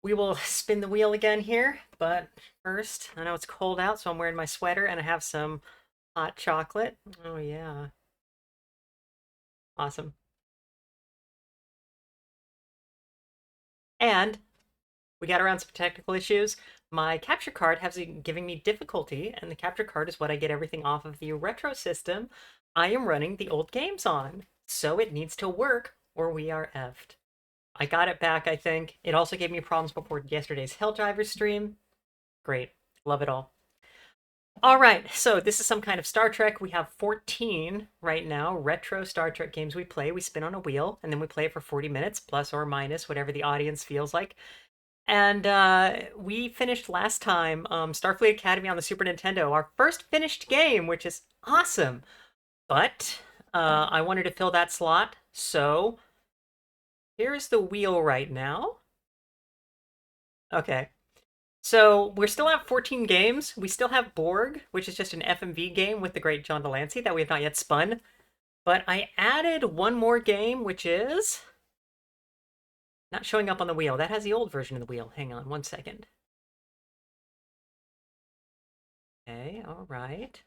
we will spin the wheel again here, but first, I know it's cold out, so I'm wearing my sweater and I have some hot chocolate. Oh yeah, awesome. And we got around some technical issues. My capture card has been giving me difficulty, and the capture card is what I get everything off of the retro system I am running the old games on. So it needs to work, or we are effed. I got it back, I think. It also gave me problems before yesterday's Helldivers stream. Great. Love it all. All right, so this is some kind of Star Trek. We have 14 right now, retro Star Trek games we play. We spin on a wheel, and then we play it for 40 minutes, plus or minus, whatever the audience feels like. And we finished last time Starfleet Academy on the Super Nintendo, our first finished game, which is awesome. But I wanted to fill that slot, so here's the wheel right now. Okay. So we're still at 14 games. We still have Borg, which is just an FMV game with the great John Delancey that we have not yet spun. But I added one more game, which is not showing up on the wheel. That has the old version of the wheel. Hang on one second. Okay, all right.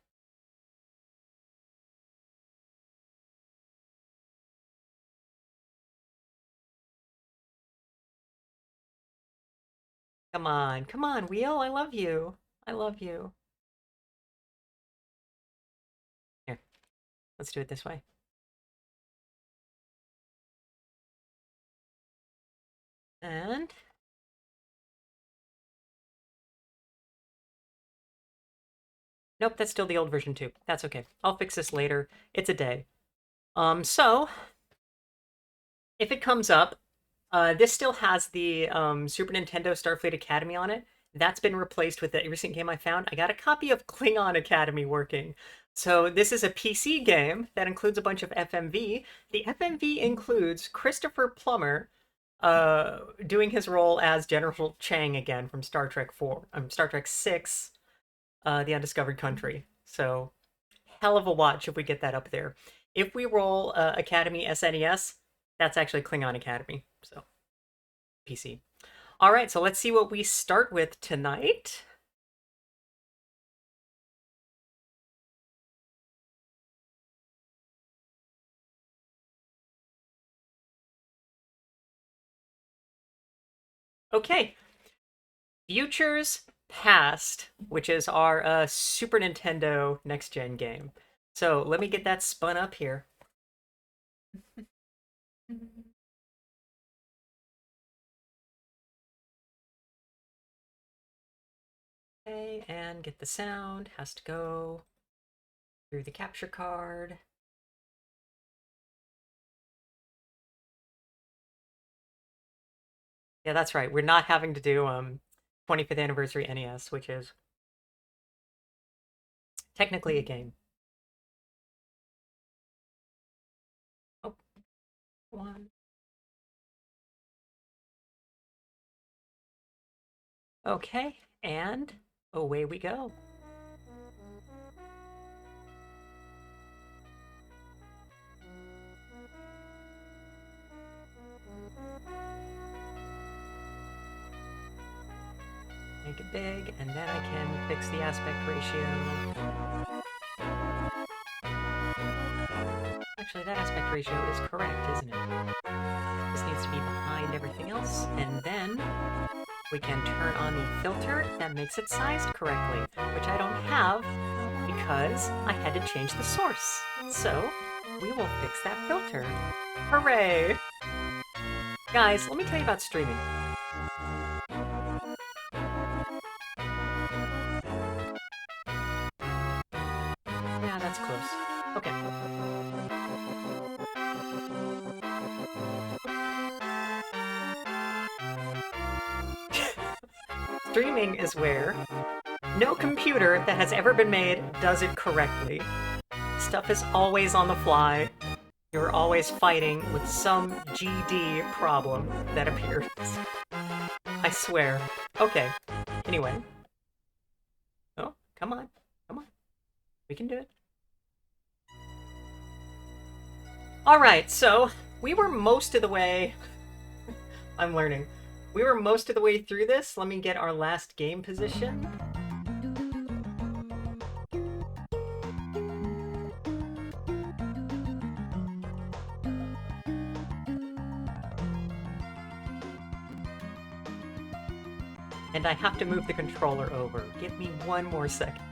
Come on, wheel. I love you. I love you. Here, let's do it this way. And nope, that's still the old version too. That's okay. I'll fix this later. It's a day. So if it comes up, this still has the Super Nintendo Starfleet Academy on it. That's been replaced with a recent game I found. I got a copy of Klingon Academy working. So this is a PC game that includes a bunch of FMV. The FMV includes Christopher Plummer doing his role as General Chang again from Star Trek 4, Star Trek 6, The Undiscovered Country. So hell of a watch if we get that up there. If we roll Academy SNES, that's actually Klingon Academy. So PC. All right, so let's see what we start with tonight. Okay, Futures Past, which is our Super Nintendo next gen game. So let me get that spun up here. Okay, and get the sound. Has to go through the capture card. Yeah, that's right. We're not having to do 25th anniversary NES, which is technically a game. Oh, one. Okay, and away we go. Make it big, and then I can fix the aspect ratio. Actually, that aspect ratio is correct, isn't it? This needs to be behind everything else, and then we can turn on the filter that makes it sized correctly, which I don't have because I had to change the source. So, we will fix that filter. Hooray! Guys, let me tell you about streaming. Yeah, that's close. Okay. Streaming is where no computer that has ever been made does it correctly. Stuff is always on the fly. You're always fighting with some GD problem that appears. I swear. Okay. Anyway. Oh, come on. Come on. We can do it. Alright, so we were most of the way. I'm learning. We were most of the way through this. Let me get our last game position. And I have to move the controller over. Give me one more second.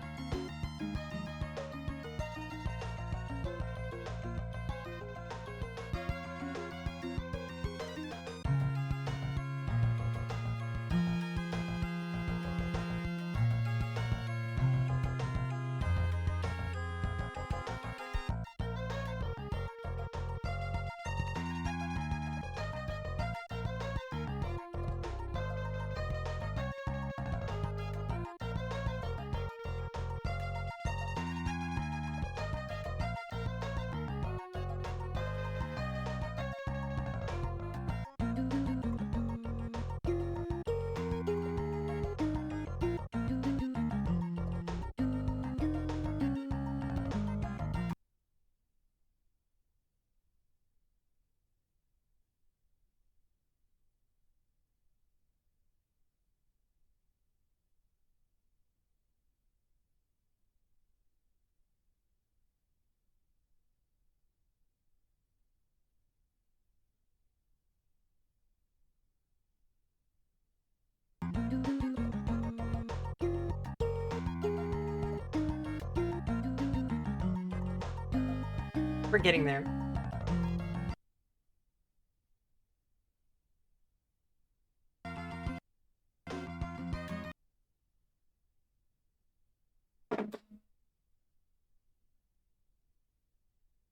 We're getting there.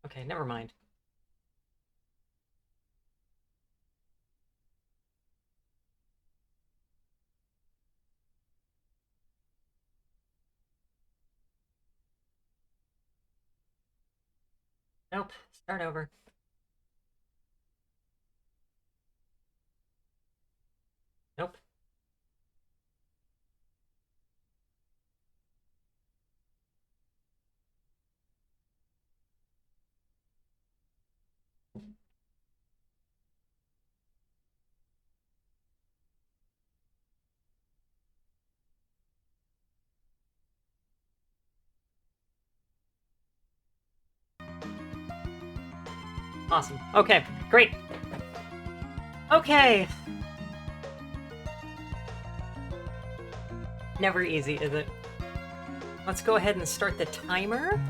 Okay, never mind. Nope. Start over. Nope. Awesome. Okay, great. Okay. Never easy, is it? Let's go ahead and start the timer.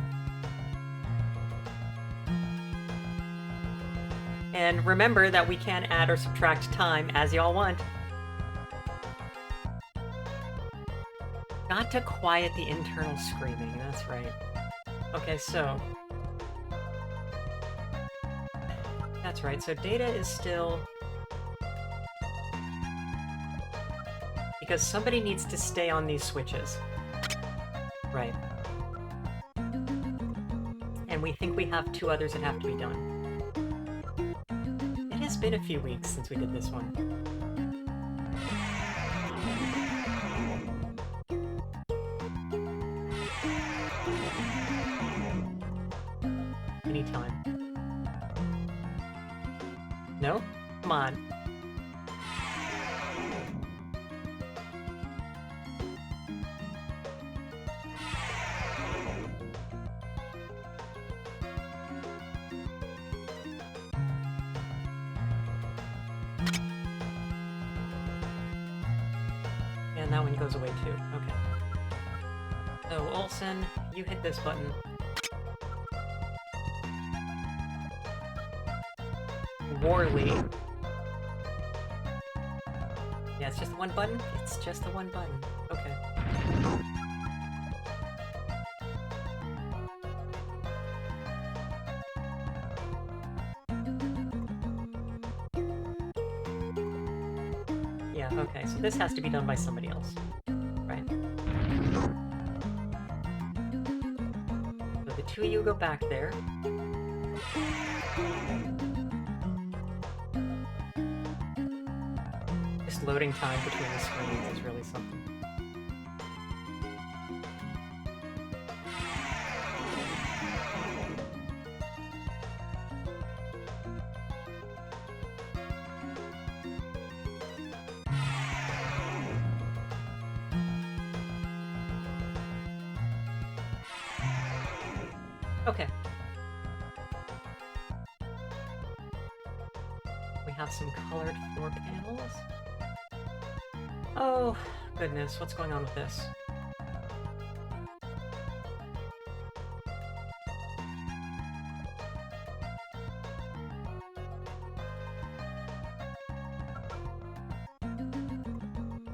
And remember that we can add or subtract time as y'all want. Got to quiet the internal screaming, that's right. Okay, so... That's right, so data is still... Because somebody needs to stay on these switches. Right. And we think we have 2 others that have to be done. It has been a few weeks since we did this one. Anytime. No? Come on. And that one goes away too. Okay. So, Olsen, you hit this button. Warley. Yeah, it's just the one button? It's just the one button. Okay. Yeah, okay, so this has to be done by somebody else. Right. So the 2 of you go back there. Just loading time between the screens is really something. Okay. We have some colored floor panels. Oh, goodness, what's going on with this?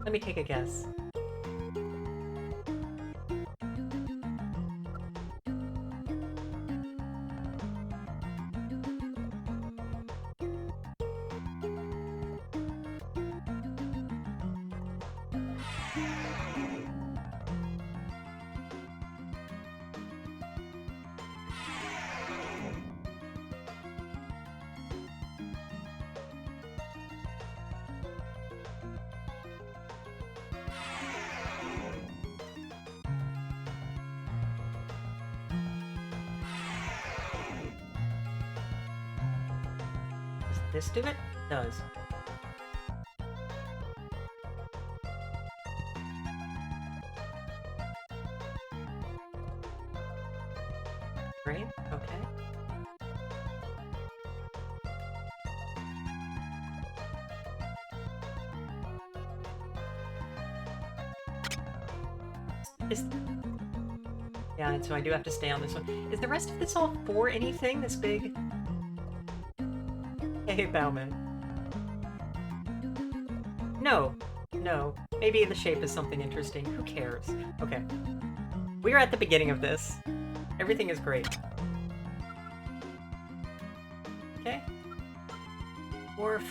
Let me take a guess. Does this do it? It does. Great, okay. Is... Yeah, and so I do have to stay on this one. Is the rest of this all for anything? This big... Hey, Bowman. No. No. Maybe the shape is something interesting. Who cares? Okay. We're at the beginning of this. Everything is great. Okay. Morph.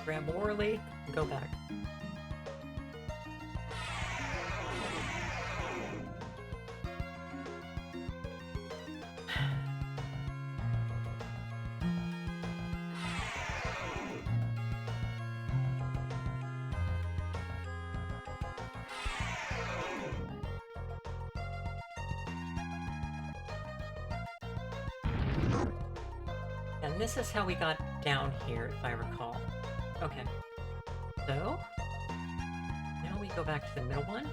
Grab Orly. And go back. And this is how we got down here, if I recall. Okay. So, now we go back to the middle one.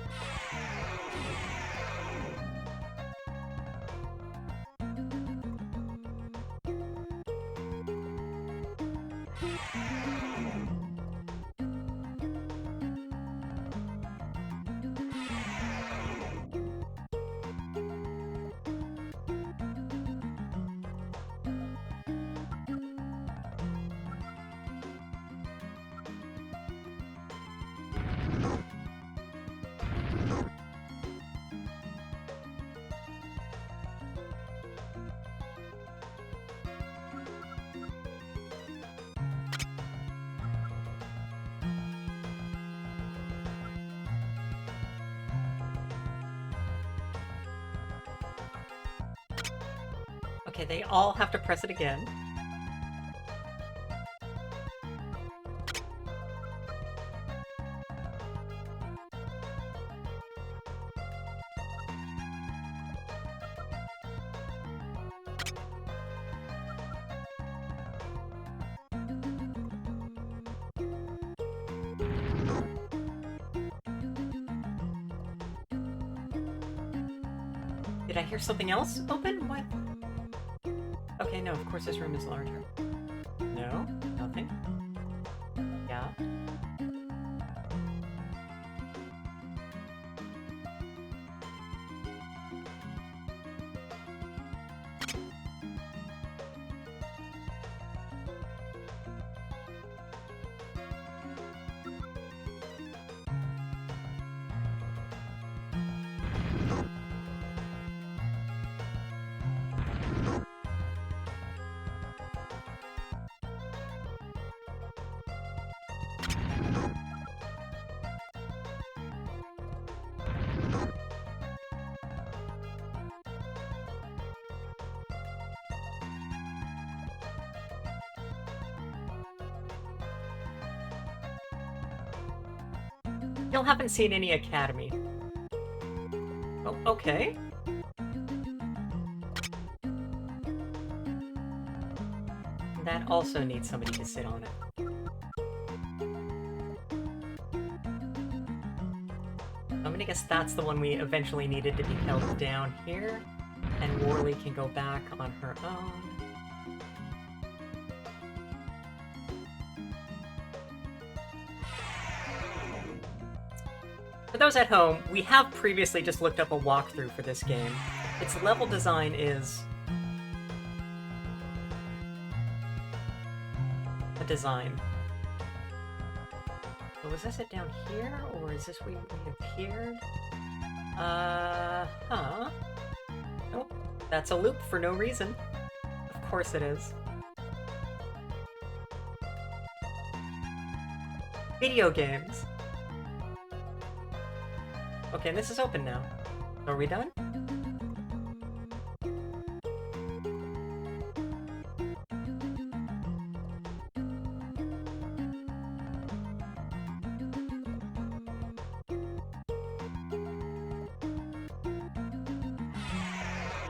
Okay, they all have to press it again. Did I hear something else open? What? Okay, no, of course this room is larger. No? Nothing? Yeah? Y'all haven't seen any Academy. Oh, okay. That also needs somebody to sit on it. I'm gonna guess that's the one we eventually needed to be held down here. And Worley can go back on her own. For those at home, we have previously just looked up a walkthrough for this game. Its level design is... a design. So was this it down here, or is this where we appeared? Huh. Nope. That's a loop for no reason. Of course it is. Video games. Okay, and this is open now. Are we done?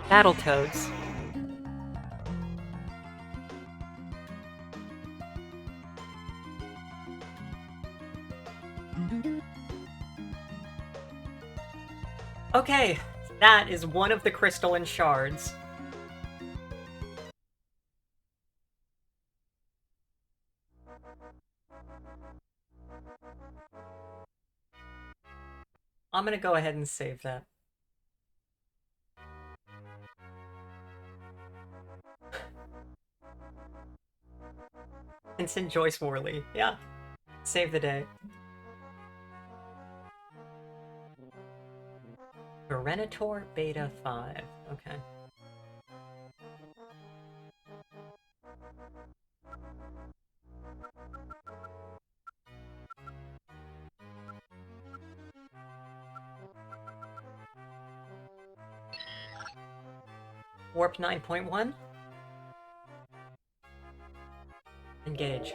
Battletoads. Okay, that is one of the crystalline shards. I'm gonna go ahead and save that. Vincent Joyce Worley. Yeah. Save the day. Verenator Beta 5. Okay. Warp 9.1. Engage.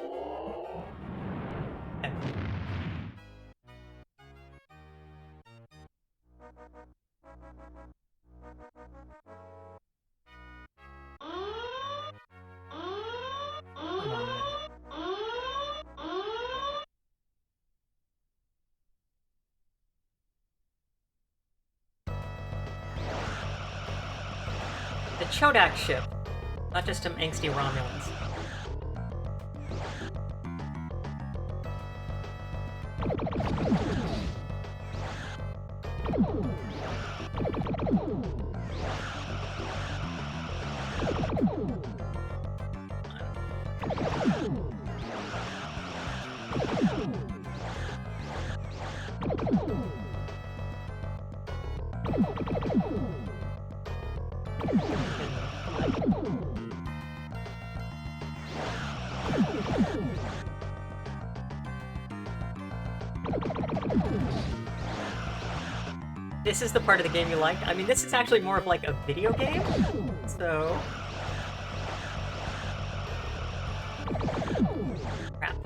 Okay. Come on, man. The Chodak ship, not just some angsty Romulans. This is the part of the game you like? I mean, this is actually more of like a video game, so... Crap.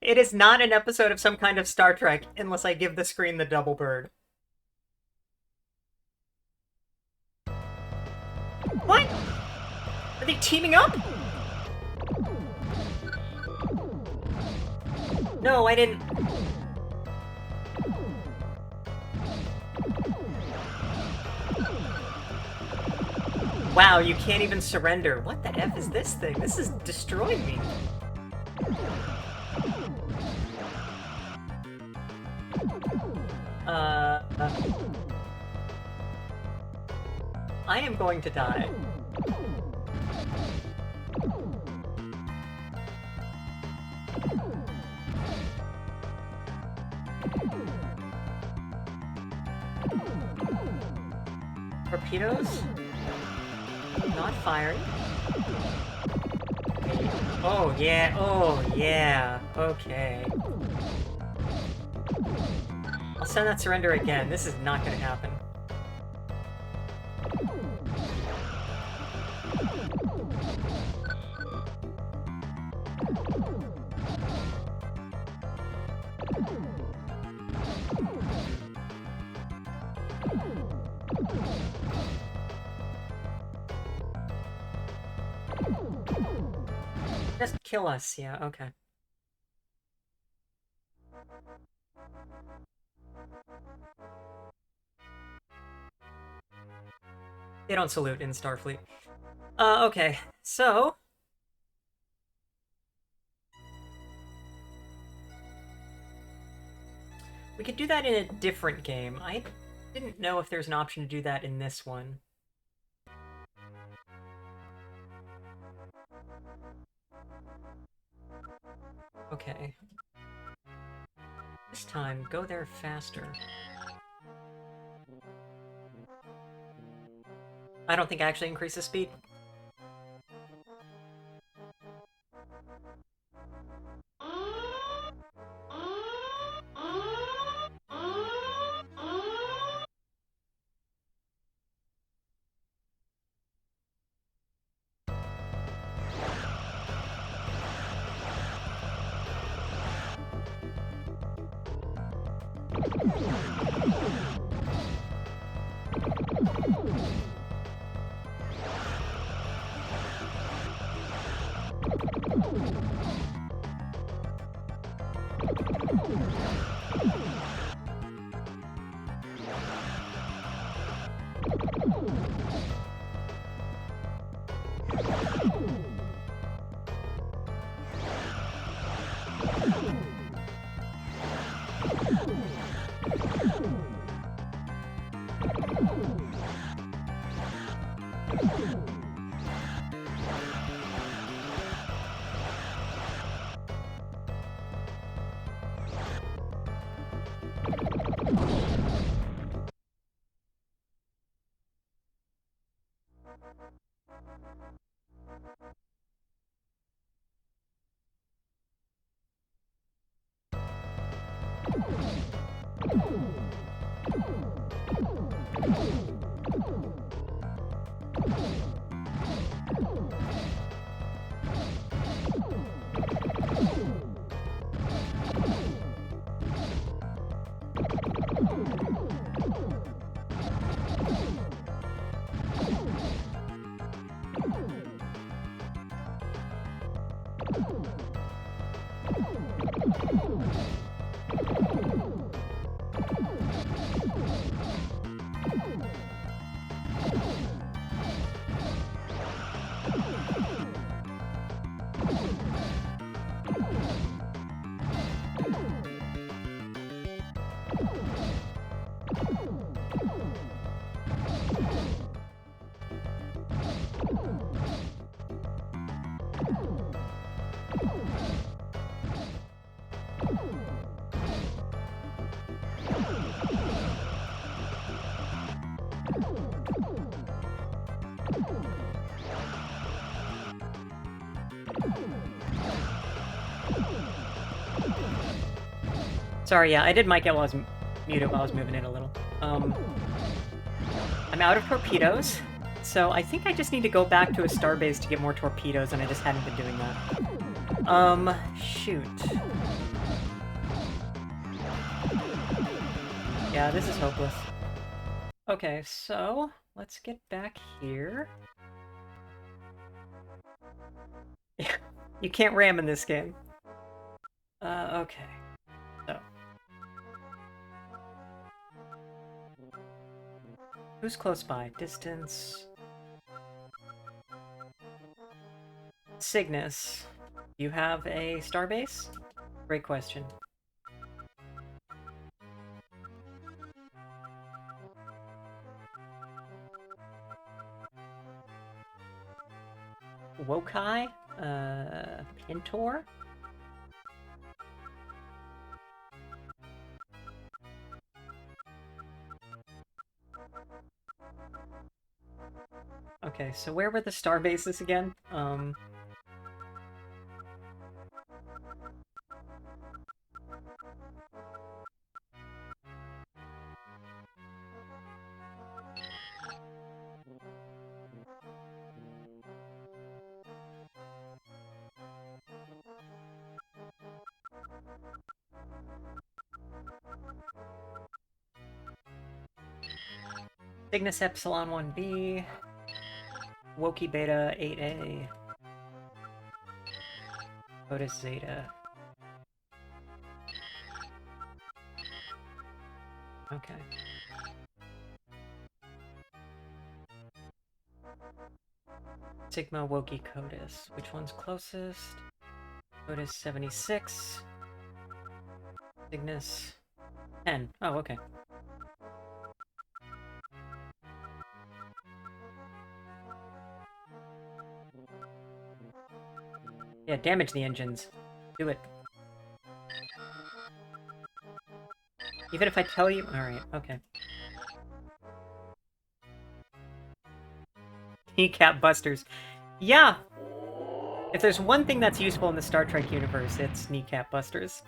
It is not an episode of some kind of Star Trek unless I give the screen the double bird. What? Are they teaming up? No, I didn't... Wow, you can't even surrender. What the F is this thing? This is destroying me. I am going to die. Torpedoes? Not firing. Oh yeah, okay. I'll send that surrender again. This is not gonna happen. Just kill us, yeah, okay. They don't salute in Starfleet. Okay, so... we could do that in a different game. I didn't know if there's an option to do that in this one. Okay. This time, go there faster. I don't think I actually increase the speed. Sorry, yeah, I did mic it while I was muted while I was moving it a little. I'm out of torpedoes, so I think I just need to go back to a starbase to get more torpedoes, and I just hadn't been doing that. Shoot. Yeah, this is hopeless. Okay, so let's get back here. You can't ram in this game. Okay. So. Who's close by? Distance. Cygnus. You have a starbase? Great question. Wokai? Pintor? Okay, so where were the star bases again? Cygnus Epsilon 1B. Wokey Beta 8A. Otis Zeta. Okay. Sigma Wokey Codis. Which one's closest? Otis 76. Cygnus 10. Oh, okay. Yeah, damage the engines. Do it. Even if I tell you... Alright, okay. Kneecap busters. Yeah! If there's one thing that's useful in the Star Trek universe, it's kneecap busters.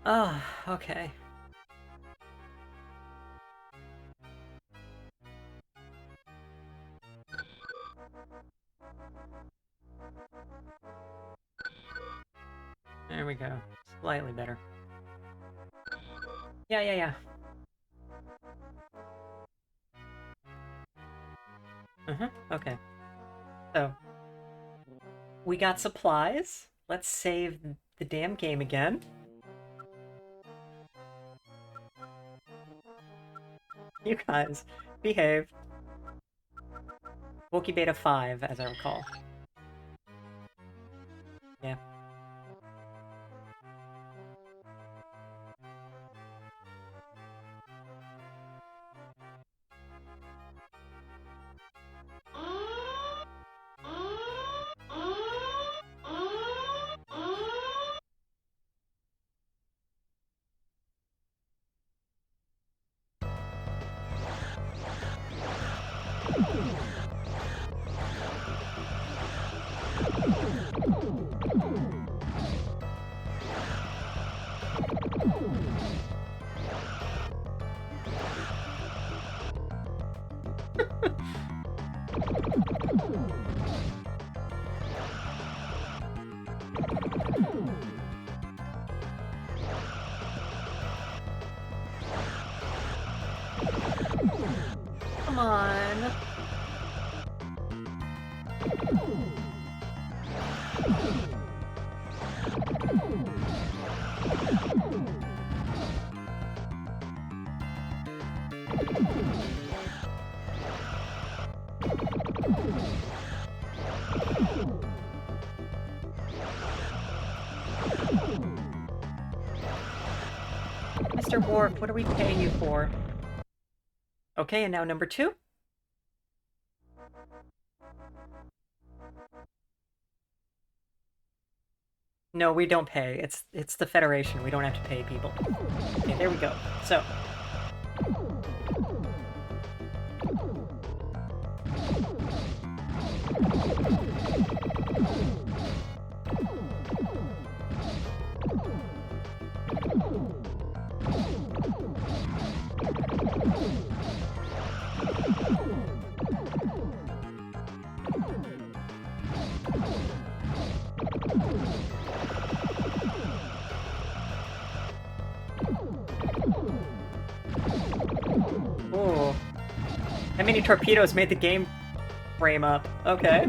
Oh, okay. There we go. Slightly better. Yeah. Okay. So, we got supplies. Let's save the damn game again. You guys, behave. Wokey Beta 5, as I recall. Yeah. Come on. Mr. Worf, what are we paying you for? Okay, and now number 2? No, we don't pay. It's the Federation. We don't have to pay people. Okay, there we go. So. Ooh. How many torpedoes made the game frame up? Okay.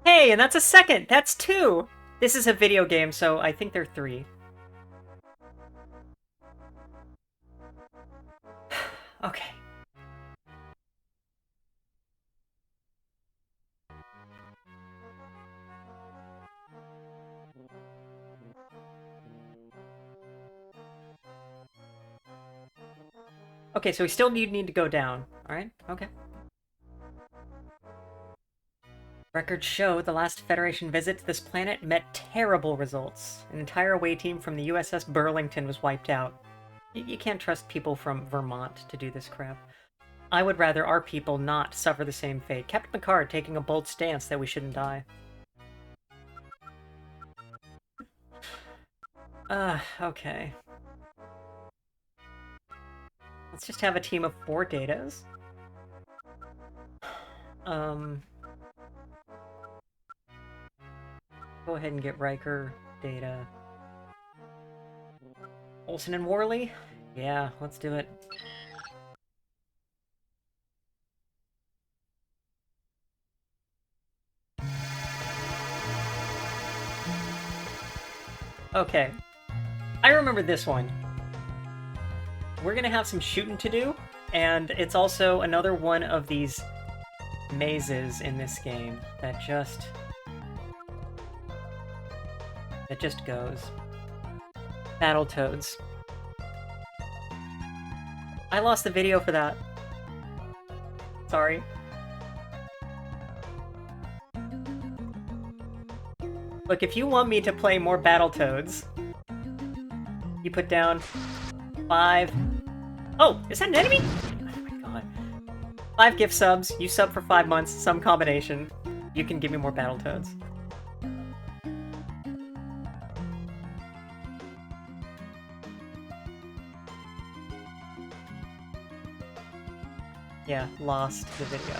Hey, and that's a second! That's 2! This is a video game, so I think they're 3. Okay. Okay, so we still need to go down. Alright, okay. Records show the last Federation visit to this planet met terrible results. An entire away team from the USS Burlington was wiped out. You can't trust people from Vermont to do this crap. I would rather our people not suffer the same fate. Captain Picard taking a bold stance that we shouldn't die. Okay. Let's just have a team of 4 Datas. Go ahead and get Riker, Data. Olsen and Worley? Yeah, let's do it. Okay. I remember this one. We're gonna have some shooting to do, and it's also another one of these mazes in this game that just goes. Battletoads. I lost the video for that. Sorry. Look, if you want me to play more Battletoads, you put down 5... Oh, is that an enemy? Oh my god. 5 gift subs, you sub for 5 months, some combination. You can give me more Battletoads. Yeah, lost the video.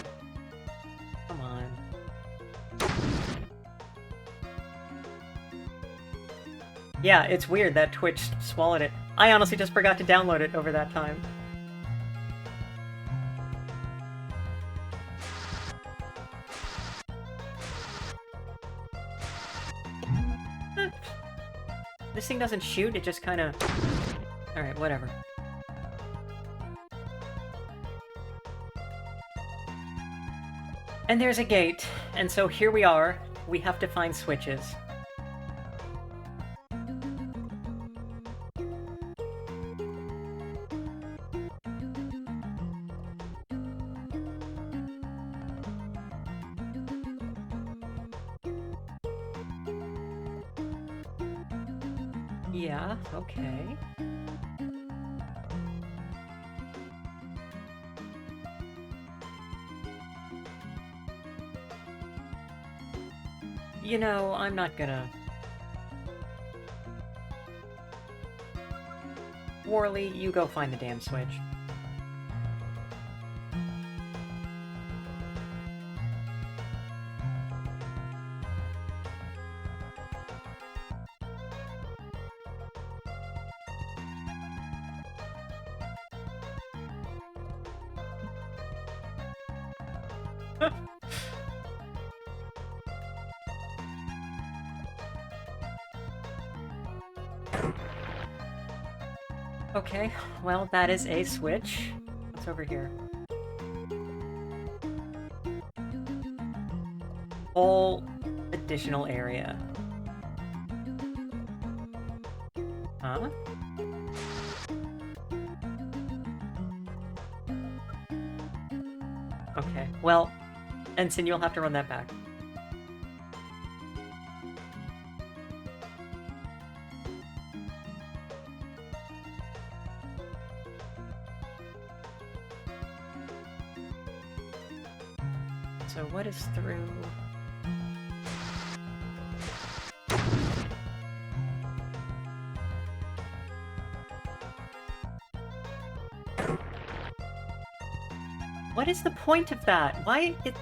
Come on. Yeah, it's weird that Twitch swallowed it. I honestly just forgot to download it over that time. This thing doesn't shoot, it just kinda... Alright, whatever. And there's a gate, and so here we are. We have to find switches. Yeah, okay. You know, I'm not gonna... Worley, you go find the damn switch. Okay, well, that is a switch. What's over here? Whole additional area. Huh? Okay, well, Ensign, you'll have to run that back. So what is through... What is the point of that? Why it...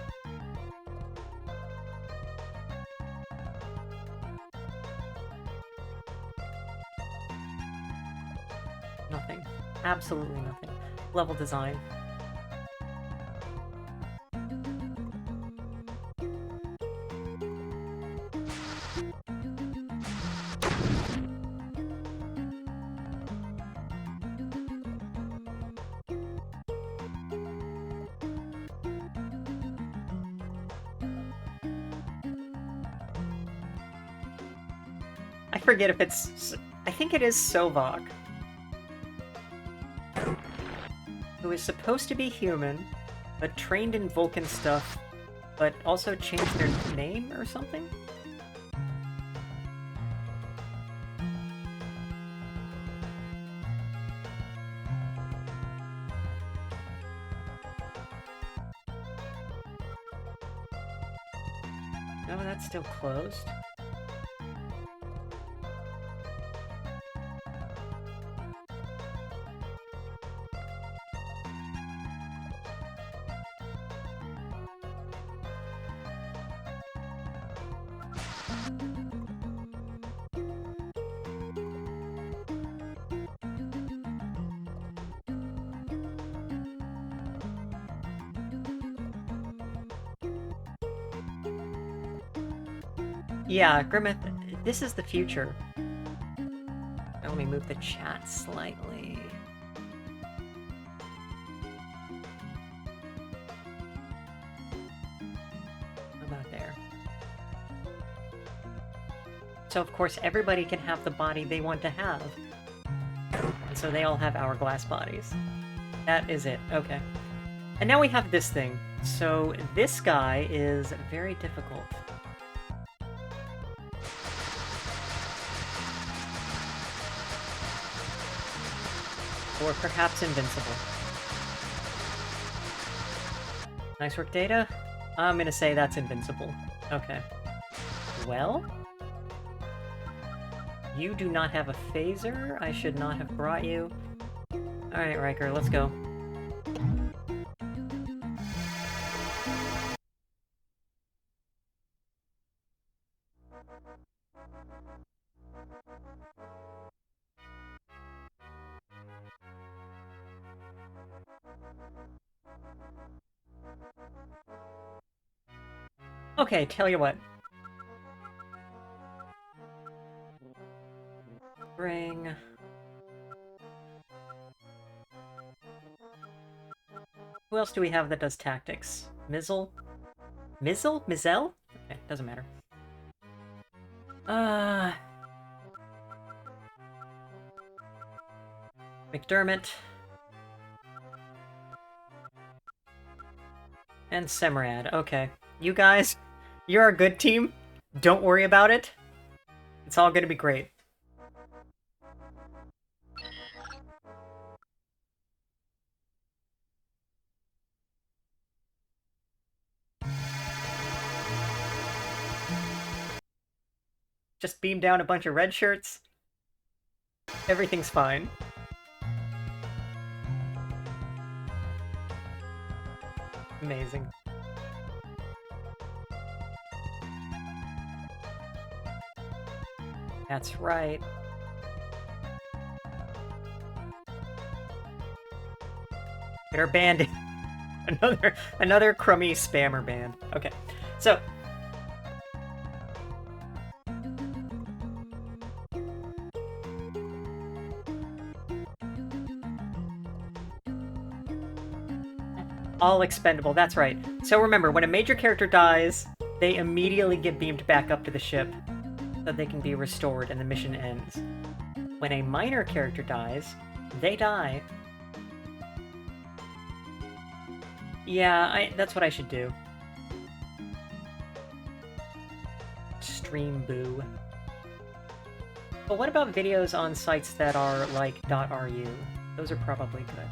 Nothing. Absolutely nothing. Level design. I forget if it's... I think it is Sovok. Who is supposed to be human, but trained in Vulcan stuff, but also changed their name or something? No, that's still closed. Yeah, Grimmeth, this is the future. Let me move the chat slightly. How about there? So, of course, everybody can have the body they want to have. And so they all have hourglass bodies. That is it. Okay. And now we have this thing. So this guy is very difficult. Or perhaps invincible. Nice work, Data. I'm gonna say that's invincible. Okay. Well? You do not have a phaser. I should not have brought you. Alright, Riker, let's go. Okay, tell you what. Bring... Who else do we have that does tactics? Mizzle? Mizzle? Mizzell? Okay, doesn't matter. McDermott. And Semrad. Okay. You guys, you're a good team. Don't worry about it. It's all gonna be great. Just beam down a bunch of red shirts. Everything's fine. Amazing. That's right. Get our band. another crummy spammer band. Okay, so all expendable. That's right. So remember, when a major character dies, they immediately get beamed back up to the ship so they can be restored and the mission ends. When a minor character dies, they die. Yeah, that's what I should do. Stream boo. But what about videos on sites that are like .ru? Those are probably good.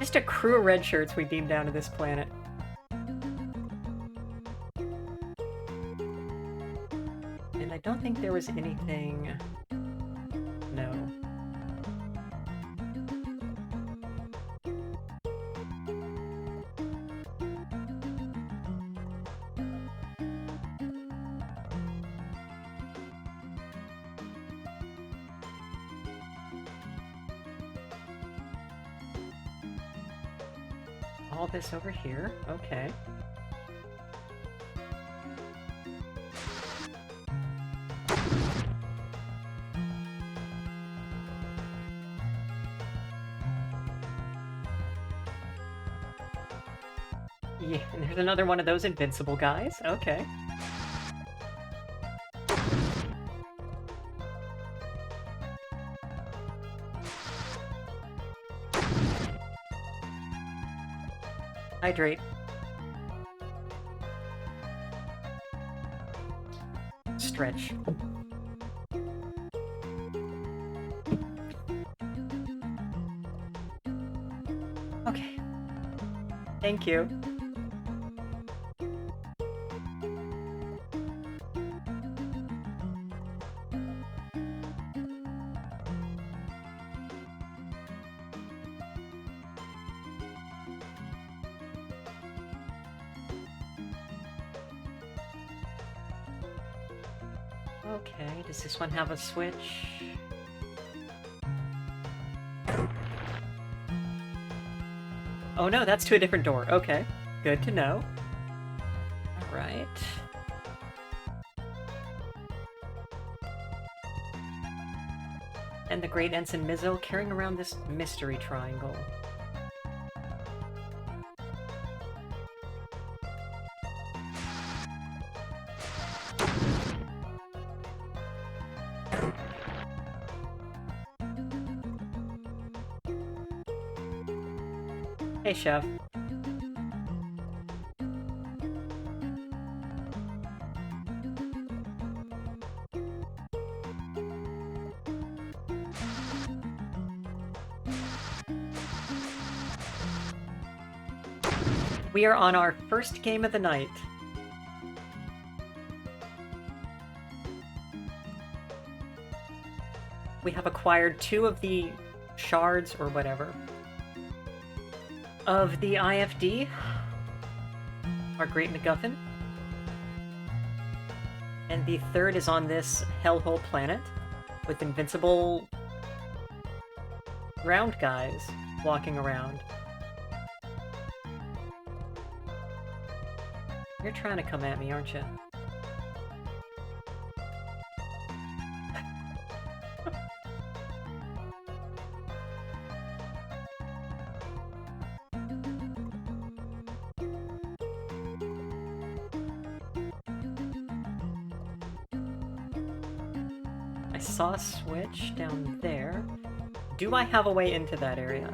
Just a crew of red shirts we beamed down to this planet. And I don't think there was anything... No. All this over here, okay. Yeah, and there's another one of those invincible guys, okay. Hydrate. Stretch. Okay. Thank you. Okay, does this one have a switch? Oh no, that's to a different door. Okay, good to know. Alright. And the Great Ensign Mizzo carrying around this mystery triangle. Hey, Chef. We are on our first game of the night. We have acquired 2 of the shards, or whatever, of the IFD, our great MacGuffin. And the 3rd is on this hellhole planet with invincible round guys walking around. You're trying to come at me, aren't you? I saw a switch down there. Do I have a way into that area?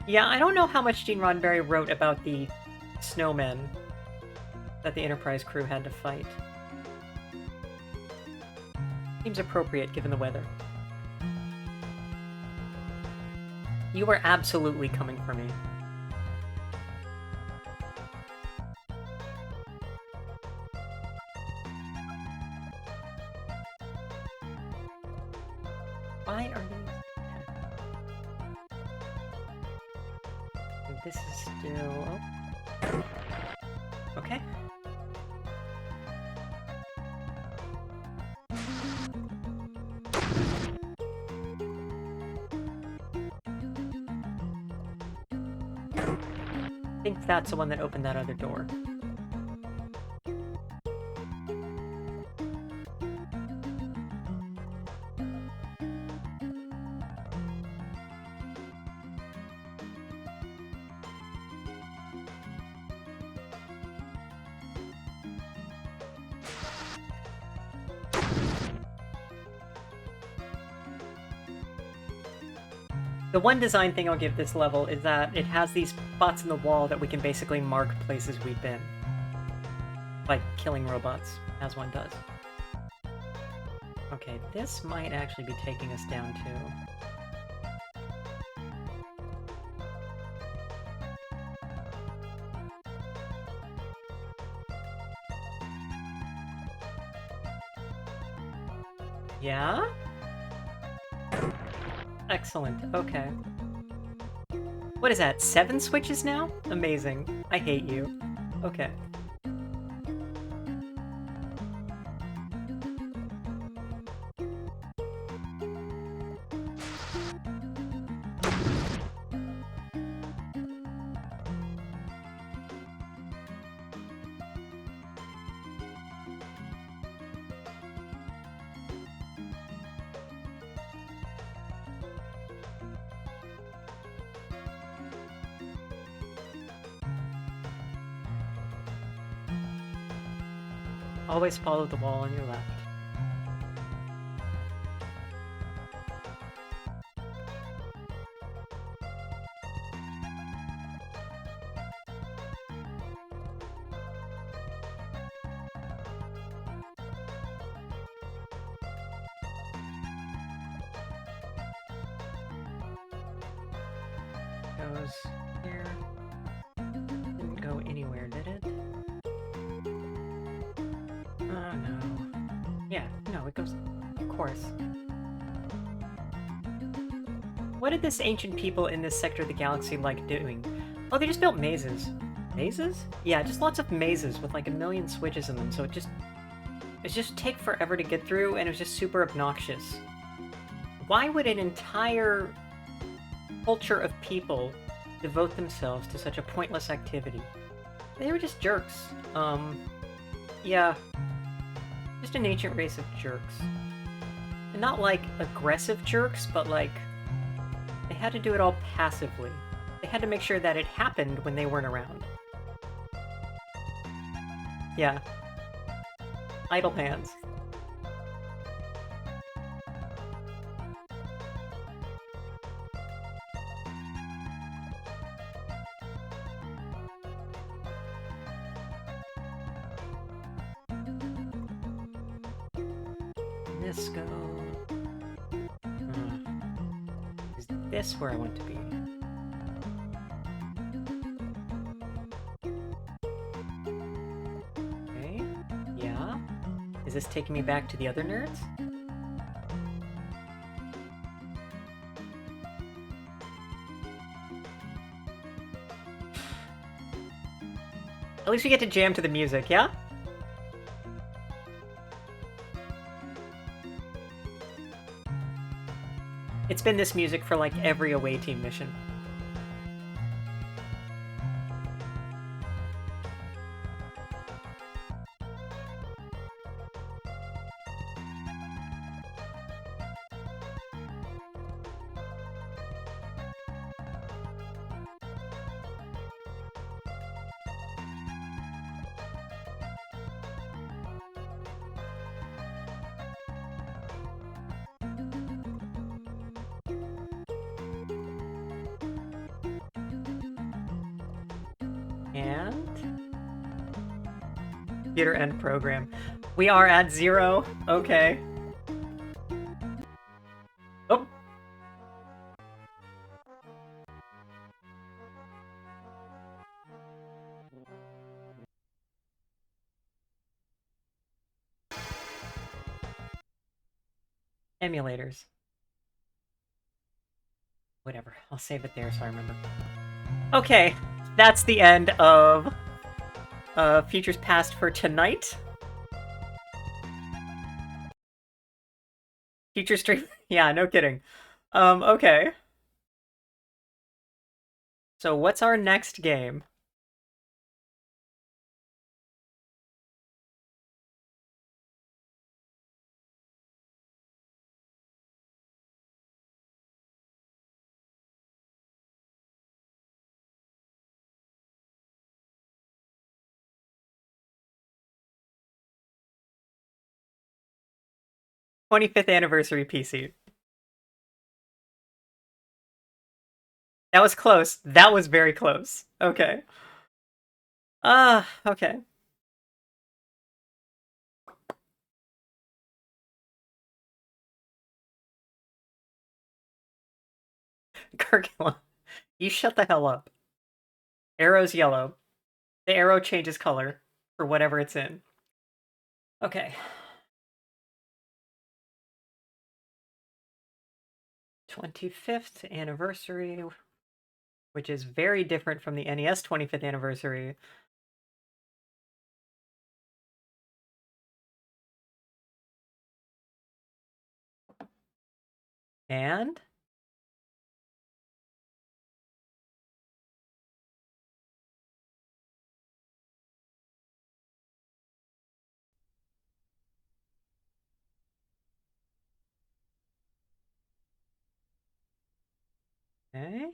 Yeah, I don't know how much Gene Roddenberry wrote about the snowmen that the Enterprise crew had to fight. Seems appropriate given the weather. You were absolutely coming for me. Why are these... This is still... Oh. Okay. I think that's the one that opened that other door. The one design thing I'll give this level is that it has these spots in the wall that we can basically mark places we've been. Like killing robots, as one does. Okay, this might actually be taking us down too. Yeah? Excellent, okay. What is that, 7 switches now? Amazing. I hate you. Okay. Always follow the wall on your left. Goes here. Didn't go anywhere, did it? Oh no. Yeah, no, it goes... Of course. What did this ancient people in this sector of the galaxy like doing? Oh, they just built mazes. Mazes? Yeah, just lots of mazes with like a million switches in them, so it just take forever to get through, and it was just super obnoxious. Why would an entire culture of people devote themselves to such a pointless activity? They were just jerks. Yeah. Just an ancient race of jerks. And not like aggressive jerks, but like they had to do it all passively. They had to make sure that it happened when they weren't around. Yeah. Idle hands. This go... Is this where I want to be? Okay. Yeah. Is this taking me back to the other nerds? At least we get to jam to the music, yeah? It's been this music for like every away team mission. And... Computer end program. We are at 0. Okay. Oh! Emulators. Whatever. I'll save it there so I remember. Okay. That's the end of Futures Past for tonight. Future stream. Yeah, no kidding. Okay. So what's our next game? '25th anniversary PC. That was close. That was very close. Okay. Okay. Gargula, you shut the hell up. Arrow's yellow. The arrow changes color for whatever it's in. Okay. 25th anniversary, which is very different from the NES 25th anniversary. And... Okay.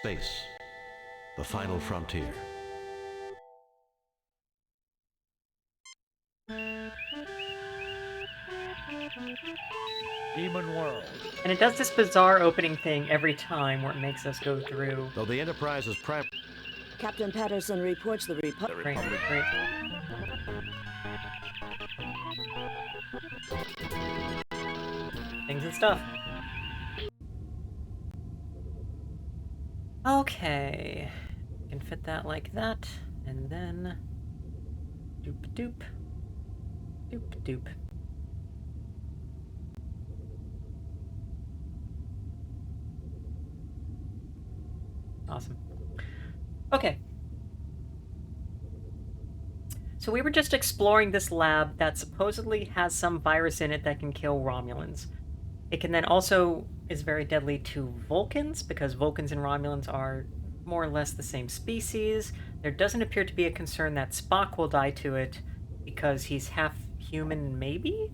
Space, the final frontier. Demon World. And it does this bizarre opening thing every time where it makes us go through. Though the Enterprise is Captain Patterson reports the Republic. Great. Things and stuff. Okay. Can fit that like that, and then doop doop. Doop doop. Awesome. Okay. So we were just exploring this lab that supposedly has some virus in it that can kill Romulans. It can then also is very deadly to Vulcans, because Vulcans and Romulans are more or less the same species. There doesn't appear to be a concern that Spock will die to it, because he's half human, maybe?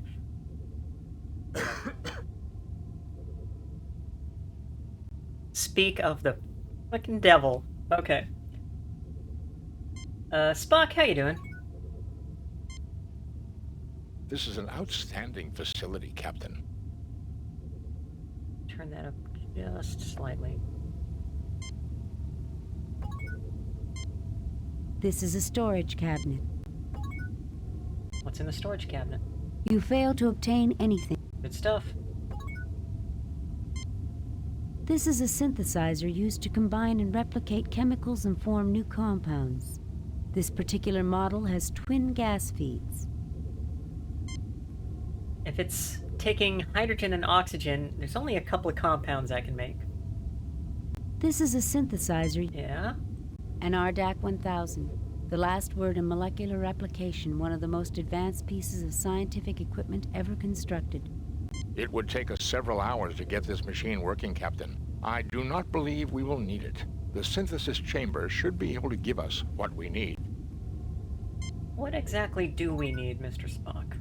Speak of the fucking devil. Okay. Spock, how you doing? This is an outstanding facility, Captain. Turn that up just slightly. This is a storage cabinet. What's in the storage cabinet? You failed to obtain anything. Good stuff. This is a synthesizer used to combine and replicate chemicals and form new compounds. This particular model has twin gas feeds. If it's taking hydrogen and oxygen, there's only a couple of compounds I can make. This is a synthesizer. Yeah? An RDAC 1000. The last word in molecular replication, one of the most advanced pieces of scientific equipment ever constructed. It would take us several hours to get this machine working, Captain. I do not believe we will need it. The synthesis chamber should be able to give us what we need. What exactly do we need, Mr. Spock?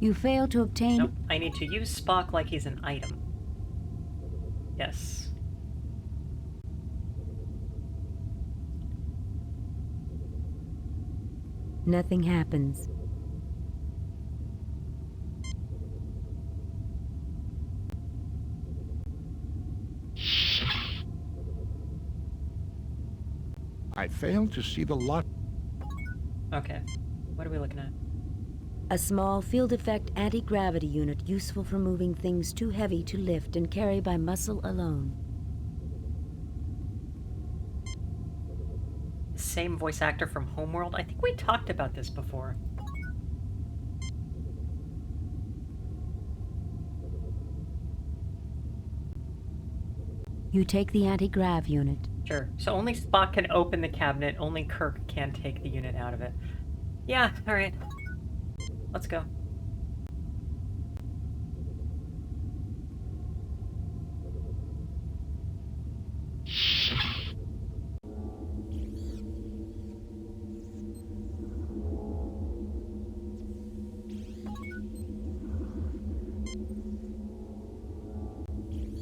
You failed to obtain... Nope, I need to use Spock like he's an item. Yes. Nothing happens. I fail to see the lot. Okay. What are we looking at? A small field effect anti-gravity unit useful for moving things too heavy to lift and carry by muscle alone. Same voice actor from Homeworld? I think we talked about this before. You take the anti-grav unit. Sure. So only Spock can open the cabinet, only Kirk can take the unit out of it. Yeah, alright. Let's go.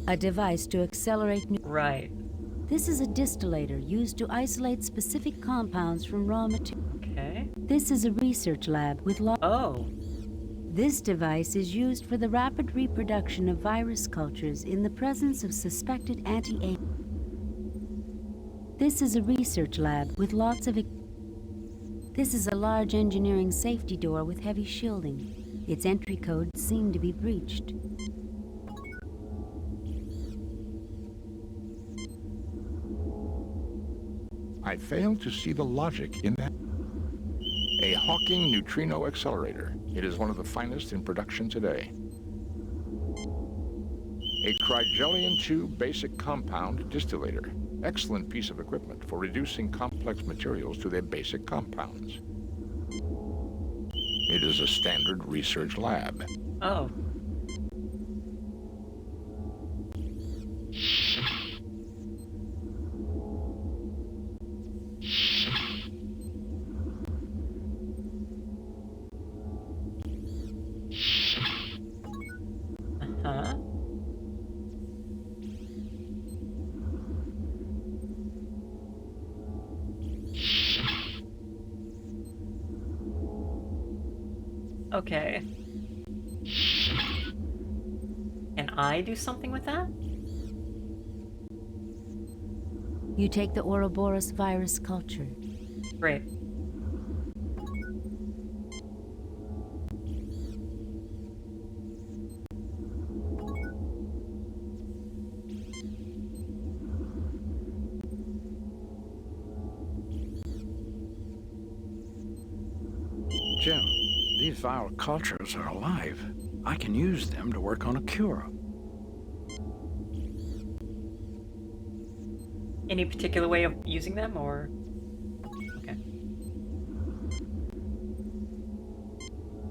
A device to accelerate... Right. This is a distillator used to isolate specific compounds from raw material. Okay. This is a research lab with Oh. This device is used for the rapid reproduction of virus cultures in the presence of suspected anti-A. This is a research lab with lots of... This is a large engineering safety door with heavy shielding. Its entry codes seem to be breached. I fail to see the logic in that. A Hawking neutrino accelerator. It is one of the finest in production today. A Crygelion-2 basic compound distillator. Excellent piece of equipment for reducing complex materials to their basic compounds. It is a standard research lab. Oh. Uh-huh. Okay. Can I do something with that? You take the Ouroboros virus culture. Great. Jim, these viral cultures are alive. I can use them to work on a cure. Any particular way of using them, or? Okay.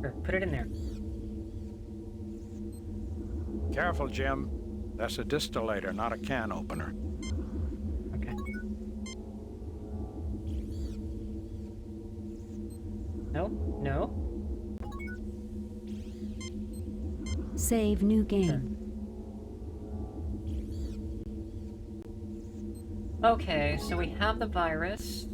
Sure, put it in there. Careful, Jim. That's a distillator, not a can opener. Okay. No, no. Save new game. Okay, so we have the virus.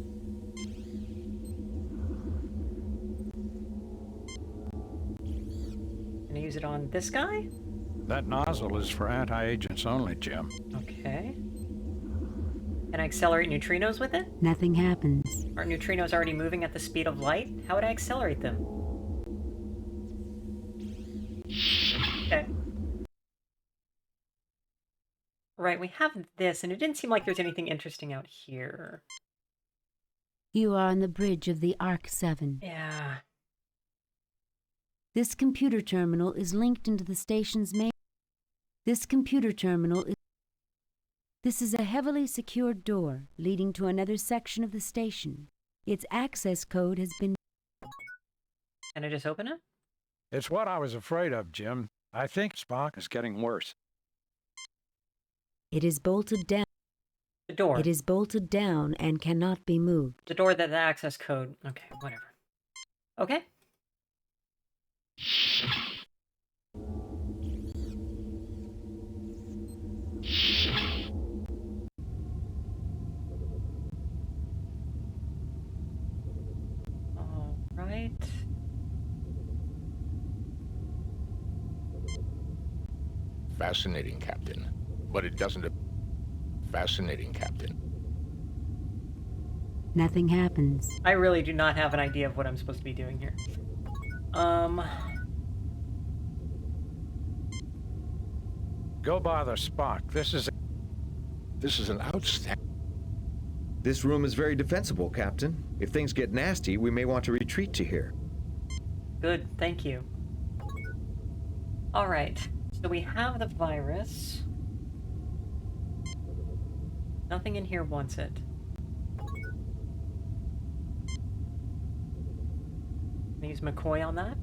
Gonna use it on this guy? That nozzle is for anti-agents only, Jim. Okay. Can I accelerate neutrinos with it? Nothing happens. Are neutrinos already moving at the speed of light? How would I accelerate them? Okay. Right, we have this, and it didn't seem like there's anything interesting out here. You are on the bridge of the Arc 7. Yeah. This computer terminal is linked into the station's main. This is a heavily secured door leading to another section of the station. Its access code has been. Can I just open it? It's what I was afraid of, Jim. I think Spock is getting worse. It is bolted down. The door. It is bolted down and cannot be moved. The door that the access code. Okay, whatever. Okay. All right. Fascinating, Captain. But it doesn't... Fascinating, Captain. Nothing happens. I really do not have an idea of what I'm supposed to be doing here. Go bother Spock. This is an outstanding... This room is very defensible, Captain. If things get nasty, we may want to retreat to here. Good, thank you. All right, so we have the virus. Nothing in here wants it. Can I use McCoy on that?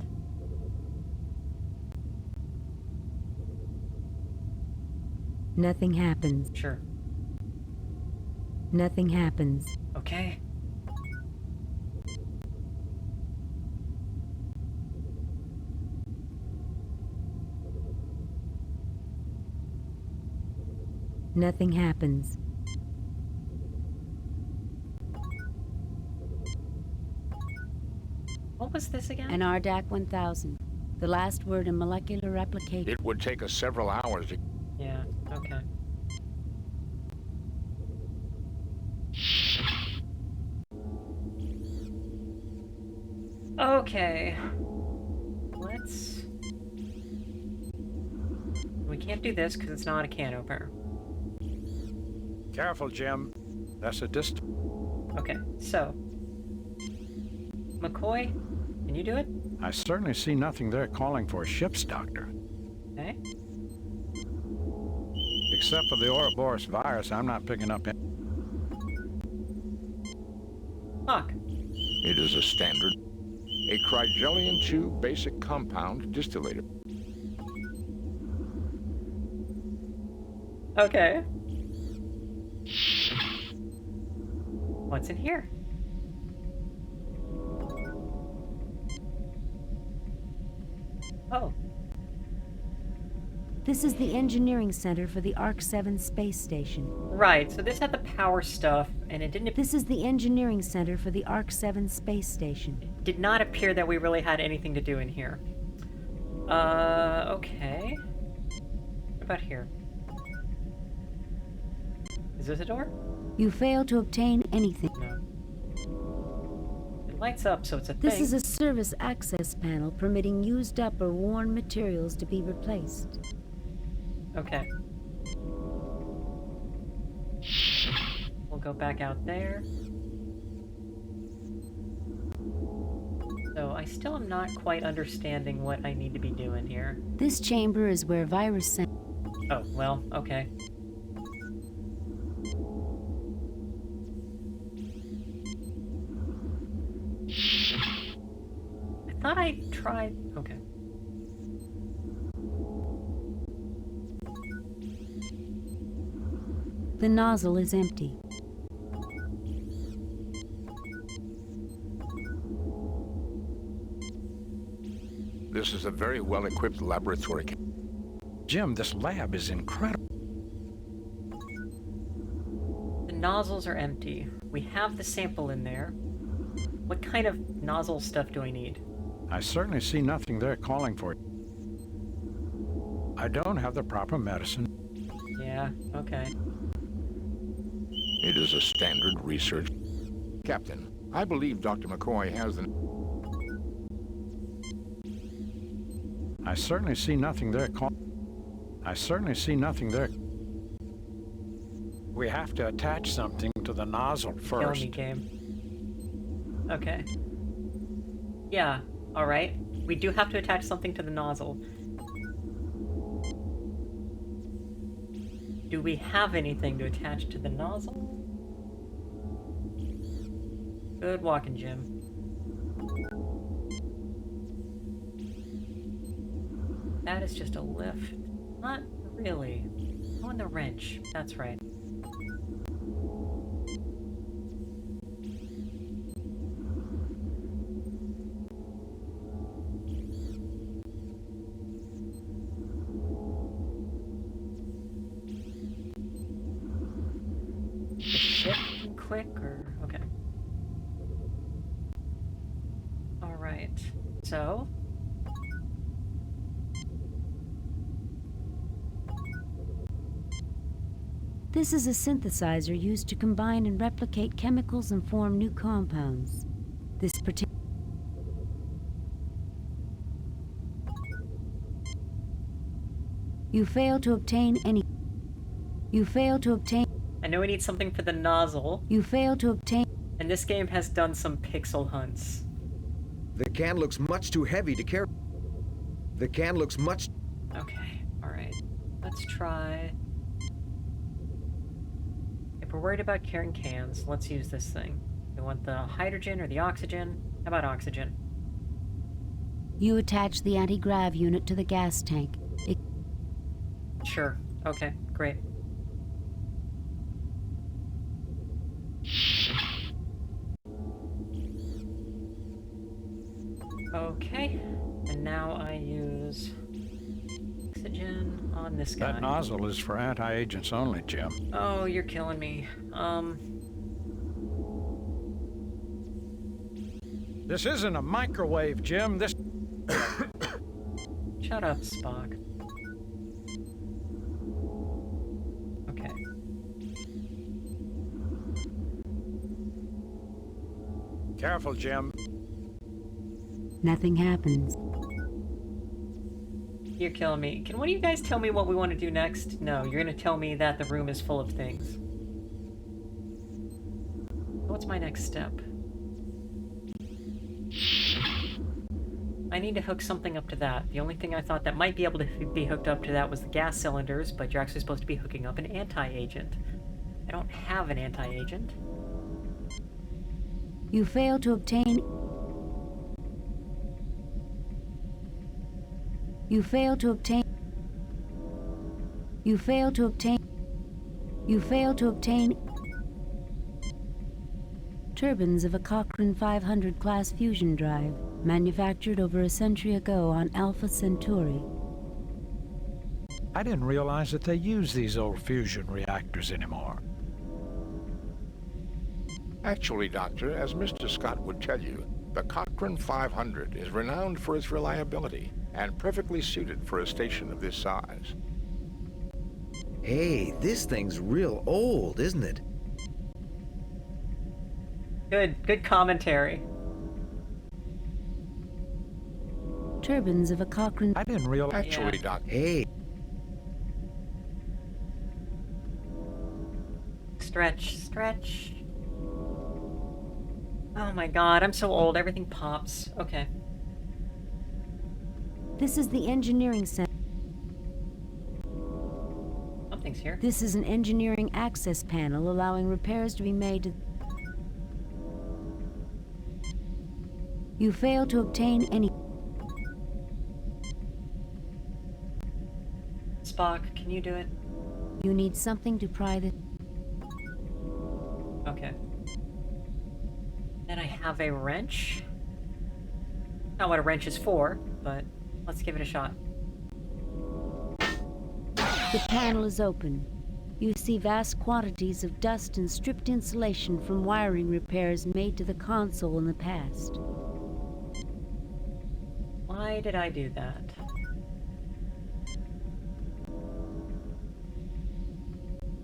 Nothing happens. Sure. Nothing happens. Okay. Nothing happens. What was this again? An RDAC 1000. The last word in molecular replication. It would take us several hours to... Yeah, okay. Okay. Let's... We can't do this because it's not a can opener. Careful, Jim. That's a Okay, so... McCoy, can you do it? I certainly see nothing there calling for a ship's doctor. Okay. Except for the Ouroboros virus, I'm not picking up any. Fuck. It is a standard. A Crygelian 2 basic compound distillator. Okay. What's in here? Oh. This is the engineering center for the ARC-7 space station. Right, so this had the power stuff, and it This is the engineering center for the ARC-7 space station. did not appear that we really had anything to do in here. Okay. What about here? Is this a door? You fail to obtain anything. No. It lights up, so it's a This thing. is a service access panel permitting used up or worn materials to be replaced. Okay. We'll go back out there. So I still am not quite understanding what I need to be doing here. This chamber is where virus Oh, well, okay. I thought I tried... Okay. The nozzle is empty. This is a very well-equipped laboratory. Jim, this lab is incredible. The nozzles are empty. We have the sample in there. What kind of nozzle stuff do I need? I certainly see nothing there calling for it. I don't have the proper medicine. Yeah, okay. It is a standard research. Captain, I believe Dr. McCoy has the... I certainly see nothing there I certainly see nothing there. We have to attach something to the nozzle Kill first. me, game. Okay. Yeah, alright. We do have to attach something to the nozzle. Do we have anything to attach to the nozzle? Good walking, Jim. That is just a lift. Not really. Oh, and the wrench. That's right. Shift and click, or... Okay. Alright. So... This is a synthesizer used to combine and replicate chemicals and form new compounds. This particular... You fail to obtain any... You fail to obtain... I know we need something for the nozzle, You fail to obtain... and this game has done some pixel hunts. The can looks much too heavy to carry. The can looks much... Okay, alright. Let's try... If we're worried about carrying cans, let's use this thing. We want the hydrogen or the oxygen? How about oxygen? You attach the anti-grav unit to the gas tank. It... Sure. Okay, great. Okay, and now I use oxygen on this guy. That nozzle is for anti-agents only, Jim. Oh, you're killing me. This isn't a microwave, Jim. This... Shut up, Spock. Okay. Careful, Jim. Nothing happens. You're killing me. Can one of you guys tell me what we want to do next? No, you're gonna tell me that the room is full of things. What's my next step? I need to hook something up to that. The only thing I thought that might be able to be hooked up to that was the gas cylinders, but you're actually supposed to be hooking up an anti-agent. I don't have an anti-agent. You fail to obtain... You fail to obtain... You fail to obtain... You fail to obtain... Turbines of a Cochrane 500 class fusion drive, manufactured over a century ago on Alpha Centauri. I didn't realize that they use these old fusion reactors anymore. Actually, Doctor, as Mr. Scott would tell you, the Cochrane 500 is renowned for its reliability and perfectly suited for a station of this size. Hey, this thing's real old, isn't it? Good commentary. Turbines of a Cochrane. I didn't realize. Actually, Yeah. Doctor. Hey, Stretch, stretch. Oh my god, I'm so old, everything pops. Okay. This is the engineering center. Something's here. This is an engineering access panel allowing repairs to be made to... You fail to obtain any... Spock, can you do it? You need something to pry the... Okay. Then I have a wrench. Not what a wrench is for, but let's give it a shot. The panel is open. You see vast quantities of dust and stripped insulation from wiring repairs made to the console in the past. Why did I do that?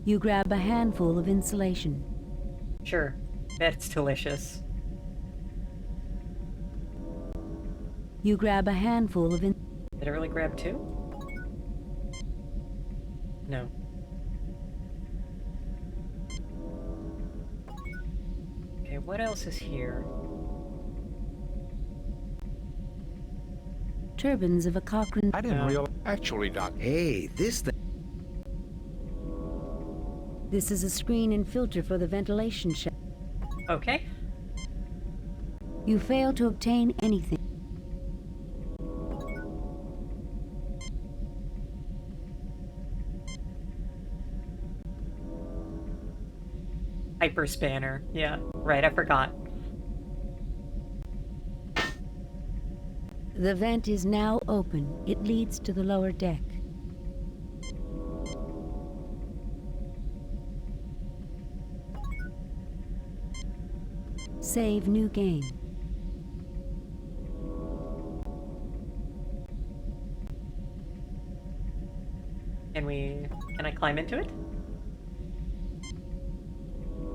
You grab a handful of insulation. Sure. Bet it's delicious. You grab a handful of Did I really grab two? No. Okay, what else is here? turbines of a Cochrane... I didn't realize. Actually, Doctor. hey, this thing. This is a screen and filter for the ventilation shaft. Okay. You fail to obtain anything. Hyper spanner. Yeah, right, I forgot. The vent is now open. It leads to the lower deck. Save new game. Can I climb into it?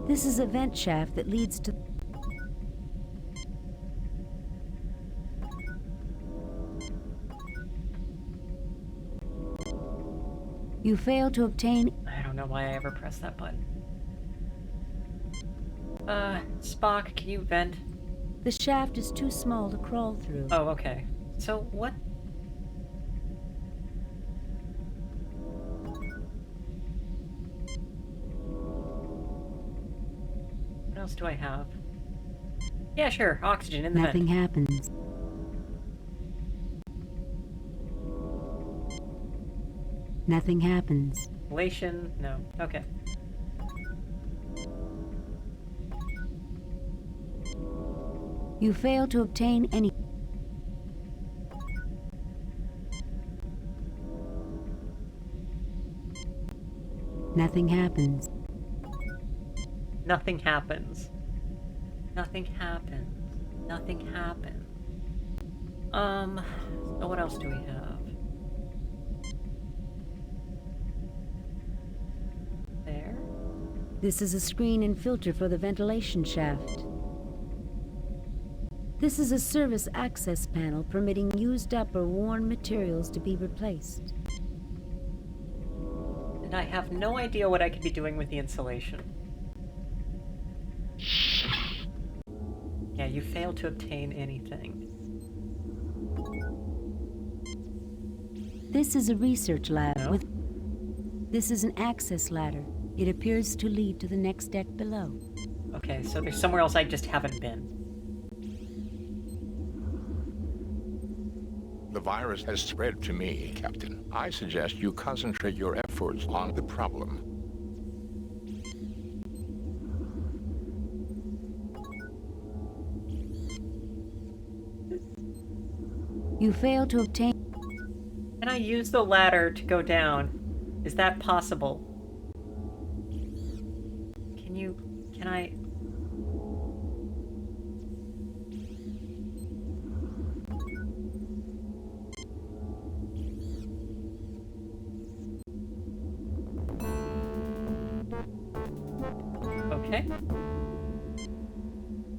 This is a vent shaft that leads to... You fail to obtain... I don't know why I ever pressed that button. Spock, can you vent? The shaft is too small to crawl through. Oh, okay. So, what? What else do I have? Yeah, sure, oxygen in the Nothing vent. happens. Nothing happens. Ventilation? No. Okay. You fail to obtain any... Nothing happens. Nothing happens. Nothing happens. Nothing happens. So what else do we have? There. This is a screen and filter for the ventilation shaft. This is a service access panel permitting used up or worn materials to be replaced. And I have no idea what I could be doing with the insulation. Yeah, you failed to obtain anything. This is a research lab No. with... This is an access ladder. It appears to lead to the next deck below. Okay, so there's somewhere else I just haven't been. The virus has spread to me, Captain. I suggest you concentrate your efforts on the problem. You fail to obtain... Can I use the ladder to go down? Is that possible? Can I... Okay.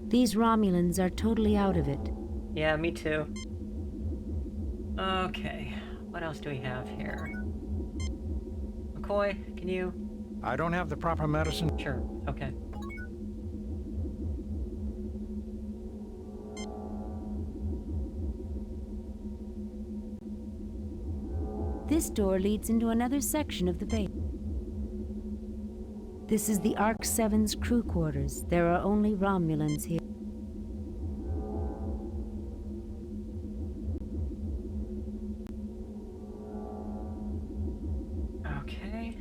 These Romulans are totally out of it. Yeah, me too. Okay, what else do we have here? McCoy, can you... I don't have the proper medicine. Sure, okay. This door leads into another section of the base. This is the Arc-7's crew quarters. There are only Romulans here. Okay.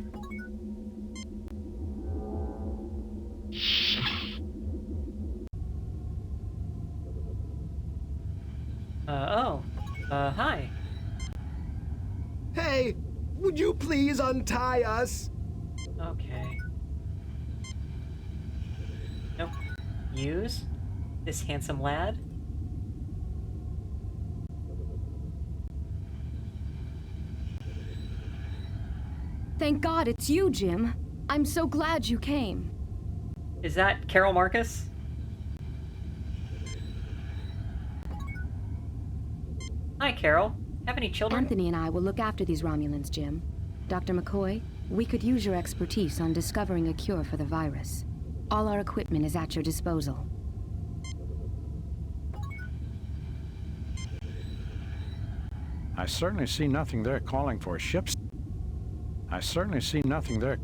Hi. Hey, would you please untie us? Okay. Nope. Use this handsome lad. Thank God it's you, Jim. I'm so glad you came. Is that Carol Marcus? Hi, Carol. Have any children? Anthony and I will look after these Romulans, Jim. Dr. McCoy, we could use your expertise on discovering a cure for the virus. All our equipment is at your disposal. I certainly see nothing there calling for ships. I certainly see nothing there.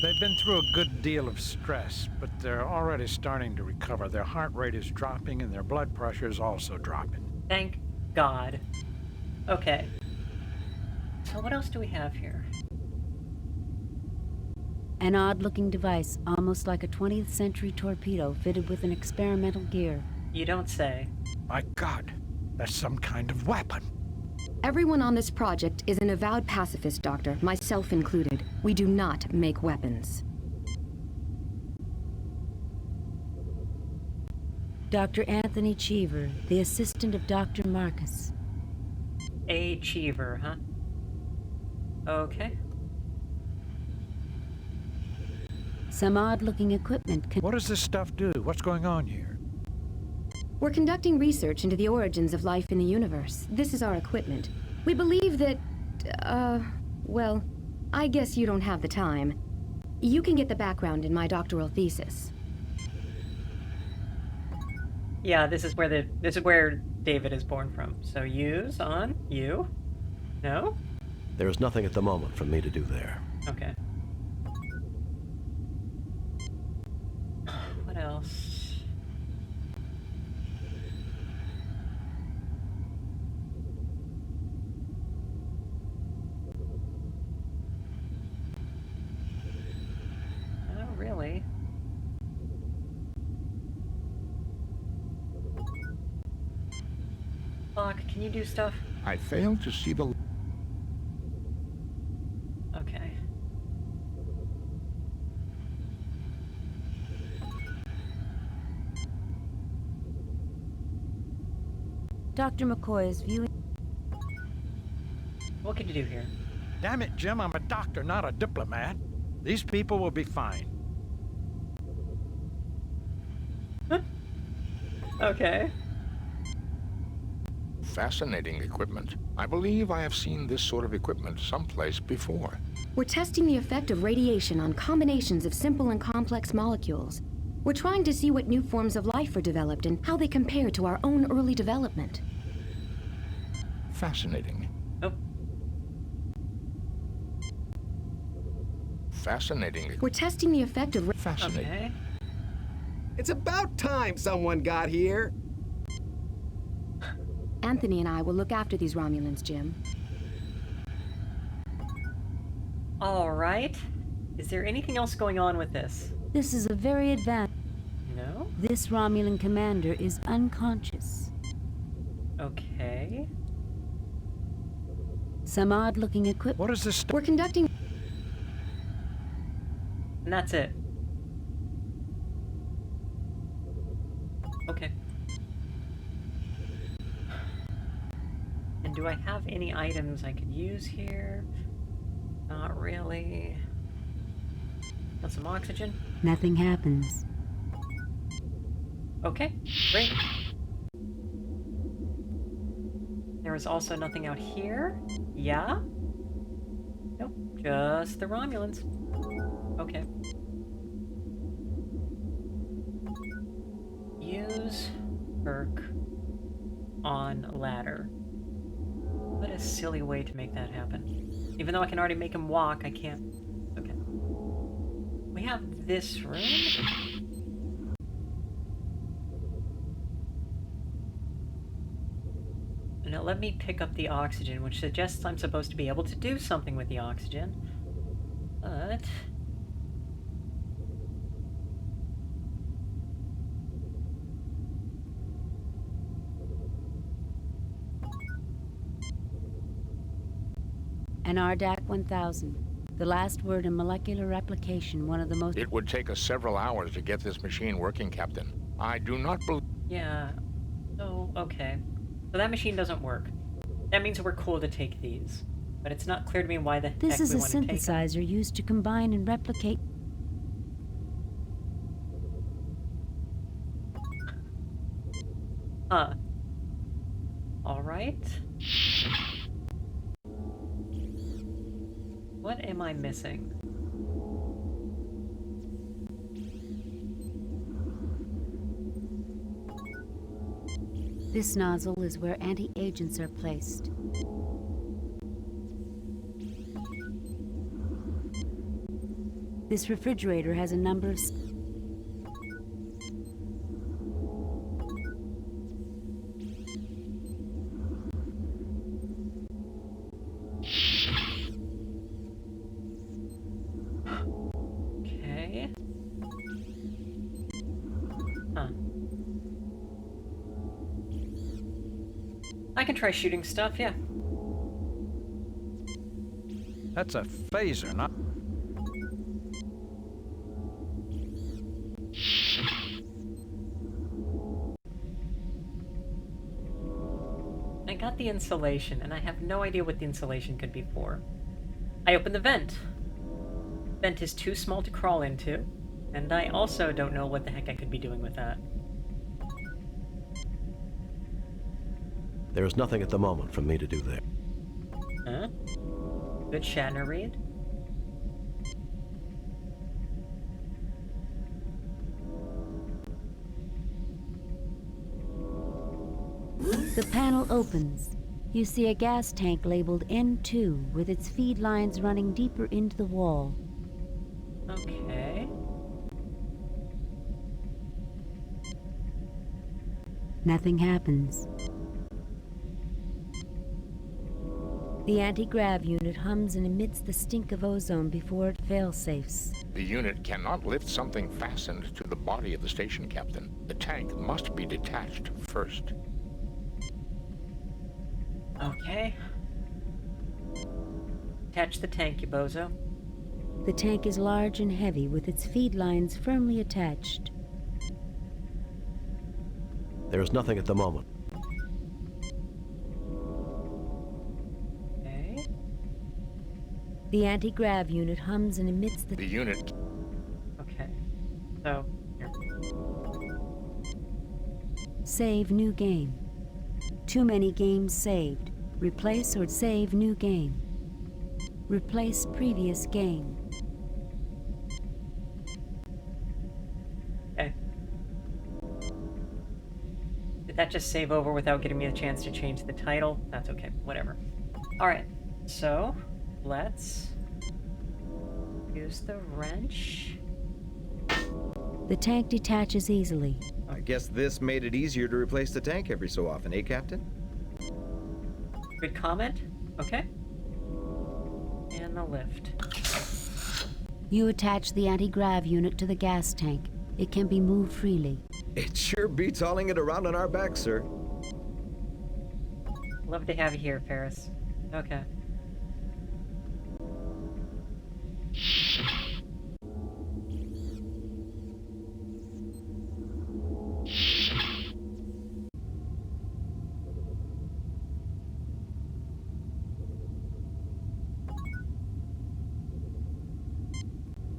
They've been through a good deal of stress, but they're already starting to recover. Their heart rate is dropping and their blood pressure is also dropping. Thank God. Okay. So what else do we have here? An odd-looking device, almost like a 20th century torpedo fitted with an experimental gear. You don't say. My God, that's some kind of weapon. Everyone on this project is an avowed pacifist, Doctor, myself included. We do not make weapons. Dr. Anthony Cheever, the assistant of Dr. Marcus. A Cheever, huh? Okay. Some odd-looking equipment can... What does this stuff do? What's going on here? We're conducting research into the origins of life in the universe. This is our equipment. We believe that, well, I guess you don't have the time. You can get the background in my doctoral thesis. Yeah, this is where David is born from. So use on you. No? There is nothing at the moment for me to do there. Okay. What else? Not really. Locke, can you do stuff? I fail to see the... Okay. Dr. McCoy is viewing... What can you do here? Damn it, Jim, I'm a doctor, not a diplomat. These people will be fine. Okay. Fascinating equipment. I believe I have seen this sort of equipment someplace before. We're testing the effect of radiation on combinations of simple and complex molecules. We're trying to see what new forms of life are developed and how they compare to our own early development. Fascinating. Oh. Fascinating. We're testing the effect of... Fascinating. Okay. It's about time someone got here. Anthony and I will look after these Romulans, Jim. All right. Is there anything else going on with this? This is a very advanced... No? This Romulan commander is unconscious. Okay. Some odd-looking equipment. What is this? We're conducting... And that's it. Okay. And do I have any items I could use here? Not really. Got some oxygen? Nothing happens. Okay, great. There is also nothing out here? Yeah? Nope, just the Romulans. Okay. Use perk on ladder. What a silly way to make that happen. Even though I can already make him walk, I can't... Okay. We have this room. Now let me pick up the oxygen, which suggests I'm supposed to be able to do something with the oxygen. But... An RDAC 1000. The last word in molecular replication, one of the most... It would take us several hours to get this machine working, Captain. I do not believe... Yeah. Oh, okay. So that machine doesn't work. That means we're cool to take these. But it's not clear to me why the heck This is we a want to take them. synthesizer used to combine and replicate... Huh. Alright. What am I missing? This nozzle is where anti-agents are placed. This refrigerator has a number of... Okay. Huh. I can try shooting stuff, yeah. That's a phaser, not... I got the insulation, and I have no idea what the insulation could be for. I open the vent. Vent is too small to crawl into, and I also don't know what the heck I could be doing with that. There is nothing at the moment for me to do there. Huh? Good Shatner read. The panel opens. You see a gas tank labeled N2 with its feed lines running deeper into the wall. Okay. Nothing happens. The anti-grav unit hums and emits the stink of ozone before it fail-safes. The unit cannot lift something fastened to the body of the station, Captain. The tank must be detached first. Okay. Attach the tank, you bozo. The tank is large and heavy with its feed lines firmly attached. There is nothing at the moment. Okay. The anti-grav unit hums and emits The unit... Okay. So, here. Save new game. Too many games saved. Replace or save new game. Replace previous game. Okay. Did that just save over without getting me a chance to change the title? That's okay, whatever. Alright, so let's use the wrench. The tank detaches easily. I guess this made it easier to replace the tank every so often, eh, Captain? Good comment. Okay. And the lift. You attach the anti-grav unit to the gas tank. It can be moved freely. It sure beats hauling it around on our backs, sir. Love to have you here, Ferris. Okay.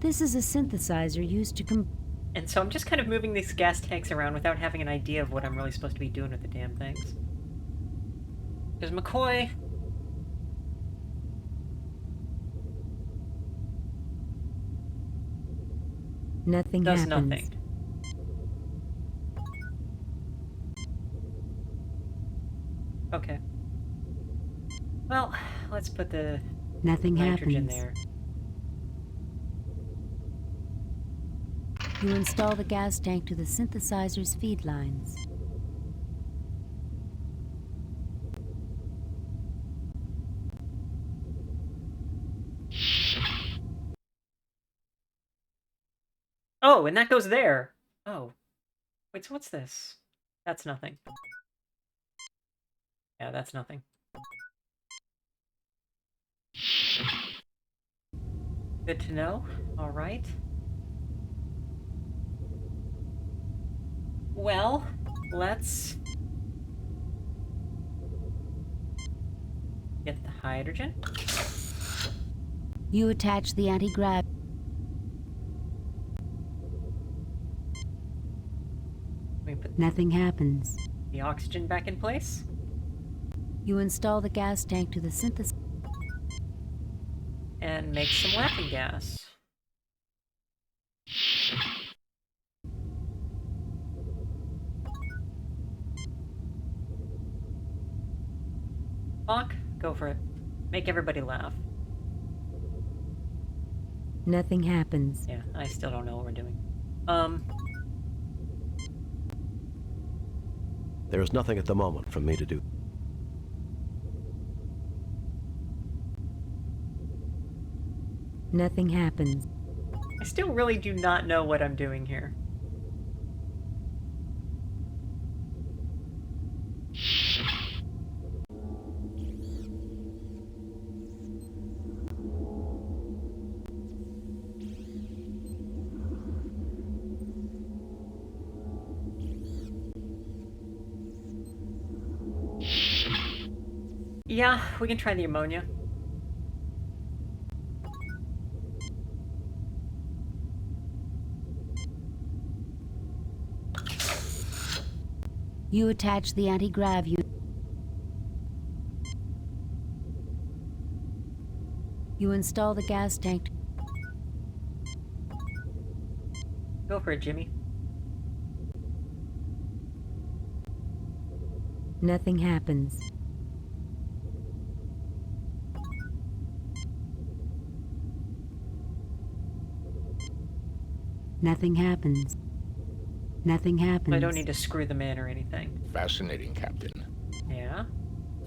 This is a synthesizer used to And so I'm just kind of moving these gas tanks around without having an idea of what I'm really supposed to be doing with the damn things. Because McCoy... Nothing does happens. nothing. Okay. Well, let's put the Nothing nitrogen happens. there. You install the gas tank to the synthesizer's feed lines. Oh, and that goes there! Oh. Wait, so what's this? That's nothing. Yeah, that's nothing. Good to know. Alright. Well, let's... get the hydrogen. You attach the anti-grav. We put Nothing happens. the oxygen back in place. You install the gas tank to the synthesizer. And make some laughing gas. Hawk, go for it. Make everybody laugh. Nothing happens. Yeah, I still don't know what we're doing. There is nothing at the moment for me to do. Nothing happens. I still really do not know what I'm doing here. Yeah, we can try the ammonia. You attach the anti-grav. You install the gas tank. Go for it, Jimmy. Nothing happens. Nothing happens. Nothing happens. I don't need to screw them in or anything. Fascinating, Captain. Yeah?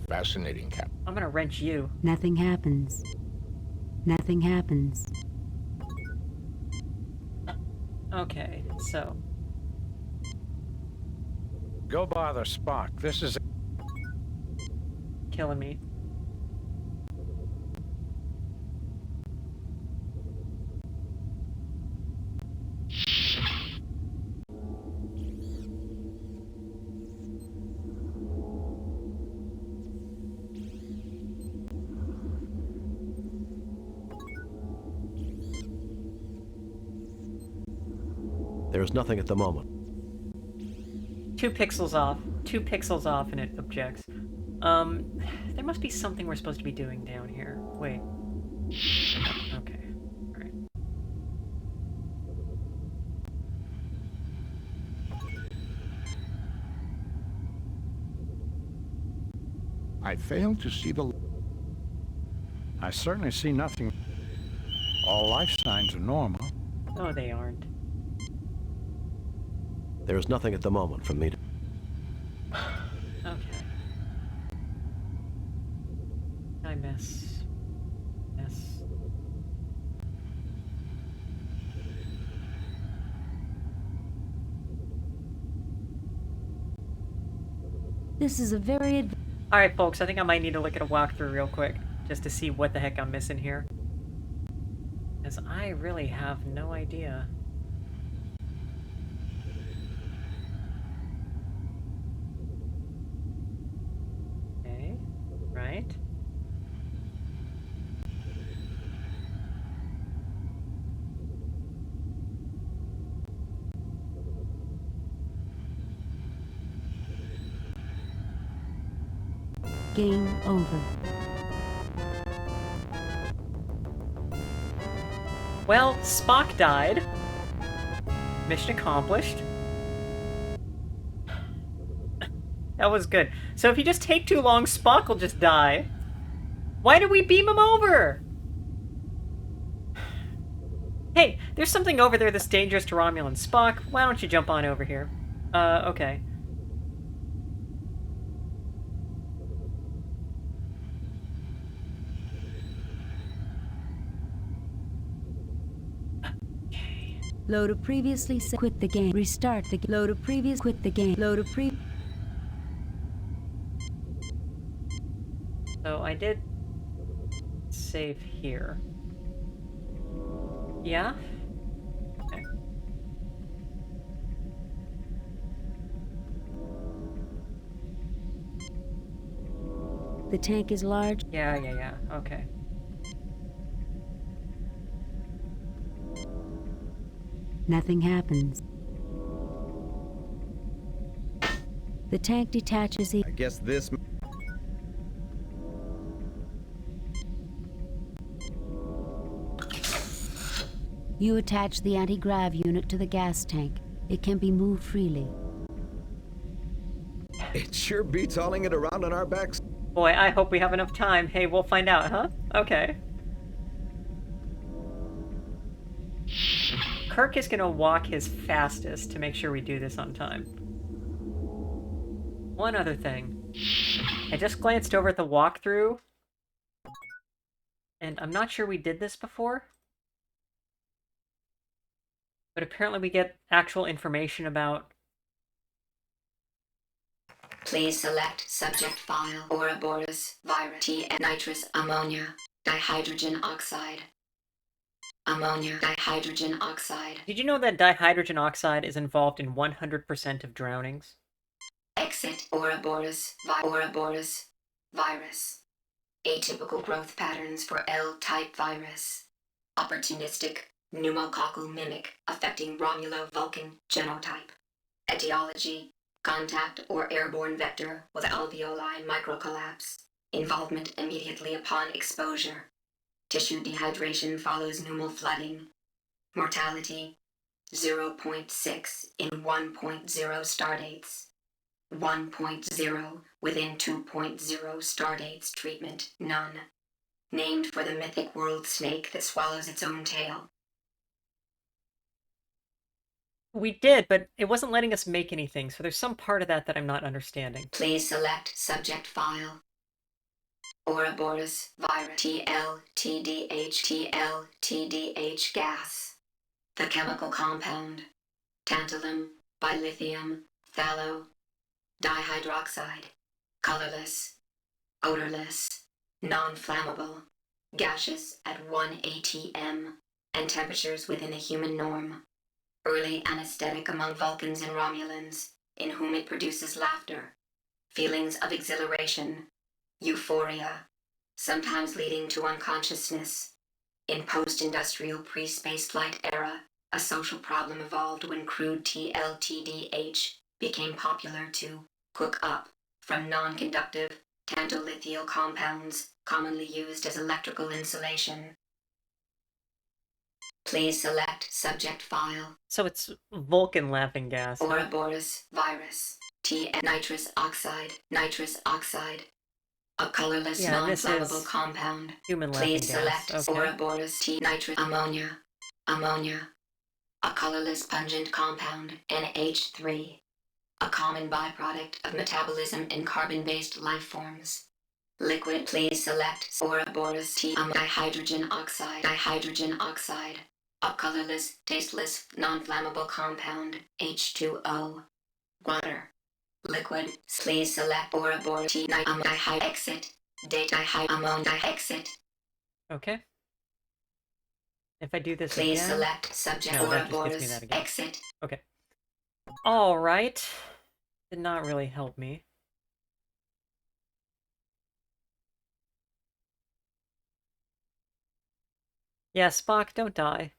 Fascinating, Captain. I'm gonna wrench you. Nothing happens. Nothing happens. Okay, so... Go bother Spock. This is... killing me. There is nothing at the moment. 2 pixels off. 2 pixels off and it objects. There must be something we're supposed to be doing down here. Wait. Oh, okay. Alright. I fail to see the... I certainly see nothing. All life signs are normal. Oh, they aren't. There is nothing at the moment for me to... Okay. I miss. Yes. This is a very Alright, folks, I think I might need to look at a walkthrough real quick, just to see what the heck I'm missing here. Because I really have no idea. Okay, right. Game over. Well, Spock died. Mission accomplished. That was good. So if you just take too long, Spock will just die. Why did we beam him over? Hey, there's something over there that's dangerous to Romulan. Spock, why don't you jump on over here? Okay. Load a previously set. Quit the game. Restart the game. Load a previous. Quit the game. Load a pre. So I did save here. Yeah? Okay. The tank is large. Yeah. Okay. Nothing happens. The tank detaches. I guess this... You attach the anti-grav unit to the gas tank. It can be moved freely. It sure beats hauling it around on our backs. Boy, I hope we have enough time. Hey, we'll find out, huh? Okay. Kirk is gonna walk his fastest to make sure we do this on time. One other thing. I just glanced over at the walkthrough, and I'm not sure we did this before, but apparently we get actual information about... Please select subject file Ouroboros virus T nitrous ammonia dihydrogen oxide. Ammonia dihydrogen oxide. Did you know that dihydrogen oxide is involved in 100% of drownings? Exit Ouroboros virus. Atypical growth patterns for L-type virus. Opportunistic pneumococcal mimic affecting Romulo-Vulcan genotype. Etiology: contact or airborne vector with alveoli microcollapse. Involvement immediately upon exposure. Tissue dehydration follows pneumal flooding. Mortality: 0.6 in 1.0 stardates. 1.0 within 2.0 stardates. Treatment: none. Named for the mythic world snake that swallows its own tail. We did, but it wasn't letting us make anything, so there's some part of that I'm not understanding. Please select subject file. Ouroboros virus TLTDH gas. The chemical compound: tantalum, bilithium, phthalo, dihydroxide. Colorless, odorless, non-flammable, gaseous at 1 atm, and temperatures within a human norm. Early anesthetic among Vulcans and Romulans, in whom it produces laughter, feelings of exhilaration, euphoria, sometimes leading to unconsciousness. In post-industrial pre-spaceflight era, a social problem evolved when crude TLTDH became popular to cook up from non-conductive tantalithial compounds commonly used as electrical insulation. Please select subject file. So it's Vulcan laughing gas. Ouroboros virus. Nitrous oxide. A colorless non-flammable compound. Human laughing Please select gas. Okay. Ouroboros nitrous ammonia. A colorless pungent compound, NH3. A common byproduct of metabolism in carbon-based life forms. Liquid. Please select Ouroboros dihydrogen oxide. A colorless, tasteless, non-flammable compound, H2O. Water. Liquid. Please select Ouroboros exit. Exit. Okay. If I do this Please again... select subject No, order that just gives me borders. that again. Exit. Okay. Alright. Did not really help me. Yeah, Spock, don't die.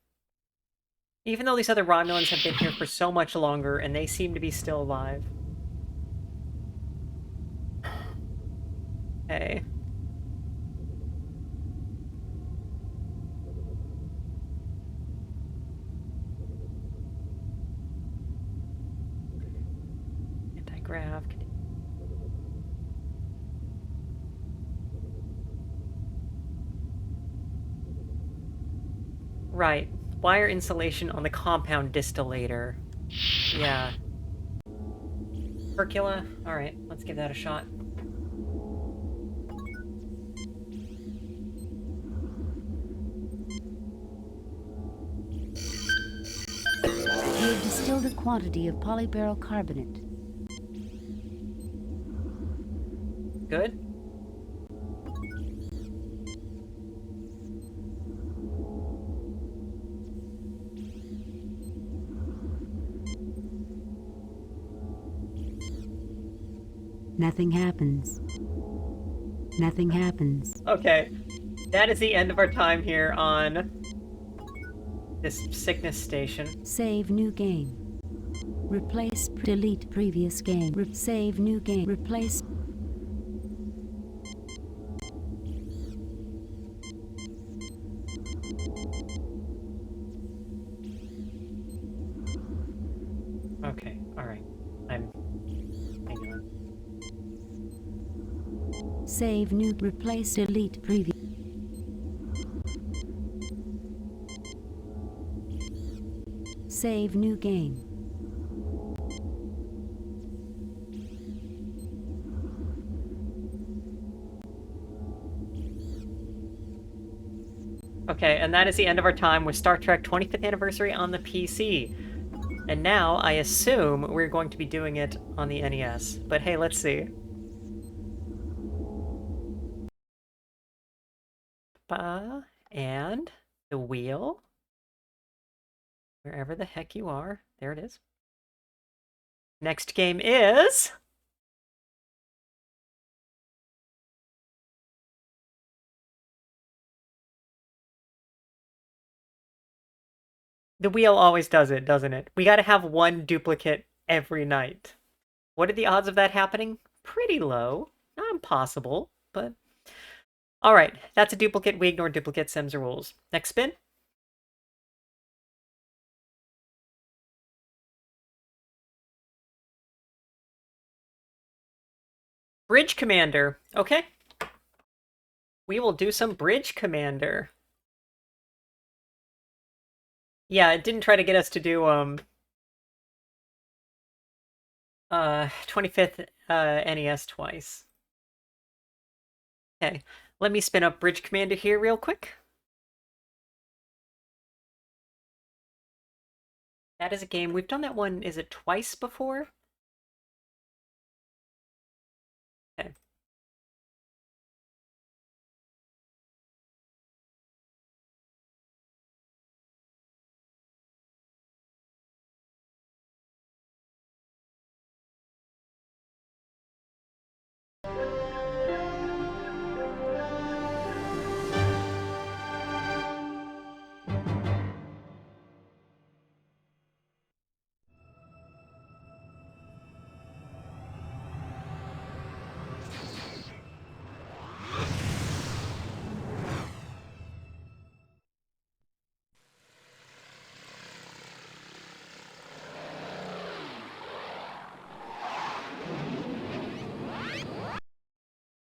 Even though these other Romulans have been here for so much longer, and they seem to be still alive. Okay. Anti-grav. Right. Wire insulation on the compound distillator. Yeah. Hercula? Alright, let's give that a shot. We have distilled a quantity of polyberyl carbonate. Good? Nothing happens. Nothing happens. Okay. That is the end of our time here on this sickness station. Save new game. Replace, delete previous game. Save new game. Replace. Okay, alright. Hang on. Save new. Replace, delete previous. Save new game. Okay, and that is the end of our time with Star Trek 25th Anniversary on the PC. And now, I assume we're going to be doing it on the NES. But hey, let's see. And the wheel. Wherever the heck you are. There it is. Next game is... The wheel always does it, doesn't it? We gotta have one duplicate every night. What are the odds of that happening? Pretty low. Not impossible, but... Alright, that's a duplicate. We ignore duplicate Sims rules. Next spin. Bridge Commander. Okay. We will do some Bridge Commander. Yeah, it didn't try to get us to do, 25th NES twice. Okay, let me spin up Bridge Commander here real quick. That is a game. We've done that one, is it twice before? Okay.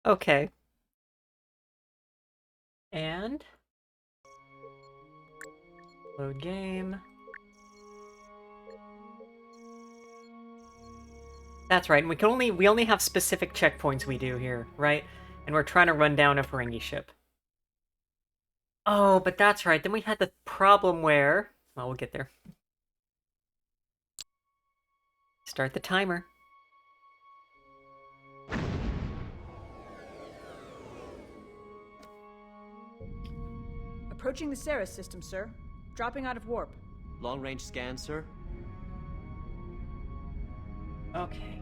Okay. And load game. That's right, and we only have specific checkpoints we do here, right? And we're trying to run down a Ferengi ship. Oh, but that's right. Then we had the problem where... Well, we'll get there. Start the timer. Approaching the Ceres system, sir. Dropping out of warp. Long-range scan, sir? Okay.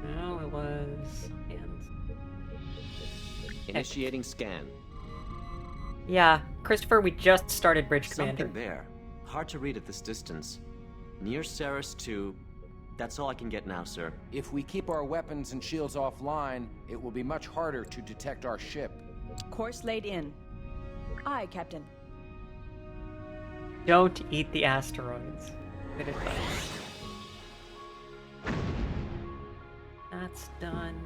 No, it was hands. Initiating scan. Yeah, Christopher, we just started Bridge Commander. Something there. Hard to read at this distance. Near Ceres 2. That's all I can get now, sir. If we keep our weapons and shields offline, it will be much harder to detect our ship. Course laid in. Aye, Captain. Don't eat the asteroids. Good advice. That's done.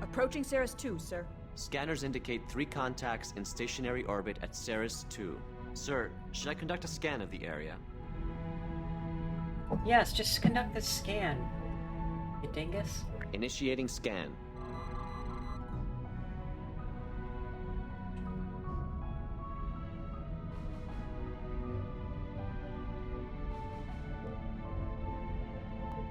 Approaching Ceres 2, sir. Scanners indicate 3 contacts in stationary orbit at Ceres 2. Sir, should I conduct a scan of the area? Yes, just conduct the scan. You dingus. Initiating scan.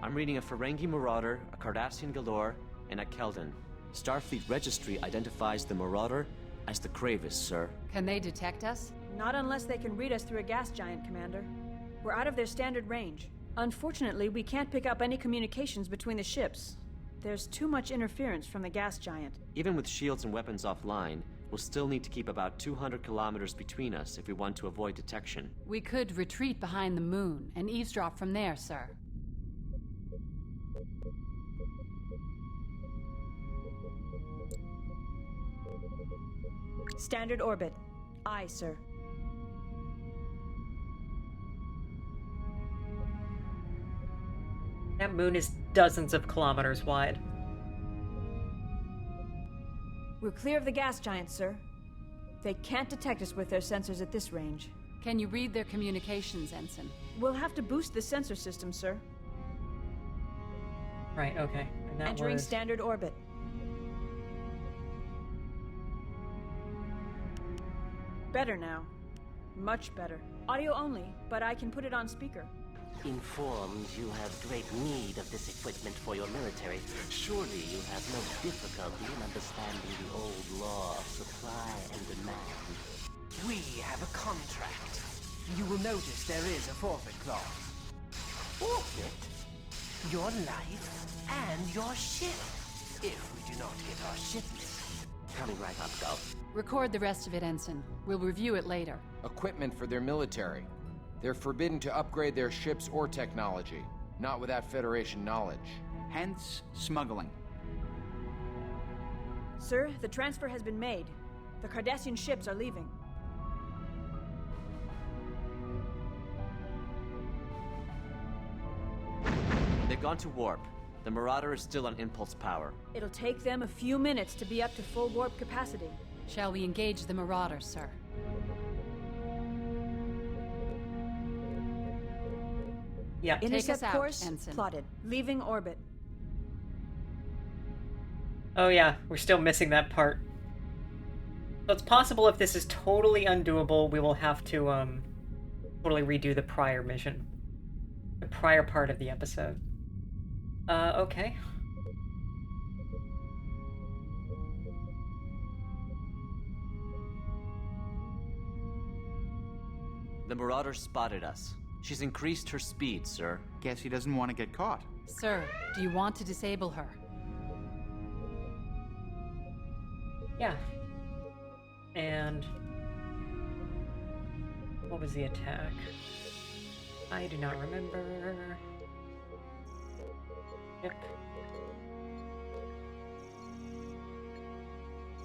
I'm reading a Ferengi Marauder, a Cardassian Galore, and a Keldon. Starfleet Registry identifies the Marauder as the Kravis, sir. Can they detect us? Not unless they can read us through a gas giant, Commander. We're out of their standard range. Unfortunately, we can't pick up any communications between the ships. There's too much interference from the gas giant. Even with shields and weapons offline, we'll still need to keep about 200 kilometers between us if we want to avoid detection. We could retreat behind the moon and eavesdrop from there, sir. Standard orbit. Aye, sir. That moon is dozens of kilometers wide. We're clear of the gas giant, sir. They can't detect us with their sensors at this range. Can you read their communications, Ensign? We'll have to boost the sensor system, sir. Right, okay. And that Entering was... standard orbit. Better now. Much better. Audio only, but I can put it on speaker. Informed you have great need of this equipment for your military, surely you have no difficulty in understanding the old law of supply and demand. We have a contract. You will notice there is a forfeit clause. Forfeit? Your life and your ship, if we do not get our shipment. Coming right up, Gulf. Record the rest of it, Ensign. We'll review it later. Equipment for their military. They're forbidden to upgrade their ships or technology, not without Federation knowledge. Hence, smuggling. Sir, the transfer has been made. The Cardassian ships are leaving. They've gone to warp. The Marauder is still on impulse power. It'll take them a few minutes to be up to full warp capacity. Shall we engage the Marauder, sir? Yeah. Intercept Take us out, course Ensign. plotted. Leaving orbit. Oh yeah, we're still missing that part. So it's possible if this is totally undoable, we will have to, totally redo the prior mission. The prior part of the episode. Okay. The Marauder spotted us. She's increased her speed, sir. Guess he doesn't want to get caught. Sir, do you want to disable her? Yeah. And... what was the attack? I do not remember. Yep.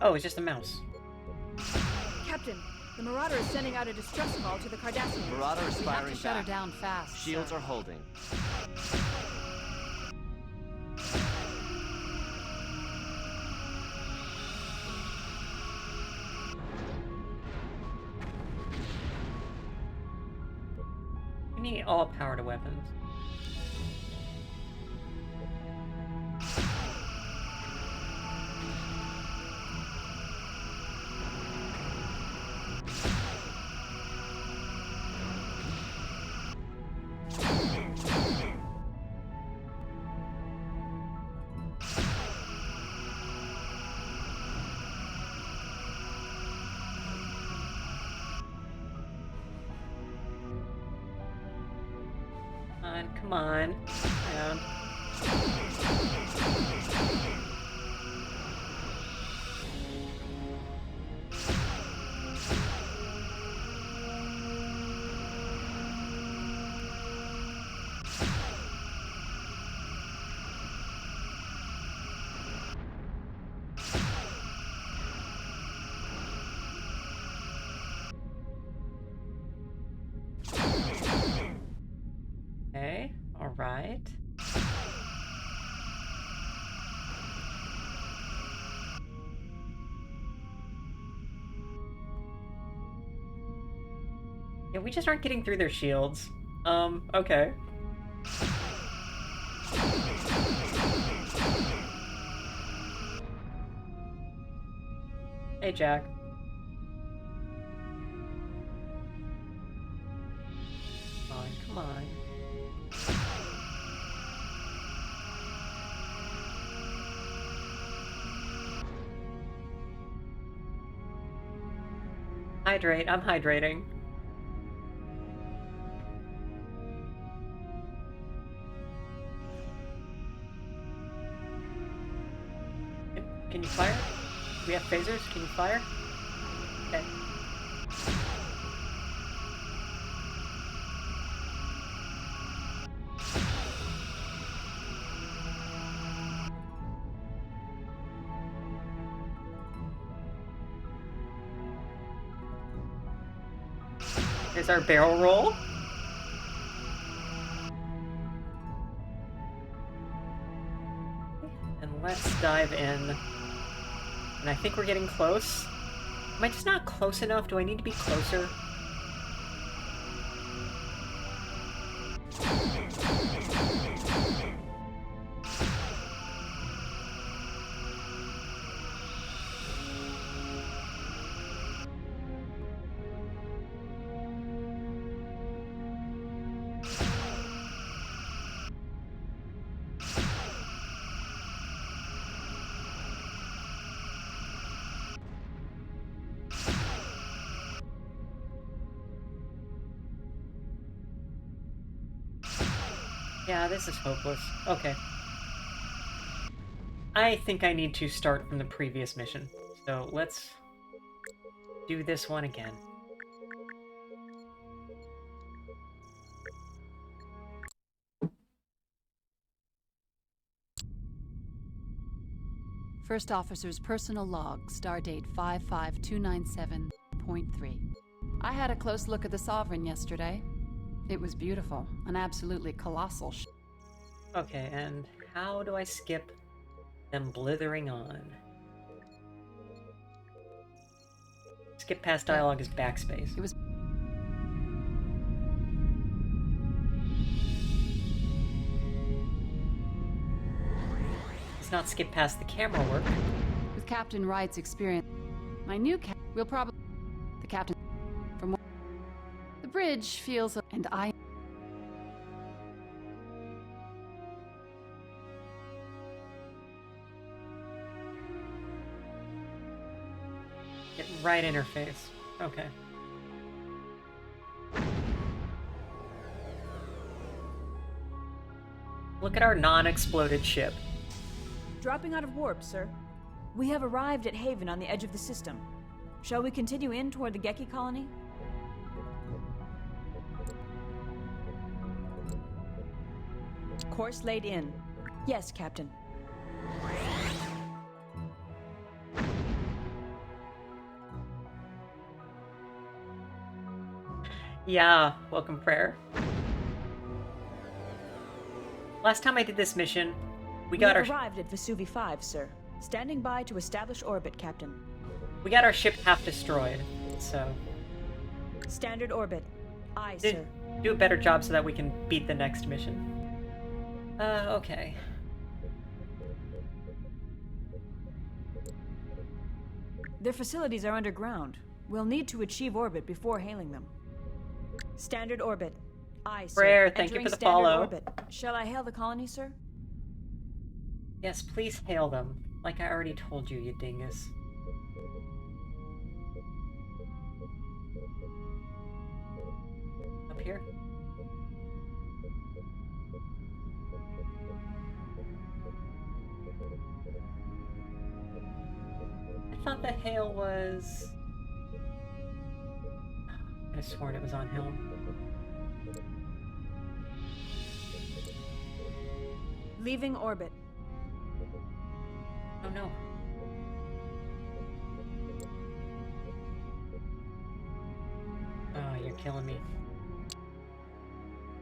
Oh, it's just a mouse. Captain, the Marauder is sending out a distress call to the Cardassians. Marauder is We have firing to shut her back. down fast. Shields sir. are holding. We need all power to weapons. Come on. Yeah. Okay, all right. Yeah, we just aren't getting through their shields. Okay. Hey, Jack. Come on, come on. Hydrate, I'm hydrating. Can you fire? Do we have phasers? Can you fire? Okay. Here's our barrel roll. And let's dive in. And I think we're getting close. Am I just not close enough? Do I need to be closer? Yeah, this is hopeless. Okay. I think I need to start from the previous mission. So let's do this one again. First Officer's personal log, stardate 55297.3. I had a close look at the Sovereign yesterday. It was beautiful, an absolutely colossal Okay, and how do I skip them blithering on? Skip past dialogue is backspace. It was... Let's not skip past the camera work. With Captain Wright's experience, my new will probably... The Captain... For more... The bridge feels... And I... Get right in her face. Okay. Look at our non-exploded ship. Dropping out of warp, sir. We have arrived at Haven on the edge of the system. Shall we continue in toward the Geki colony? Course laid in. Yes, Captain. Yeah, welcome prayer. Last time I did this mission, we got arrived at Vesuvi 5, sir. Standing by to establish orbit, Captain. We got our ship half destroyed, so... Standard orbit. Aye, sir. Do a better job so that we can beat the next mission. Okay. Their facilities are underground. We'll need to achieve orbit before hailing them. Standard orbit. Aye, sir. Prayer, thank you for the follow. Orbit. Shall I hail the colony, sir? Yes, please hail them. Like I already told you, you dingus. Up here? thought the hail was... I sworn it was on hill. Leaving orbit. Oh no. Oh, you're killing me.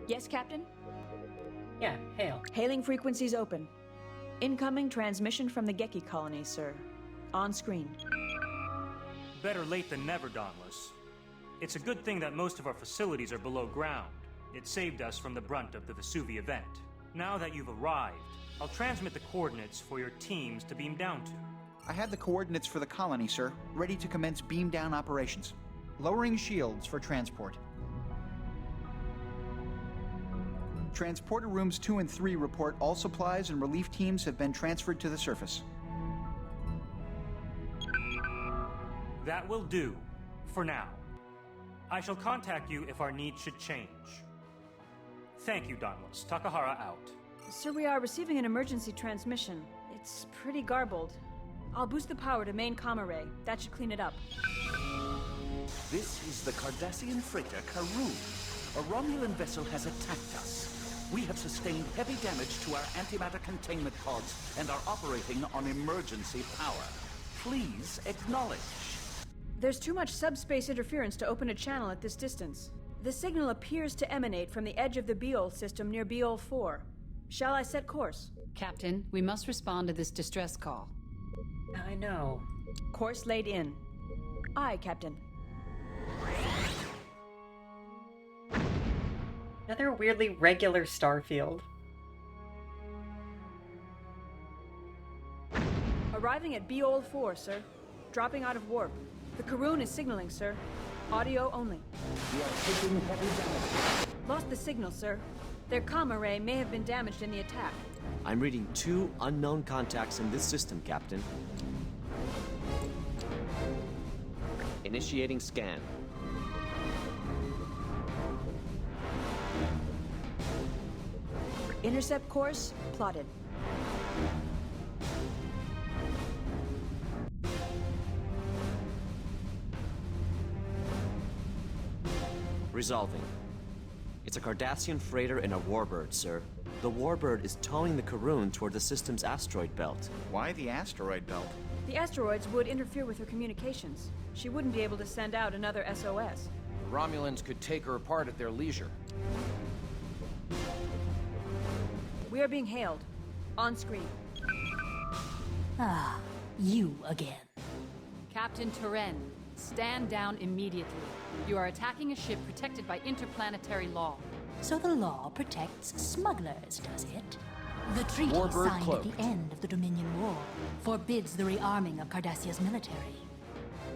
Yes, Captain? Yeah, hail. Hailing frequencies open. Incoming transmission from the Geki colony, sir. On screen. Better late than never, Dauntless. It's a good thing that most of our facilities are below ground. It saved us from the brunt of the Vesuvi event. Now that you've arrived, I'll transmit the coordinates for your teams to beam down to. I have the coordinates for the colony, sir. Ready to commence beam down operations. Lowering shields for transport. Transporter rooms 2 and 3 report all supplies and relief teams have been transferred to the surface. That will do, for now. I shall contact you if our needs should change. Thank you, Dauntless. Takahara out. Sir, we are receiving an emergency transmission. It's pretty garbled. I'll boost the power to main comm array. That should clean it up. This is the Cardassian freighter Karun. A Romulan vessel has attacked us. We have sustained heavy damage to our antimatter containment pods and are operating on emergency power. Please acknowledge. There's too much subspace interference to open a channel at this distance. The signal appears to emanate from the edge of the Beol system near Beol 4. Shall I set course? Captain, we must respond to this distress call. I know. Course laid in. Aye, Captain. Another weirdly regular starfield. Arriving at Beol 4, sir. Dropping out of warp. The Karun is signaling, sir. Audio only. We are taking heavy damage. Lost the signal, sir. Their comm array may have been damaged in the attack. I'm reading 2 unknown contacts in this system, Captain. Initiating scan. Intercept course plotted. Resolving. It's a Cardassian freighter and a warbird, sir. The warbird is towing the Karun toward the system's asteroid belt. Why the asteroid belt? The asteroids would interfere with her communications. She wouldn't be able to send out another SOS. The Romulans could take her apart at their leisure. We are being hailed. On screen. Ah, you again. Captain Turen, stand down immediately. You are attacking a ship protected by interplanetary law. So the law protects smugglers, does it? The treaty Warbird signed cloaked. at the end of the Dominion War forbids the rearming of Cardassia's military.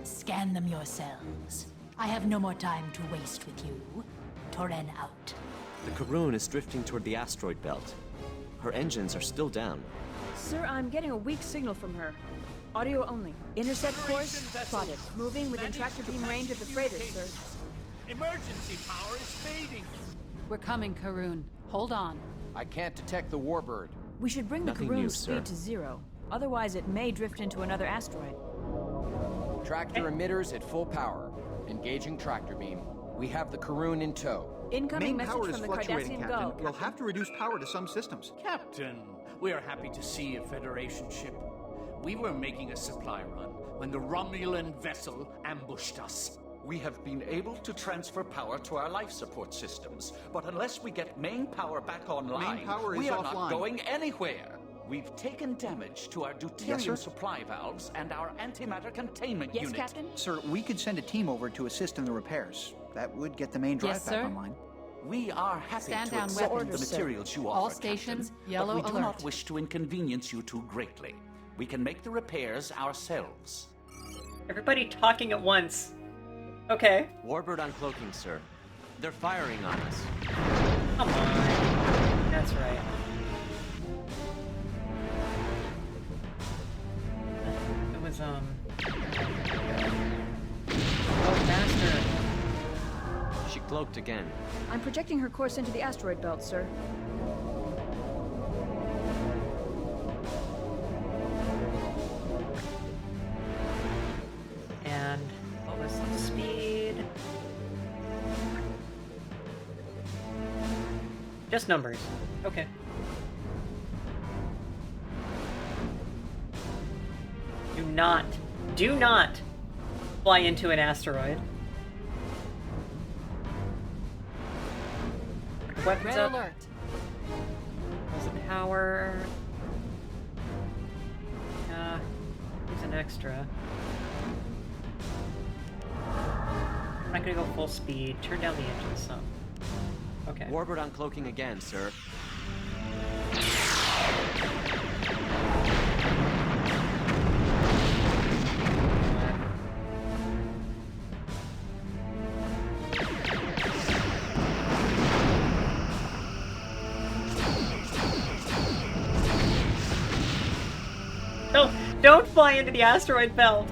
Scan them yourselves. I have no more time to waste with you. Toren out. The Karun is drifting toward the asteroid belt. Her engines are still down. Sir, I'm getting a weak signal from her. Audio only. Intercept course plotted. Moving within tractor beam range of the freighter, sir. Emergency power is fading. We're coming, Karun. Hold on. I can't detect the warbird. We should bring Nothing the new, Karun's sir. speed to 0. Otherwise, it may drift into another asteroid. Tractor emitters at full power. Engaging tractor beam. We have the Karun in tow. Incoming Main message power is from the fluctuating, Cardassian Captain. Go. We'll have to reduce power to some systems. Captain, we are happy to see a Federation ship. We were making a supply run when the Romulan vessel ambushed us. We have been able to transfer power to our life support systems, but unless we get main power back online, Main power is we are offline. not going anywhere. We've taken damage to our deuterium sir? supply valves and our antimatter containment Yes, unit. Captain? Sir, we could send a team over to assist in the repairs. That would get the main drive Yes, back sir. online. We are happy Stand to down, accept weapons, the sir. materials you All offer, stations, Captain, yellow but we do alert. not wish to inconvenience you too greatly. We can make the repairs ourselves. Everybody talking at once. Okay. Warbird uncloaking, sir. They're firing on us. Come on. That's right. It was, Oh, master. She cloaked again. I'm projecting her course into the asteroid belt, sir. Just numbers. Okay. Do not fly into an asteroid. Weapons Red up. alert. How's the power? Here's an extra. I'm not gonna go full speed. Turn down the engine some. Okay. Warbird uncloaking again, sir. No, don't fly into the asteroid belt.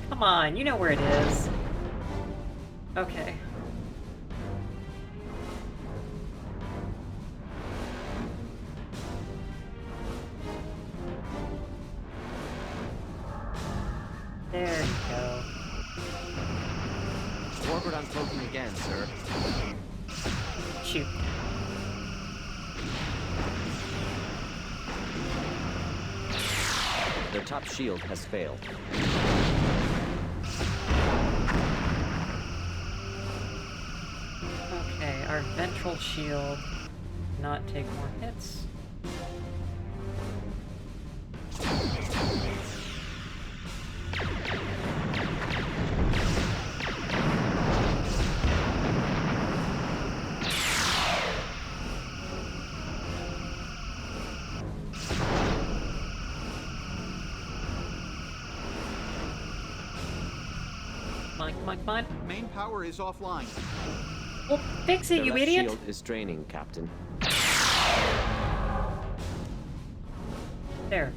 Come on, you know where it is. Okay. There you go. Warbird uncloaking again, sir. Shoot. Their top shield has failed. Okay, our ventral shield not take more hits. Come on. Main power is offline. Well, fix it, Their you left idiot! shield is draining, Captain. There.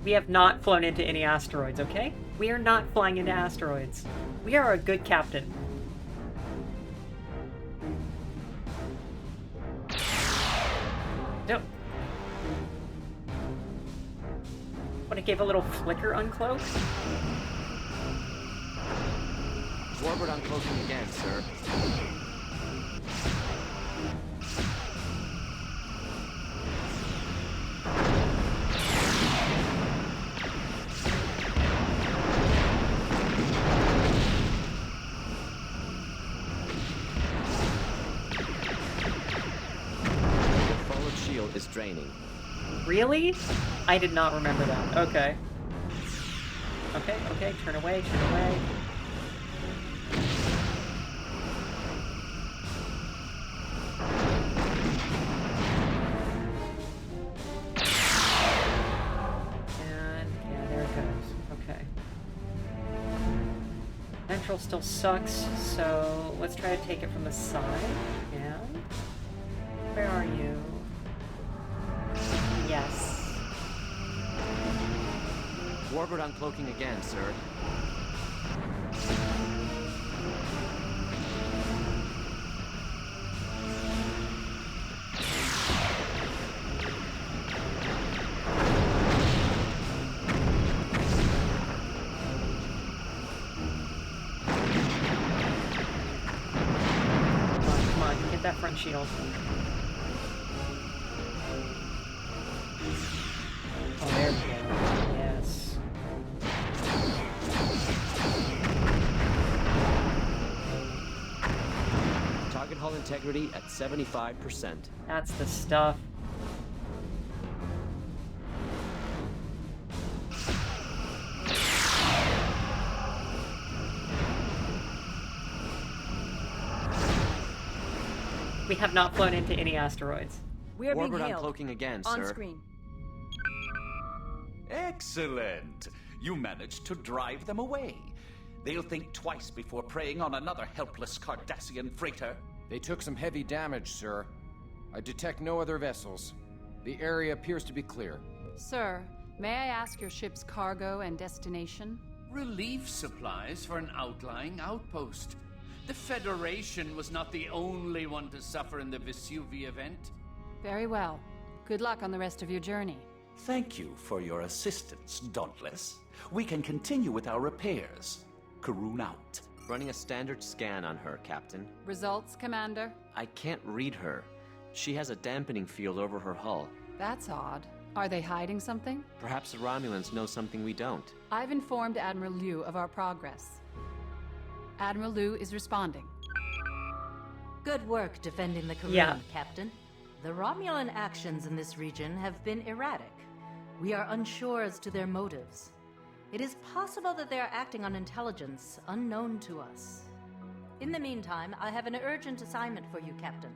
We have not flown into any asteroids, okay? We are not flying into asteroids. We are a good captain. Nope. When it gave a little flicker uncloak? Warbird uncloaking again, sir. Is draining. Really? I did not remember that. Okay. Okay, turn away. And yeah, there it goes. Okay. Ventral still sucks, so let's try to take it from the side. And where are you? Yes. Warbird uncloaking again, sir. Come on, get that front shield. Oh, there we go. Yes. Target hull integrity at 75%. That's the stuff. We have not flown into any asteroids. We are being Warbird hailed. uncloaking again, On sir. screen. Excellent. You managed to drive them away. They'll think twice before preying on another helpless Cardassian freighter. They took some heavy damage, sir. I detect no other vessels. The area appears to be clear. Sir, may I ask your ship's cargo and destination? Relief supplies for an outlying outpost. The Federation was not the only one to suffer in the Vesuvia event. Very well. Good luck on the rest of your journey. Thank you for your assistance, Dauntless. We can continue with our repairs. Karun out. Running a standard scan on her, Captain. Results, Commander? I can't read her. She has a dampening field over her hull. That's odd. Are they hiding something? Perhaps the Romulans know something we don't. I've informed Admiral Liu of our progress. Admiral Liu is responding. Good work defending the Karun, Captain. The Romulan actions in this region have been erratic. We are unsure as to their motives. It is possible that they are acting on intelligence unknown to us. In the meantime, I have an urgent assignment for you, Captain.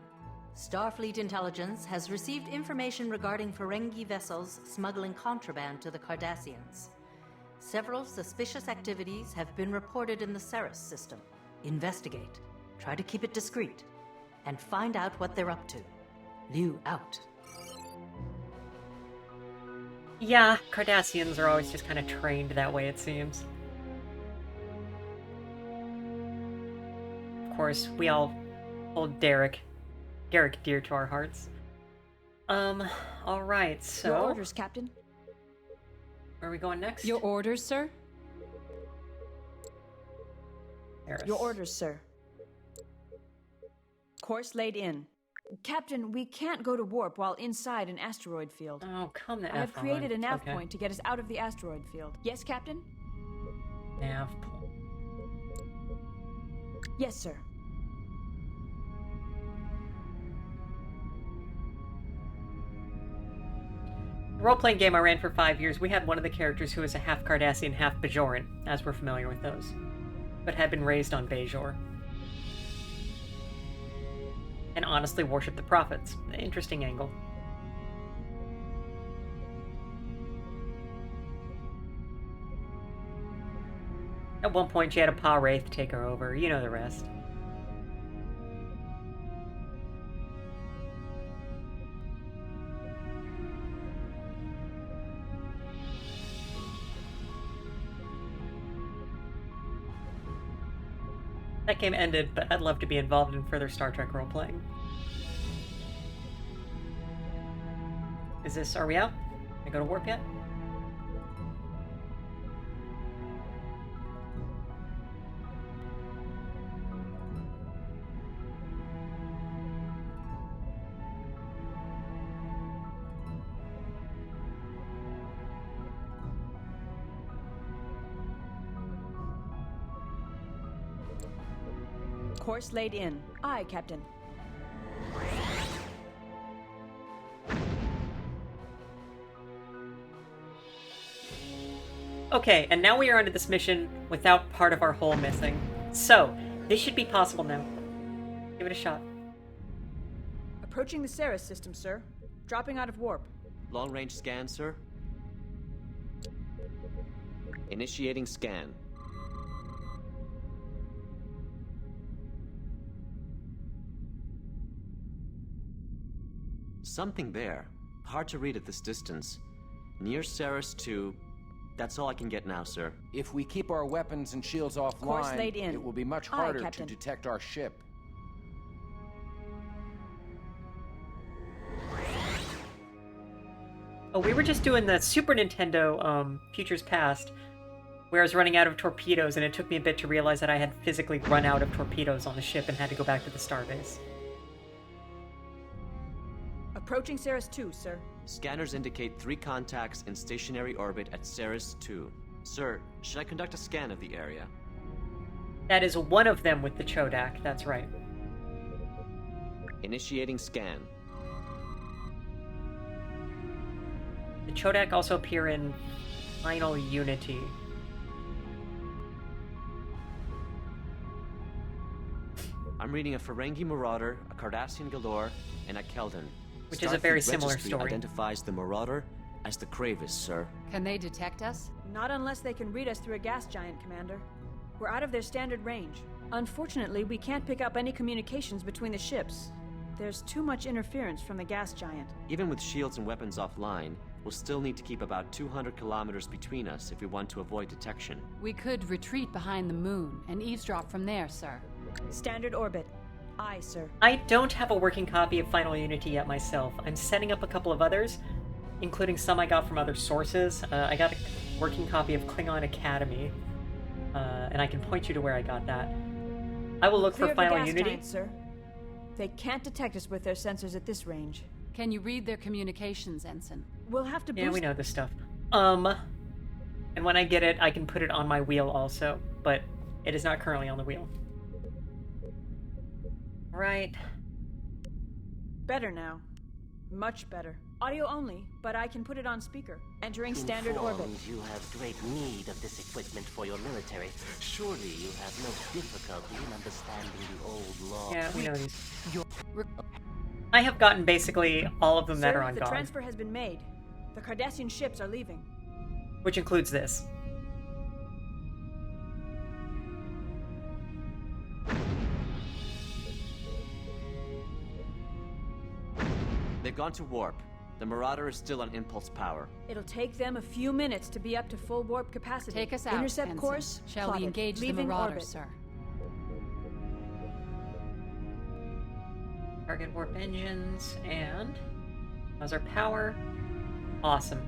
Starfleet Intelligence has received information regarding Ferengi vessels smuggling contraband to the Cardassians. Several suspicious activities have been reported in the Ceres system. Investigate, try to keep it discreet, and find out what they're up to. Liu out. Yeah, Cardassians are always just kind of trained that way, it seems. Of course, we all hold Garrick dear to our hearts. Alright, so... Your orders, Captain. Where are we going next? Your orders, sir? Eris. Your orders, sir. Course laid in. Captain, we can't go to warp while inside an asteroid field. Oh, come the I have F on. created a nav Okay. point to get us out of the asteroid field. Yes, Captain? Nav point. Yes, sir. The role-playing game I ran for 5 years, we had one of the characters who was a half Cardassian, half Bajoran, as we're familiar with those, but had been raised on Bajor. And honestly worshipped the prophets. Interesting angle. At one point, she had a Pa Wraith take her over. You know the rest. That game ended, but I'd love to be involved in further Star Trek role-playing. Is this... are we out? Can I go to warp yet? Course laid in. Aye, Captain. Okay, and now we are onto this mission without part of our hull missing. So, this should be possible now. Give it a shot. Approaching the Ceres system, sir. Dropping out of warp. Long-range scan, sir? Initiating scan. Something there. Hard to read at this distance. Near Ceres 2. That's all I can get now, sir. If we keep our weapons and shields Course laid offline, in. it will be much Aye, harder to Captain. detect our ship. Oh, we were just doing the Super Nintendo, Futures Past, where I was running out of torpedoes, and it took me a bit to realize that I had physically run out of torpedoes on the ship and had to go back to the starbase. Approaching Ceres 2, sir. Scanners indicate 3 contacts in stationary orbit at Ceres 2. Sir, should I conduct a scan of the area? That is one of them with the Chodak, that's right. Initiating scan. The Chodak also appear in Final Unity. I'm reading a Ferengi Marauder, a Cardassian Galore, and a Keldon. Which is a very Starfleet similar Registry story. Identifies the Marauder as the Kravis, sir. Can they detect us? Not unless they can read us through a gas giant, Commander. We're out of their standard range. Unfortunately, we can't pick up any communications between the ships. There's too much interference from the gas giant. Even with shields and weapons offline, we'll still need to keep about 200 kilometers between us if we want to avoid detection. We could retreat behind the moon and eavesdrop from there, sir. Standard orbit. Aye, sir. I don't have a working copy of Final Unity yet myself. I'm setting up a couple of others, including some I got from other sources. I got a working copy of Klingon Academy, and I can point you to where I got that. I will look Clear for of the Final gas Unity. giant, sir. They can't detect us with their sensors at this range. Can you read their communications, Ensign? We'll have to boost... Yeah, we know this stuff. And when I get it, I can put it on my wheel also, but it is not currently on the wheel. Right. Better now. Much better. Audio only, but I can put it on speaker. Entering standard orbit. Informed you have great need of this equipment for your military. Surely you have no difficulty in understanding the old law. Yeah, we know these. I have gotten basically all of them that Sir, are on the guard, transfer has been made. The Cardassian ships are leaving. which includes this. They've gone to warp. The Marauder is still on impulse power. It'll take them a few minutes to be up to full warp capacity. Take us out, Intercept Ensign. course. Shall plotted. we engage Leaving the Marauder, orbit. sir? Target warp engines, and how's our power? Awesome.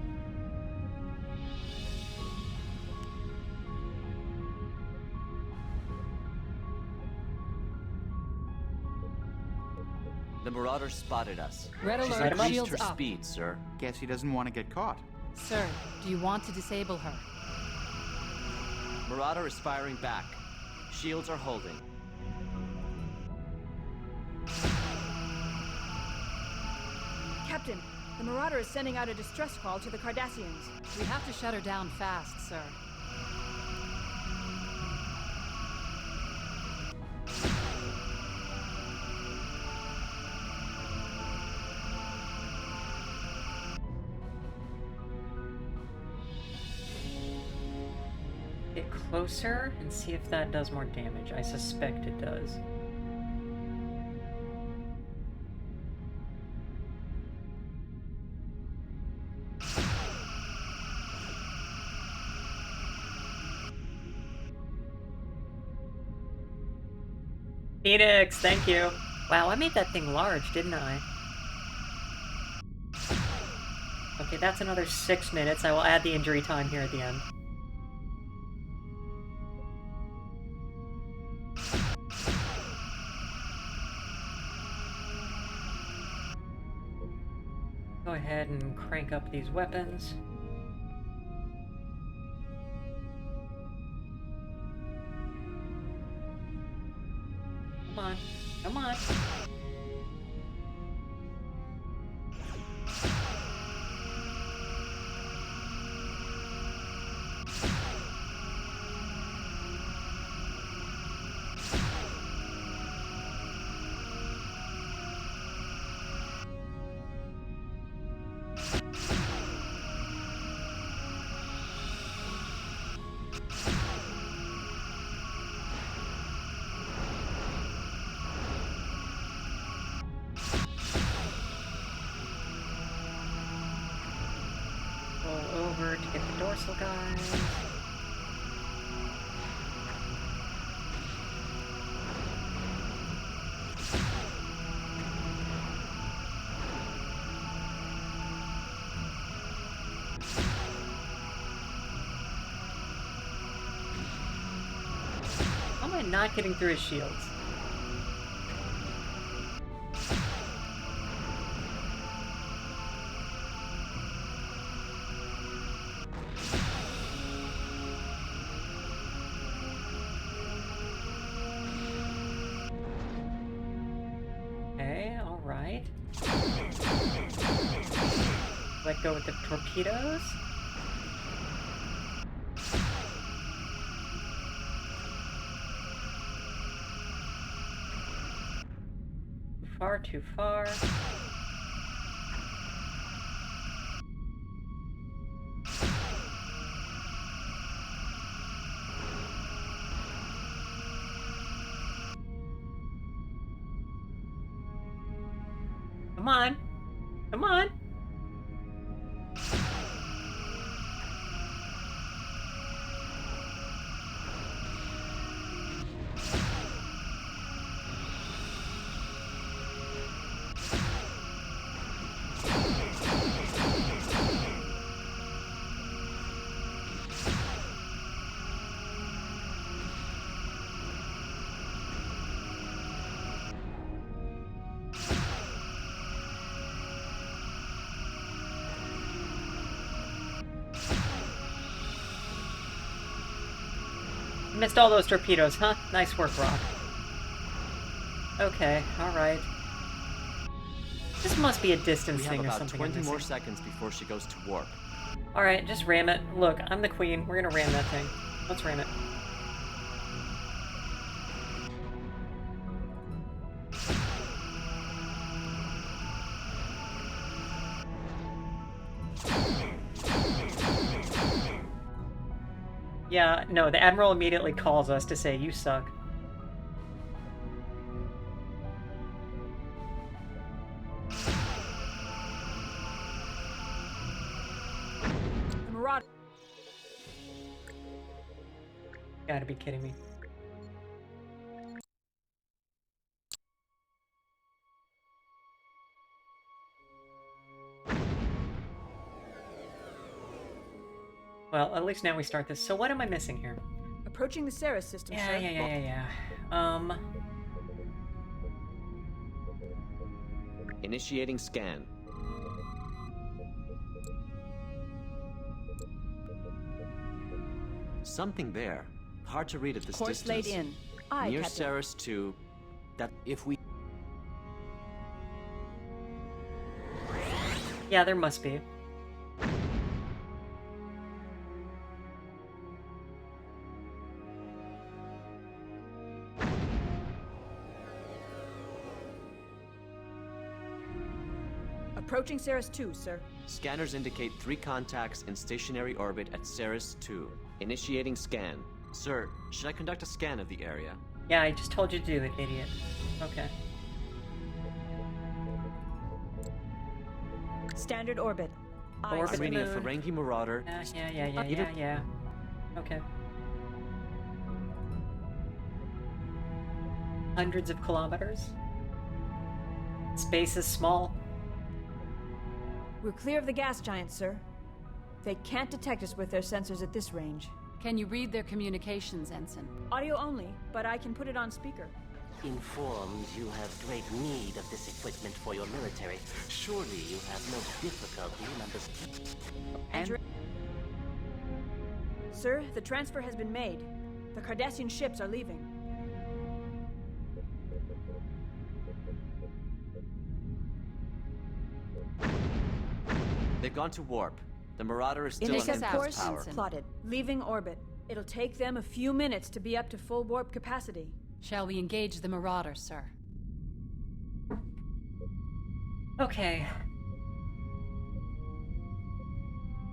The Marauder spotted us. Red She's alert, increased shields her up. speed, sir. Guess he doesn't want to get caught. Sir, do you want to disable her? Marauder is firing back. Shields are holding. Captain, the Marauder is sending out a distress call to the Cardassians. We have to shut her down fast, sir. Get closer and see if that does more damage. I suspect it does. Phoenix, thank you. Wow, I made that thing large, didn't I? Okay, that's another 6 minutes. I will add the injury time here at the end. Go ahead and crank up these weapons. Come on. Come on. Roll over to get the dorsal guys. How am I not getting through his shields? Okay, alright. Let go with the torpedoes. Too far, too far. on. Come on. Missed all those torpedoes, huh? Nice work, Rock. Okay, alright. This must be a distance thing or something. We have about 20 more seconds before she goes to warp. Alright, just ram it. Look, I'm the queen. We're gonna ram that thing. Let's ram it. Yeah, no, the Admiral immediately calls us to say, you suck. Marauder. Gotta be kidding me. Well, at least now we start this. So what am I missing here? Approaching the Ceres system, Yeah, sir. yeah. Initiating scan. Something there. Hard to read at this Course distance. laid in. Aye, Near Captain. Ceres 2. That if we... Yeah, there must be. Approaching Ceres 2, sir. Scanners indicate 3 contacts in stationary orbit at Ceres 2. Initiating scan. Sir, should I conduct a scan of the area? Yeah, I just told you to do it, idiot. Okay. Standard orbit. I'm reading a Ferengi Marauder. Yeah. Okay. Hundreds of kilometers. Space is small. We're clear of the gas giants, sir. They can't detect us with their sensors at this range. Can you read their communications, Ensign? Audio only, but I can put it on speaker. Informed you have great need of this equipment for your military. Surely you have no difficulty in understanding. Sir, the transfer has been made. The Cardassian ships are leaving. They've gone to warp. The Marauder is still Intercept on course power. plotted. Leaving orbit. It'll take them a few minutes to be up to full warp capacity. Shall we engage the Marauder, sir? Okay.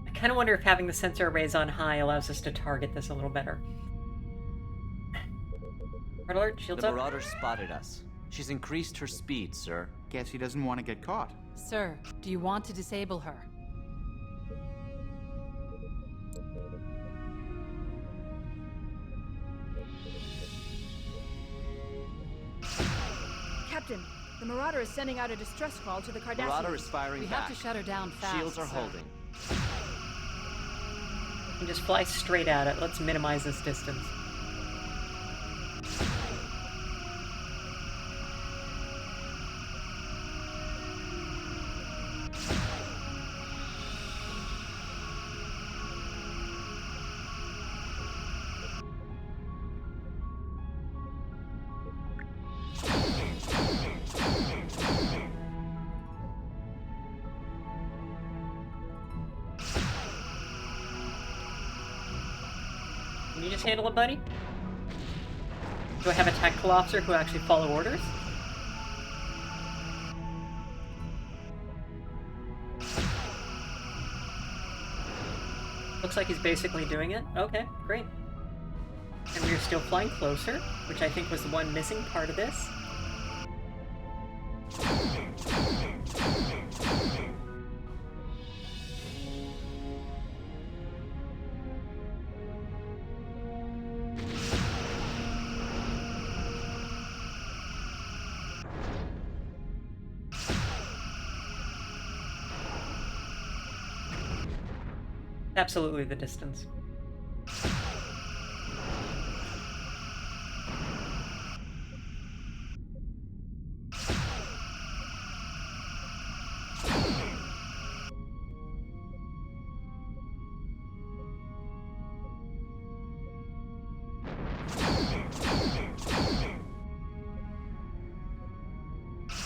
I kind of wonder if having the sensor arrays on high allows us to target this a little better. Red alert, shields The up. Marauder spotted us. She's increased her speed, sir. Guess he doesn't want to get caught. Sir, do you want to disable her? Captain, the Marauder is sending out a distress call to the Cardassians. Marauder is firing We back. have to shut her down fast, Shields are sir. holding. And just fly straight at it. Let's minimize this distance. Can you just handle it, buddy? Do I have a tactical officer who actually follow orders? Looks like he's basically doing it. Okay, great. And we're still flying closer, which I think was the one missing part of this. Absolutely the distance.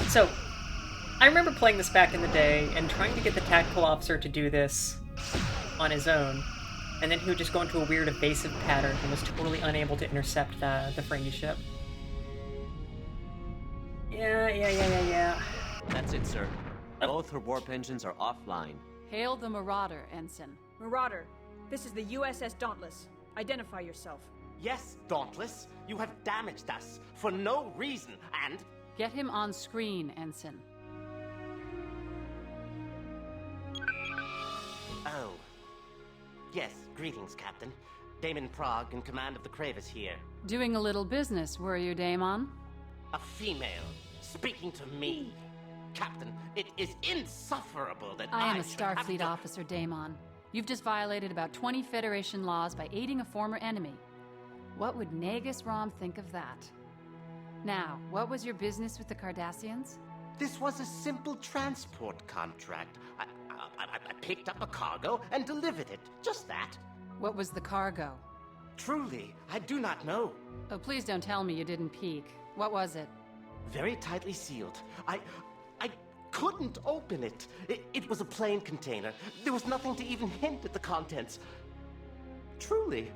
So, I remember playing this back in the day and trying to get the tactical officer to do this on his own, and then he would just go into a weird evasive pattern and was totally unable to intercept the Ferengi ship. Yeah. That's it, sir. Both her warp engines are offline. Hail the Marauder, Ensign. Marauder, this is the USS Dauntless. Identify yourself. Yes, Dauntless, you have damaged us for no reason, and... Get him on screen, Ensign. Oh. Yes, greetings, Captain. Damon Prague, in command of the Cravers here. Doing a little business, were you, Damon? A female, speaking to me. Captain, it is insufferable that I am a should have Starfleet to... officer, Damon. You've just violated about 20 Federation laws by aiding a former enemy. What would Nagus Rom think of that? Now, what was your business with the Cardassians? This was a simple transport contract. I picked up a cargo and delivered it. Just that. What was the cargo? Truly, I do not know. Oh, please don't tell me you didn't peek. What was it? Very tightly sealed. I couldn't open it. It was a plain container. There was nothing to even hint at the contents. Truly.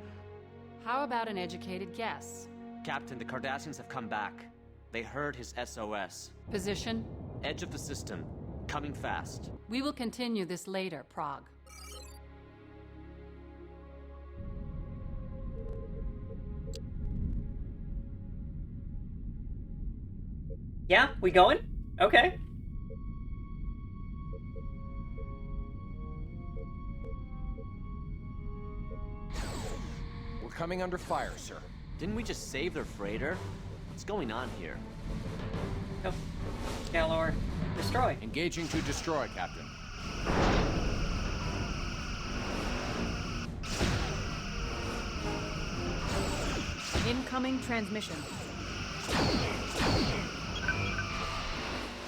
How about an educated guess? Captain, the Cardassians have come back. They heard his SOS. Position? Edge of the system. Coming fast. We will continue this later, Prague. Yeah, we going? Okay. We're coming under fire, sir. Didn't we just save their freighter? What's going on here? Go. Galor. Destroy. Engaging to destroy, Captain. Incoming transmission.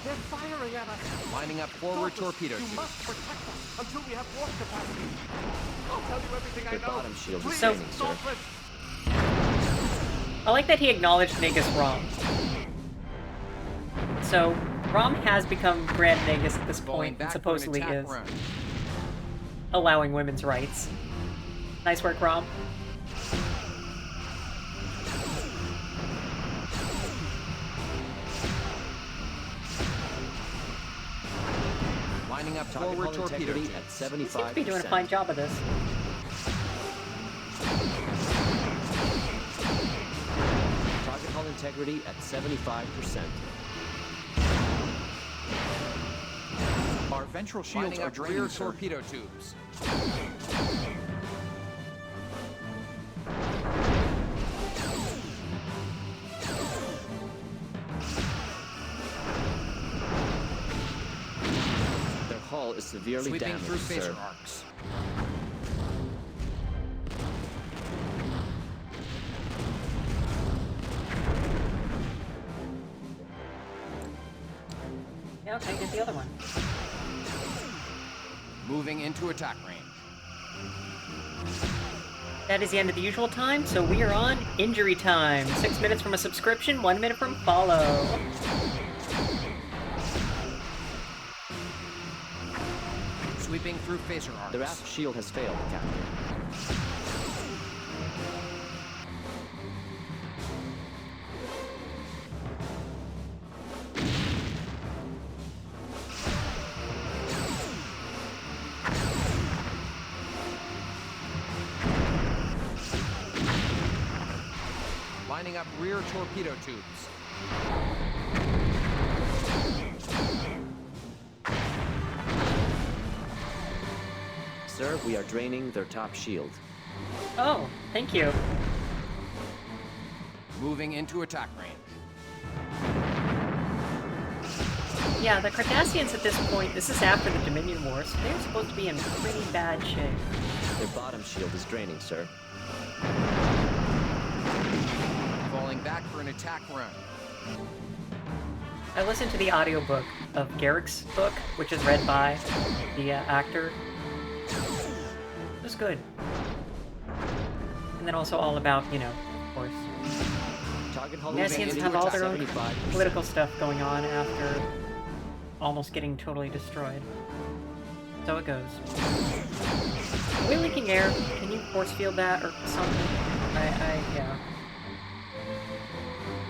They're firing at us. Lining up forward torpedo You tubes. must protect us until we have warp capacity. I'll tell you everything I The know. bottom shield is Please, training, sir. Dauntless. I like that he acknowledged Nagus Rom. So, Rom has become Grand Nagus at this point, and supposedly is allowing women's rights. Nice work, Rom. Lining up Target forward hull torpedo integrity tubes. at 75%. He seems to be doing a fine job of this. Target hull integrity at 75%. Our ventral shields Lining are up draining, rear sir. torpedo tubes. Their hull is severely Sweeping damaged, through phaser sir. arcs. Yeah, okay, get the other one. Moving into attack range. That is the end of the usual time, so we are on injury time. 6 minutes from a subscription, 1 minute from follow. Sweeping through phaser arcs. Their aft shield has failed, Captain. Lining up rear torpedo tubes. Sir, we are draining their top shield. Oh, thank you. Moving into attack range. Yeah, the Cardassians at this point, this is after the Dominion Wars, so they're supposed to be in pretty bad shape. Their bottom shield is draining, sir. Falling back for an attack run. I listened to the audiobook of Garrick's book, which is read by the actor. It was good. And then also all about, you know, of course. Nessians have all their own political stuff going on after almost getting totally destroyed. So it goes. Are we leaking air? Can you force field that or something? Yeah.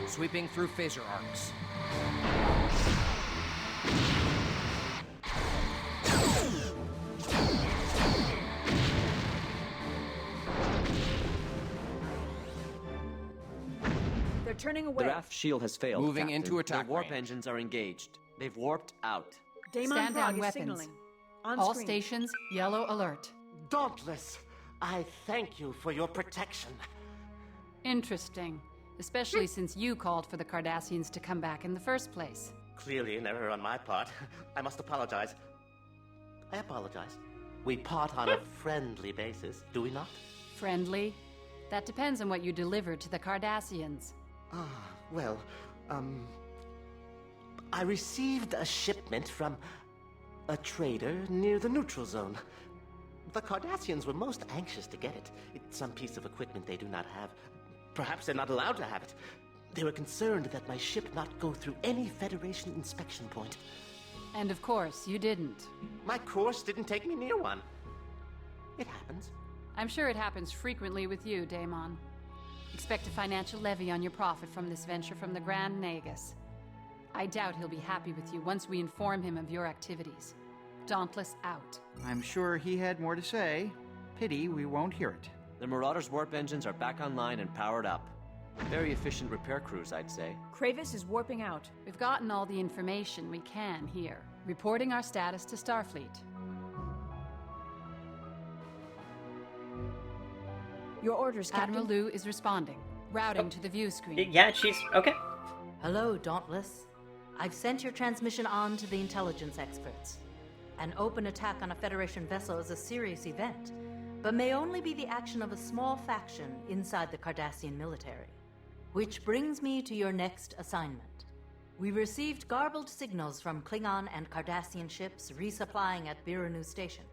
Sweeping through phaser arcs. They're turning away. The raft shield has failed. Moving Captain. into attack The warp range. engines are engaged. They've warped out. Daemon Stand Frog down is weapons. signaling. On All screen. stations, yellow alert. Dauntless, I thank you for your protection. Interesting. Especially since you called for the Cardassians to come back in the first place. Clearly an error on my part. I must apologize. I apologize. We part on a friendly basis, do we not? Friendly? That depends on what you deliver to the Cardassians. Well, I received a shipment from a trader near the neutral zone. The Cardassians were most anxious to get it. It's some piece of equipment they do not have. Perhaps they're not allowed to have it. They were concerned that my ship not go through any Federation inspection point. And of course, you didn't. My course didn't take me near one. It happens. I'm sure it happens frequently with you, Daemon. Expect a financial levy on your profit from this venture from the Grand Nagus. I doubt he'll be happy with you once we inform him of your activities. Dauntless out. I'm sure he had more to say. Pity we won't hear it. The Marauders' warp engines are back online and powered up. Very efficient repair crews, I'd say. Kravis is warping out. We've gotten all the information we can here. Reporting our status to Starfleet. Your orders, Captain. Admiral Liu is responding. Routing to the view screen. Yeah, she's... okay. Hello, Dauntless. I've sent your transmission on to the intelligence experts. An open attack on a Federation vessel is a serious event, but may only be the action of a small faction inside the Cardassian military. Which brings me to your next assignment. We received garbled signals from Klingon and Cardassian ships resupplying at Biranu Station.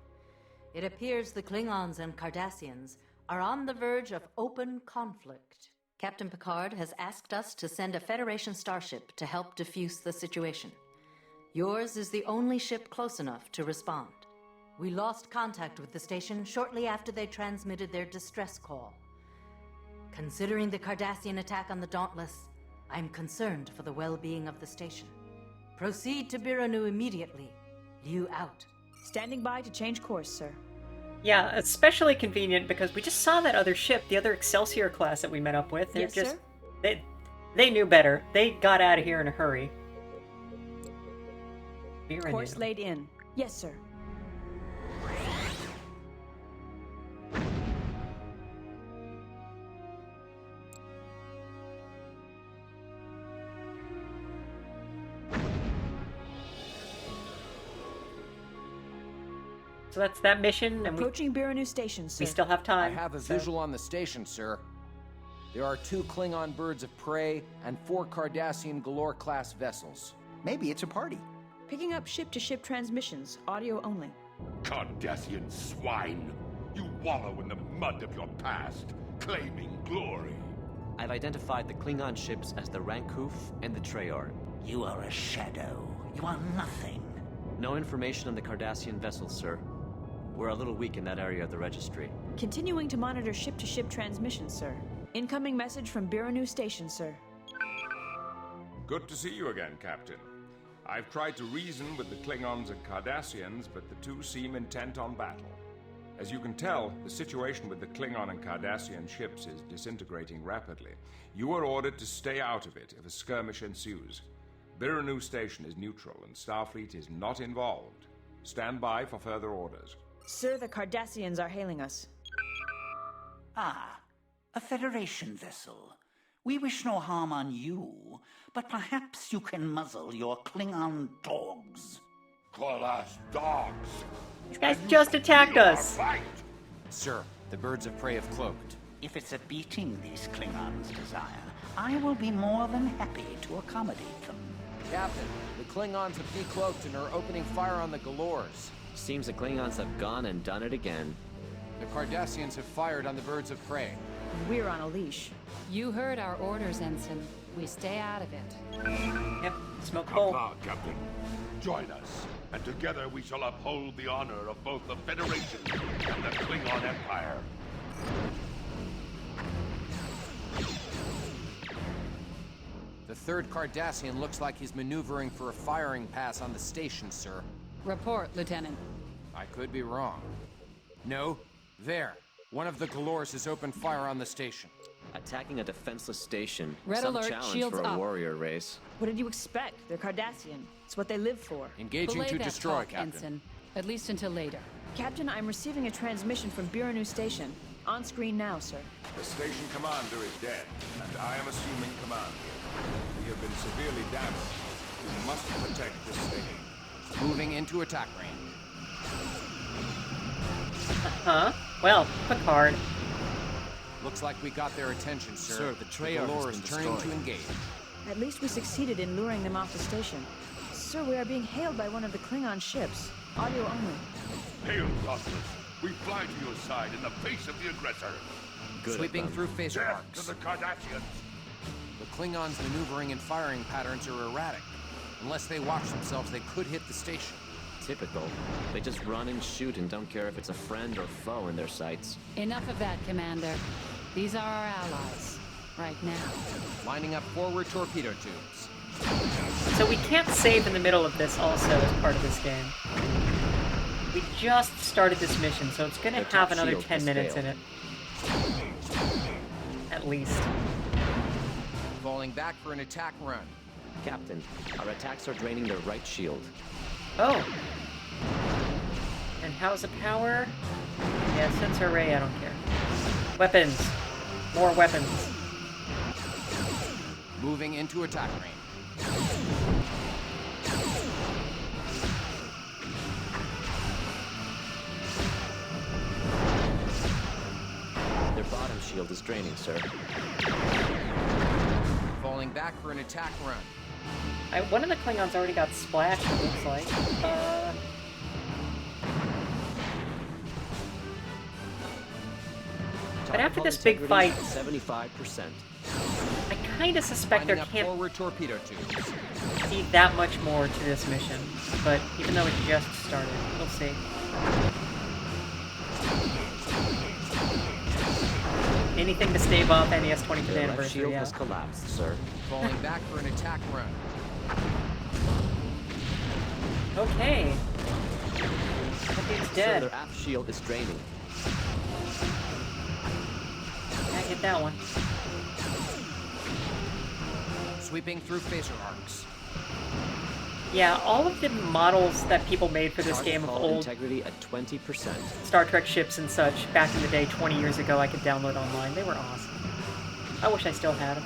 It appears the Klingons and Cardassians are on the verge of open conflict. Captain Picard has asked us to send a Federation starship to help defuse the situation. Yours is the only ship close enough to respond. We lost contact with the station shortly after they transmitted their distress call. Considering the Cardassian attack on the Dauntless, I'm concerned for the well-being of the station. Proceed to Biranu immediately. Liu out. Standing by to change course, sir. Yeah, especially convenient because we just saw that other ship, the other Excelsior class that we met up with. They're Yes, just... sir? They knew better. They got out of here in a hurry. Course laid in. Yes, sir. So that's that mission, and Approaching Biranu Station, sir. we still have time. I have a so- visual on the station, sir. There are 2 Klingon birds of prey and 4 Cardassian Galore-class vessels. Maybe it's a party. Picking up ship-to-ship transmissions, audio only. Cardassian swine! You wallow in the mud of your past, claiming glory. I've identified the Klingon ships as the Rankoof and the Traor. You are a shadow. You are nothing. No information on the Cardassian vessels, sir. We're a little weak in that area of the registry. Continuing to monitor ship-to-ship transmissions, sir. Incoming message from Biranu Station, sir. Good to see you again, Captain. I've tried to reason with the Klingons and Cardassians, but the two seem intent on battle. As you can tell, the situation with the Klingon and Cardassian ships is disintegrating rapidly. You are ordered to stay out of it if a skirmish ensues. Biranu Station is neutral and Starfleet is not involved. Stand by for further orders. Sir, the Cardassians are hailing us. Ah, a Federation vessel. We wish no harm on you, but perhaps you can muzzle your Klingon dogs. Call us dogs. These guys just attacked us. Sir, the birds of prey have cloaked. If it's a beating these Klingons desire, I will be more than happy to accommodate them. Captain, the Klingons have decloaked and are opening fire on the Galors. Seems the Klingons have gone and done it again. The Cardassians have fired on the birds of prey. We're on a leash. You heard our orders, Ensign. We stay out of it. Yep, smoke Come hole. on, Captain. Join us, and together we shall uphold the honor of both the Federation and the Klingon Empire. The third Cardassian looks like he's maneuvering for a firing pass on the station, sir. Report, Lieutenant. I could be wrong. No, there. One of the Galors has opened fire on the station. Attacking a defenseless station. Red Some alert, challenge shields for a up. warrior race. What did you expect? They're Cardassian. It's what they live for. Engaging Belay to that destroy, talk, Captain. Ensign. At least until later. Captain, I'm receiving a transmission from Biranu Station. On screen now, sir. The station commander is dead, and I am assuming command here. We have been severely damaged. We must protect this station. Moving into attack range. Huh? Well, Picard. Looks like we got their attention, sir. Sir, the Treyarch Galor has is been turning to destroyed. engage. At least we succeeded in luring them off the station. Sir, we are being hailed by one of the Klingon ships. Audio only. Hail, Dauntless. We fly to your side in the face of the aggressor. Good Sweeping of them. through phaser Death arcs. to the Cardassians. The Klingons' maneuvering and firing patterns are erratic. Unless they watch themselves, they could hit the station. Typical. They just run and shoot and don't care if it's a friend or foe in their sights. Enough of that, Commander. These are our allies. Right now. Lining up forward torpedo tubes. So we can't save in the middle of this also as part of this game. We just started this mission, so it's gonna Their have top another shield 10 has minutes in failed. it. At least. Falling back for an attack run. Captain, our attacks are draining their right shield. Oh. And how's the power? Yeah, sensor array, I don't care. Weapons. More weapons. Moving into attack range. Their bottom shield is draining, sir. Falling back for an attack run. One of the Klingons already got splashed, it looks like. But after this big fight, 75%. I kind of suspect there Lining up can't forward torpedo tubes. be that much more to this mission. But even though it just started, we'll see. Anything to stave off NES 25th Their left anniversary, shield yeah. has collapsed, sir. Falling back for an attack run. Okay. That dude's Sir, dead. their aft shield is draining. Can't get that one. Sweeping through phaser arcs. Yeah, all of the models that people made for this Target game of hull old integrity at 20%. Star Trek ships and such, back in the day, 20 years ago, I could download online. They were awesome. I wish I still had them.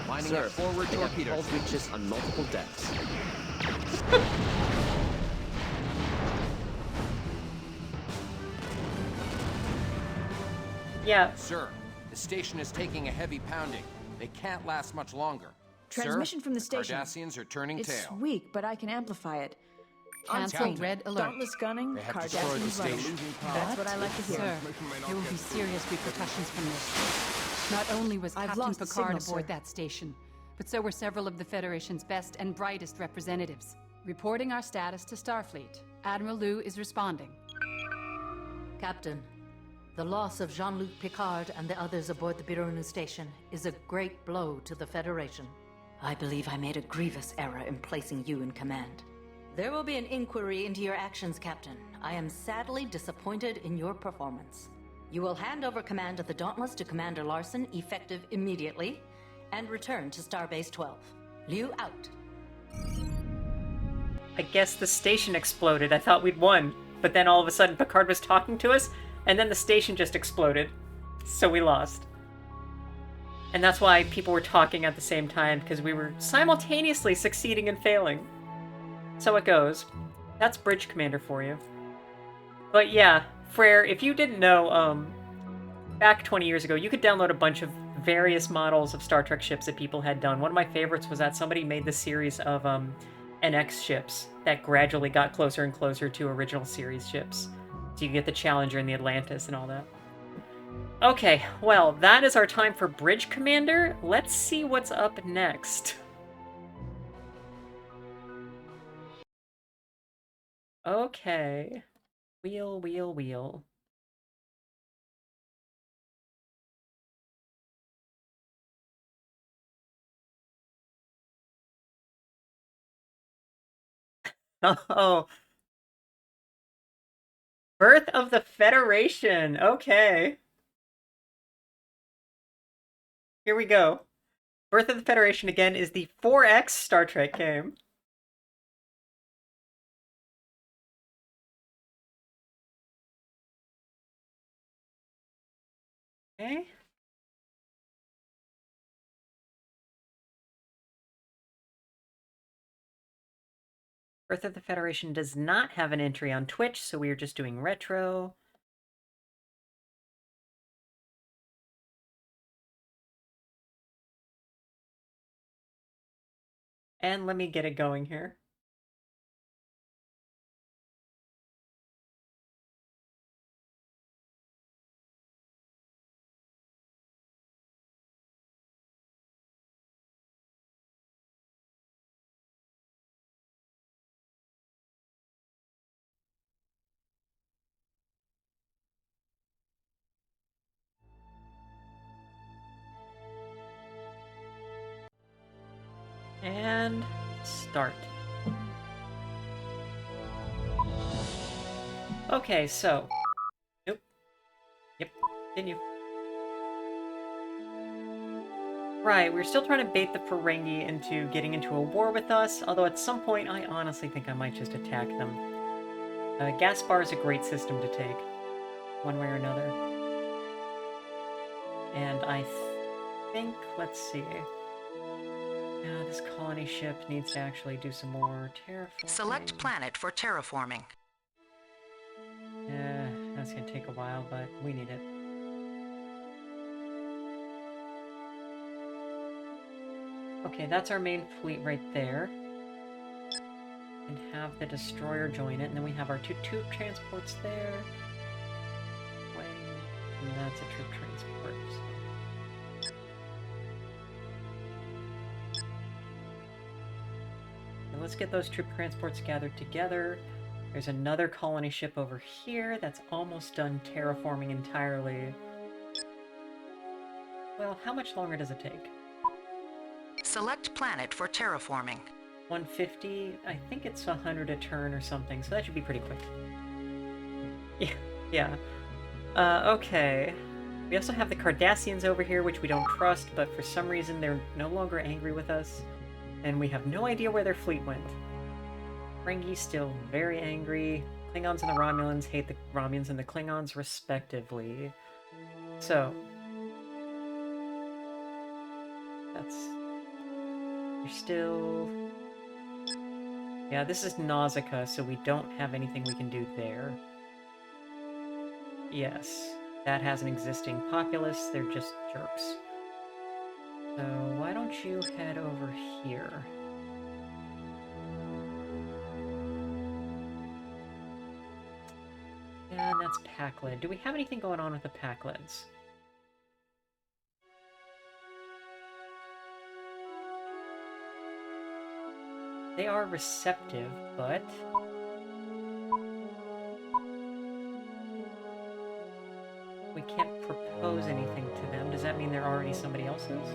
Lining Sir, up forward they have torpedo hull tubes. breaches on multiple decks. Yeah, Sir, the station is taking a heavy pounding. They can't last much longer. Transmission Sir, from the station. Cardassians are turning It's tail. weak, but I can amplify it. On Cancel screen. red alert. Dauntless gunning, They have destroyed the Cardassians running. station. That's what I like to hear. Sir, there will be serious repercussions from this. Not only was I've Captain lost the Picard signal, aboard sir. that station, but so were several of the Federation's best and brightest representatives. Reporting our status to Starfleet. Admiral Liu is responding. Captain, the loss of Jean-Luc Picard and the others aboard the Birunu station is a great blow to the Federation. I believe I made a grievous error in placing you in command. There will be an inquiry into your actions, Captain. I am sadly disappointed in your performance. You will hand over command of the Dauntless to Commander Larson, effective immediately, and return to Starbase 12. Liu out. I guess the station exploded. I thought we'd won. But then all of a sudden Picard was talking to us, and then the station just exploded. So we lost. And that's why people were talking at the same time, because we were simultaneously succeeding and failing. So it goes. That's Bridge Commander for you. But yeah, Frere, if you didn't know, back 20 years ago, you could download a bunch of various models of Star Trek ships that people had done. One of my favorites was that somebody made the series of NX ships that gradually got closer and closer to original series ships. So you get the Challenger and the Atlantis and all that. Okay, well, that is our time for Bridge Commander. Let's see what's up next. Okay. Wheel, wheel, wheel. Oh, Birth of the Federation. Okay. Here we go. Birth of the Federation again is the 4X Star Trek game. Okay. Birth of the Federation does not have an entry on Twitch, so we are just doing retro. And let me get it going here. And start. Okay, so. Nope. Yep. Continue. Right, we're still trying to bait the Ferengi into getting into a war with us, although at some point I honestly think I might just attack them. Gaspar is a great system to take, one way or another. And I think, let's see. Yeah, this colony ship needs to actually do some more terraforming. Select planet for terraforming. Yeah, that's gonna take a while, but we need it. Okay, that's our main fleet right there. And have the destroyer join it, and then we have our two troop transports there. And that's a troop transport. And let's get those troop transports gathered together. There's another colony ship over here that's almost done terraforming entirely. Well, how much longer does it take? Select planet for terraforming. 150? I think it's 100 a turn or something, so that should be pretty quick. Yeah. Okay. We also have the Cardassians over here, which we don't trust, but for some reason they're no longer angry with us. And we have no idea where their fleet went. Ferengi still very angry. Klingons and the Romulans hate the Romulans and the Klingons, respectively. So... that's... you're still... yeah, this is Nausicaa, so we don't have anything we can do there. Yes, that has an existing populace, they're just jerks. So why don't you head over here? Yeah, that's Pakled. Do we have anything going on with the Pakleds? They are receptive, but... we can't propose anything to them. Does that mean they're already somebody else's?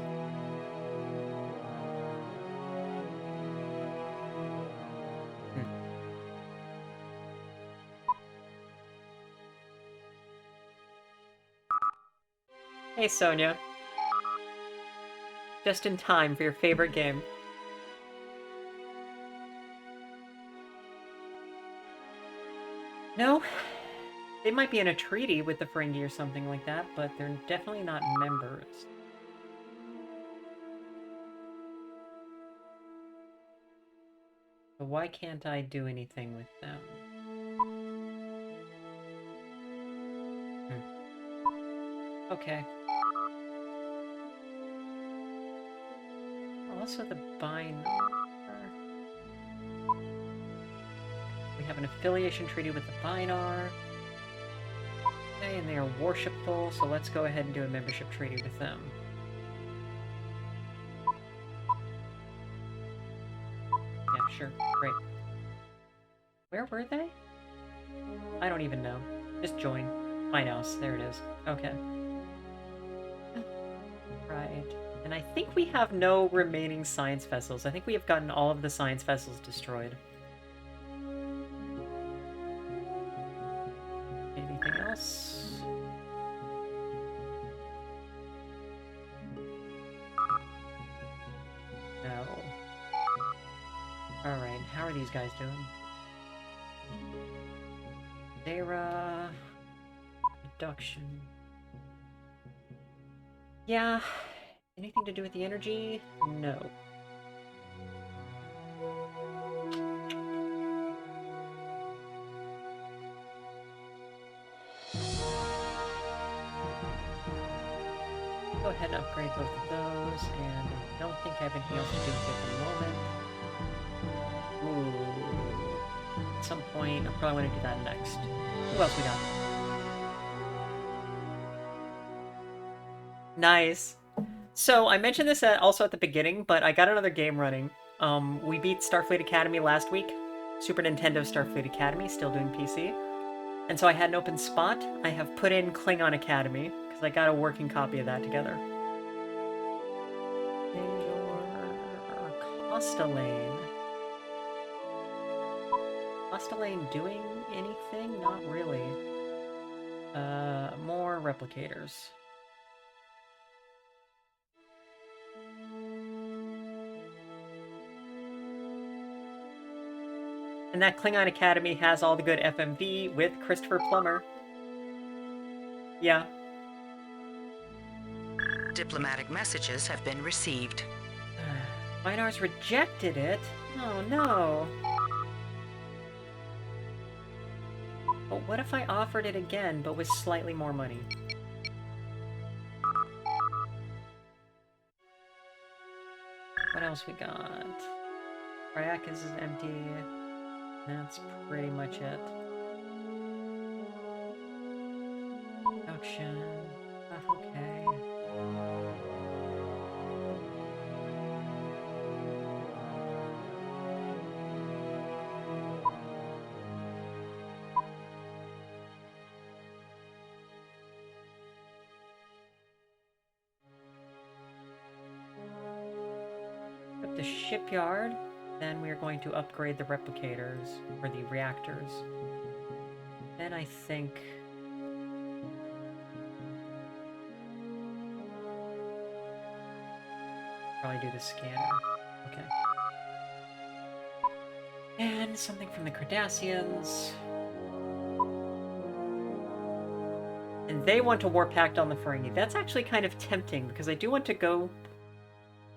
Hey, Sonia. Just in time for your favorite game. No, they might be in a treaty with the Ferengi or something like that, but they're definitely not members. So why can't I do anything with them? Okay. Also the bind. We have an affiliation treaty with the Binar. Okay, and they are worshipful, so let's go ahead and do a membership treaty with them. Yeah, sure. Great. Where were they? I don't even know. Just join. My house. There it is. Okay. Right. And I think we have no remaining science vessels. I think we have gotten all of the science vessels destroyed. Anything else? No. Alright, how are these guys doing? Zera... Reduction... Yeah... Anything to do with the energy? No. Go ahead and upgrade both of those, and I don't think I have anything else to do with it at the moment. Ooh. At some point, I probably want to do that next. Who else we got? Nice. So, I mentioned this also at the beginning, but I got another game running. We beat Starfleet Academy last week. Super Nintendo Starfleet Academy, still doing PC. And so I had an open spot. I have put in Klingon Academy, because I got a working copy of that together. Costalane. Costalane doing anything? Not really. More replicators. And that Klingon Academy has all the good FMV with Christopher Plummer. Yeah. Diplomatic messages have been received. Minar's rejected it? Oh no. But what if I offered it again, but with slightly more money? What else we got? Ryakas is empty. That's pretty much it. Production. Okay. At the shipyard. Then we are going to upgrade the replicators, or the reactors. Then I think... probably do the scanner. Okay. And something from the Cardassians. And they want a war pact on the Ferengi. That's actually kind of tempting, because I do want to go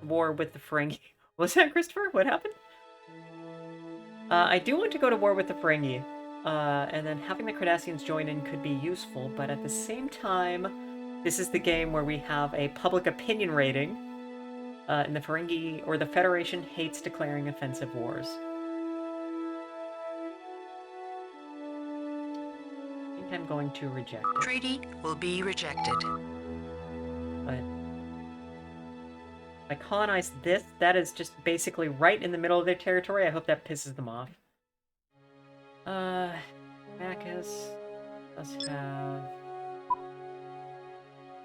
war with the Ferengi. Was that Christopher? What happened? I do want to go to war with the Ferengi, and then having the Cardassians join in could be useful, but at the same time, this is the game where we have a public opinion rating, and the Ferengi, or the Federation, hates declaring offensive wars. I think I'm going to reject it. Treaty will be rejected. But if I colonize this, that is just basically right in the middle of their territory. I hope that pisses them off. Macus does have...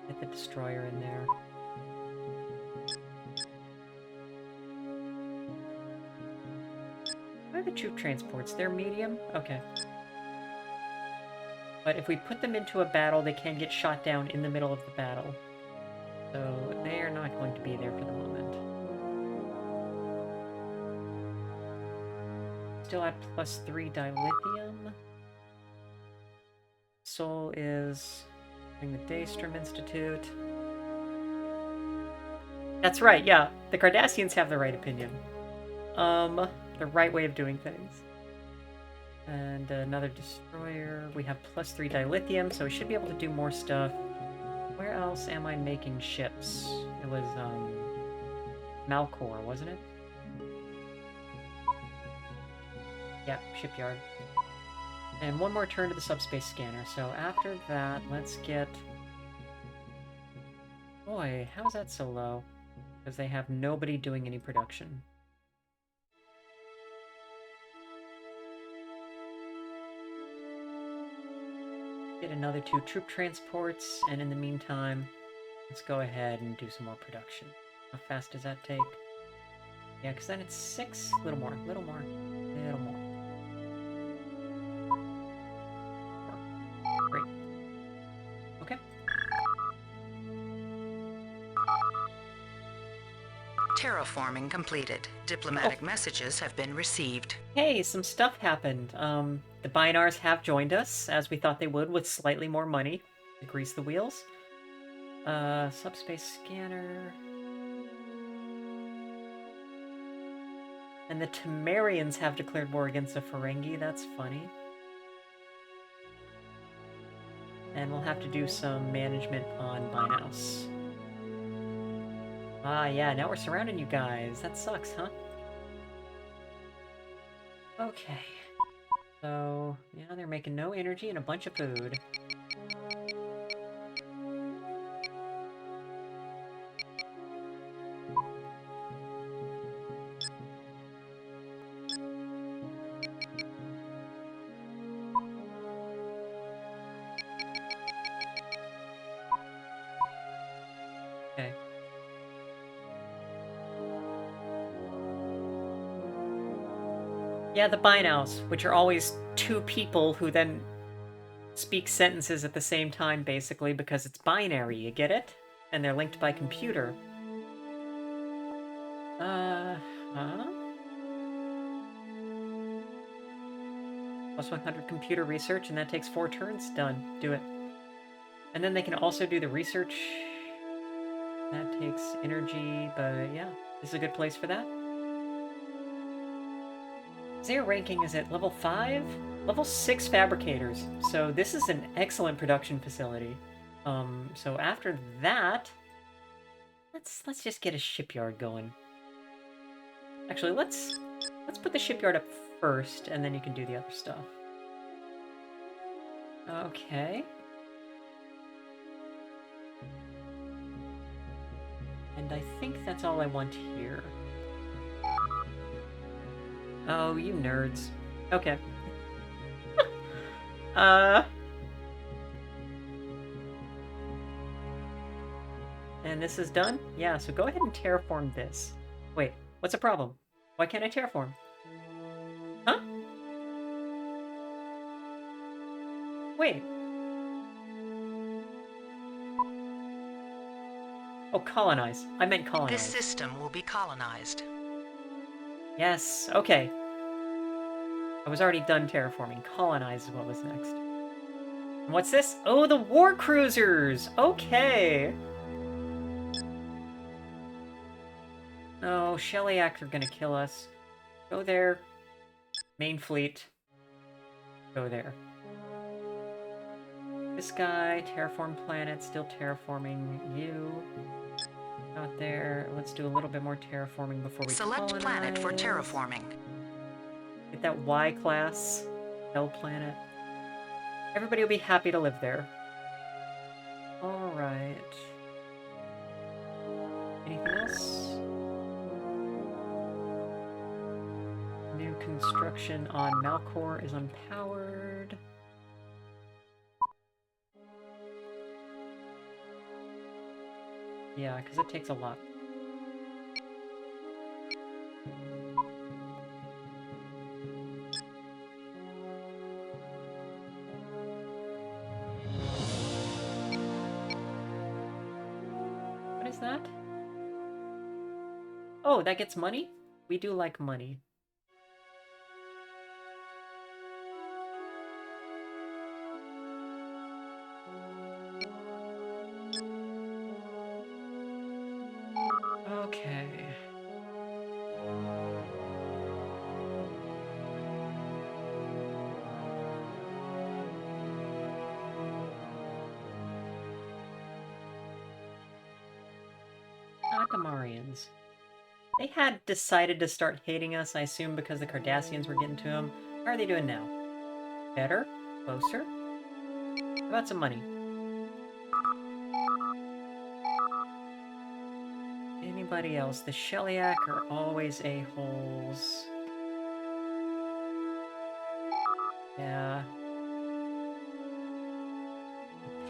get the destroyer in there. What are the troop transports? They're medium? Okay. But if we put them into a battle, they can get shot down in the middle of the battle. So they are not going to be there for the moment. Still at +3 dilithium. Sol is doing the Daystrom Institute. That's right, yeah. The Cardassians have the right opinion. The right way of doing things. And another destroyer. We have +3 dilithium, so we should be able to do more stuff. Where else am I making ships? It was, Malcor, wasn't it? Yeah, shipyard. And one more turn to the subspace scanner. So after that, let's get... Boy, how is that so low? Because they have nobody doing any production. Get another 2 troop transports, and in the meantime, let's go ahead and do some more production. How fast does that take? Yeah, because then it's 6. Little more, little more, little more. Great. Okay. Terraforming completed. Diplomatic messages have been received. Hey, some stuff happened. The Binars have joined us, as we thought they would, with slightly more money to grease the wheels. Subspace scanner... And the Temerians have declared war against the Ferengi. That's funny. And we'll have to do some management on Binaus. Ah, yeah, now we're surrounding you guys. That sucks, huh? Okay. So, yeah, they're making no energy and a bunch of food. Okay. Yeah, the Binaus, which are always 2 people who then speak sentences at the same time, basically, because it's binary, you get it? And they're linked by computer. Huh? Plus 100 computer research, and that takes 4 turns. Done. Do it. And then they can also do the research. That takes energy, but yeah, this is a good place for that. Their ranking is at level 5? Level 6 fabricators. So this is an excellent production facility. So after that, let's just get a shipyard going. Actually, let's put the shipyard up first, and then you can do the other stuff. Okay. And I think that's all I want here. Oh, you nerds. Okay. And this is done? Yeah, so go ahead and terraform this. Wait, what's the problem? Why can't I terraform? Huh? Wait. Oh, colonize. I meant colonize. This system will be colonized. Yes, okay. I was already done terraforming. Colonize is what was next. And what's this? Oh, the war cruisers! Okay! Oh, Shellyak are gonna kill us. Go there. Main fleet. Go there. This guy, terraform planet, still terraforming you. Not there. Let's do a little bit more terraforming before we Select colonize. planet for terraforming. Get that Y class. Hell planet. Everybody will be happy to live there. Alright. Anything else? New construction on Malcor is unpowered. Yeah, because it takes a lot. What is that? Oh, that gets money? We do like money. Okay. Akamarians. They had decided to start hating us, I assume because the Cardassians were getting to them. How are they doing now? Better? Closer? How about some money? Anybody else? The Shellyak are always a-holes. Yeah.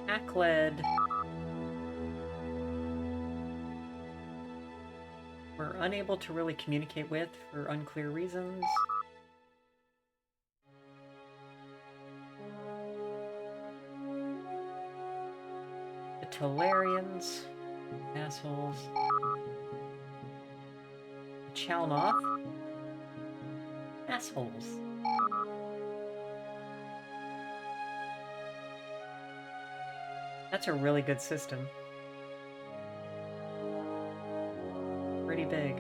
Ackled. We're unable to really communicate with for unclear reasons. The Tolarians. Assholes. The Chalnoth. Assholes. That's a really good system. Pretty big.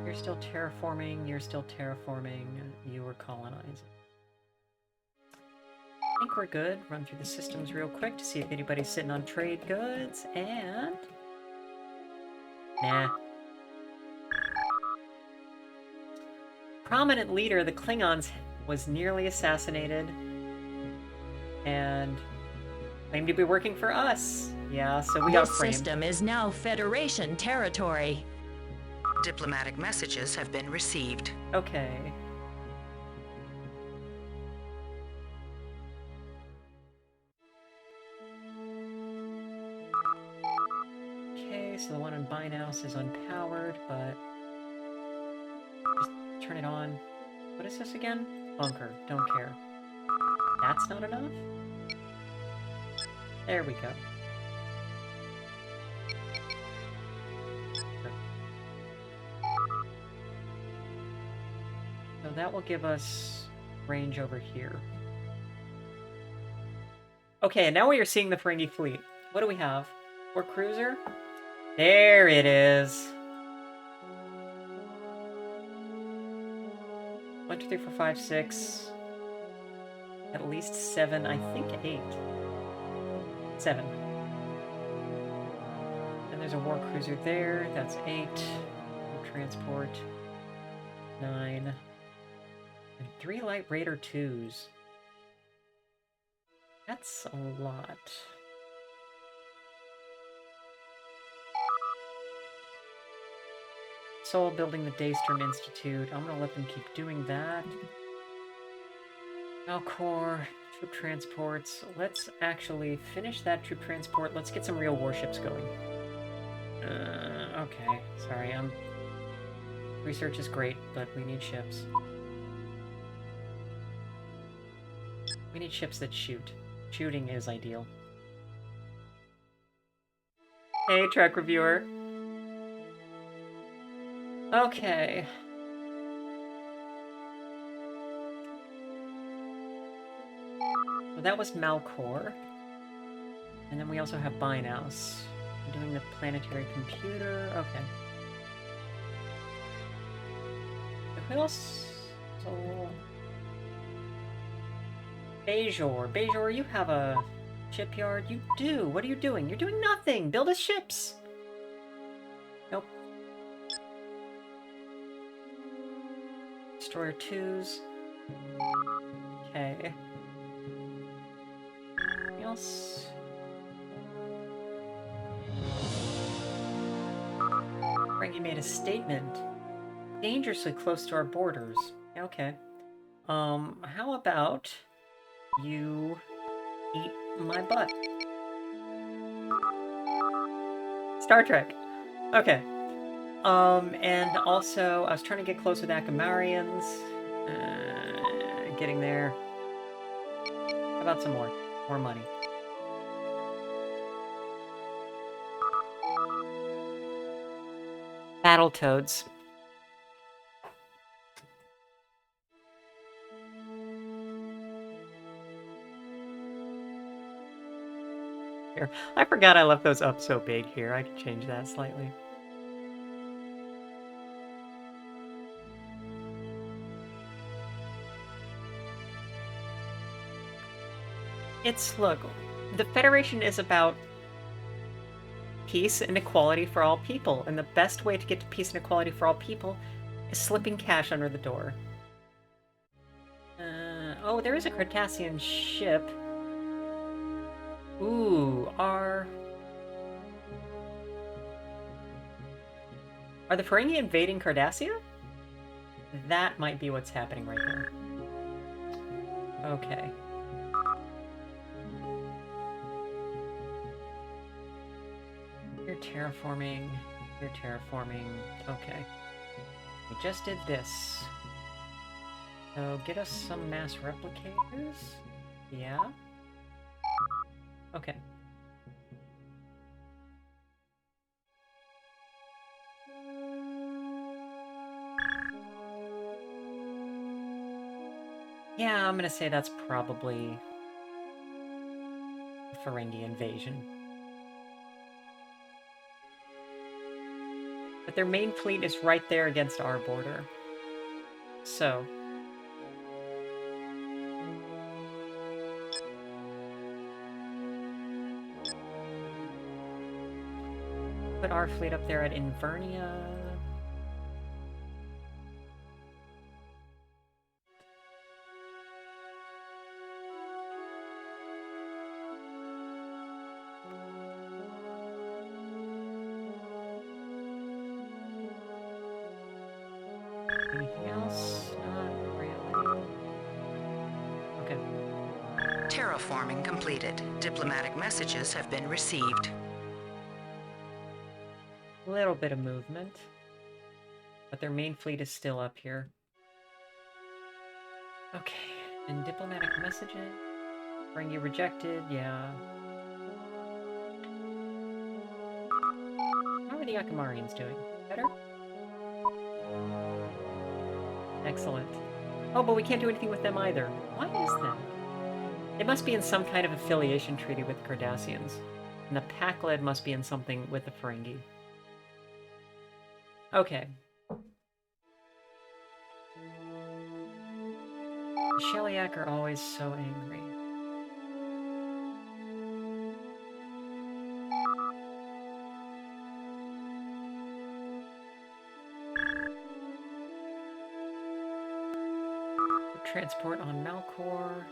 You're still terraforming, you're still terraforming, you were colonizing. I think we're good. Run through the systems real quick to see if anybody's sitting on trade goods, and... Nah. Prominent leader of the Klingons was nearly assassinated, and claimed to be working for us. Yeah, so we got framed. This system is now Federation territory. Diplomatic messages have been received. Okay. Okay, so the one in Binaus is unpowered, but just turn it on. What is this again? Bunker. Don't care. That's not enough? There we go. So that will give us range over here. Okay, and now we are seeing the Ferengi fleet. What do we have? Or cruiser? There it is. 1, 2, 3, 4, 5, 6. At least 7. I think 8. 7. And there's a war cruiser there. That's 8. Transport. 9. And 3 light Raider 2s. That's a lot. Sol building the Daystrom Institute. I'm gonna let them keep doing that. Alcor, troop transports. Let's actually finish that troop transport. Let's get some real warships going. Okay. Sorry, research is great, but we need ships. We need ships that shoot. Shooting is ideal. Hey, Trek Reviewer. Okay. So that was Malcor. And then we also have Binaus. I'm doing the planetary computer. Okay. Who else? So... Bajor. Bajor, you have a shipyard? You do. What are you doing? You're doing nothing. Build us ships. Nope. Destroyer 2s. Okay. Anything else? Frankie made a statement. Dangerously close to our borders. Okay. How about you eat my butt? Star Trek. Okay. And also, I was trying to get close with Akamarians. Getting there. How about some more? More money. Battletoads. Here. I forgot I left those up so big here. I can change that slightly. Look, the Federation is about peace and equality for all people, and the best way to get to peace and equality for all people is slipping cash under the door. Oh, there is a Cardassian ship. Ooh, are the Ferengi invading Cardassia? That might be what's happening right there. Okay. You're terraforming. You're terraforming. Okay. We just did this. So get us some mass replicators. Yeah. Okay. Yeah, I'm gonna say that's probably a Ferengi invasion. But their main fleet is right there against our border. So... put our fleet up there at Invernia. Anything else? Not really. Okay. Terraforming completed. Diplomatic messages have been received. Little bit of movement. But their main fleet is still up here. Okay. And diplomatic messages? Bring you rejected, yeah. How are the Akamarians doing? Better? Excellent. Oh, but we can't do anything with them either. Why is that? They must be in some kind of affiliation treaty with the Cardassians. And the Pakled must be in something with the Ferengi. Okay. The Sheliak are always so angry. Transport on Malcor.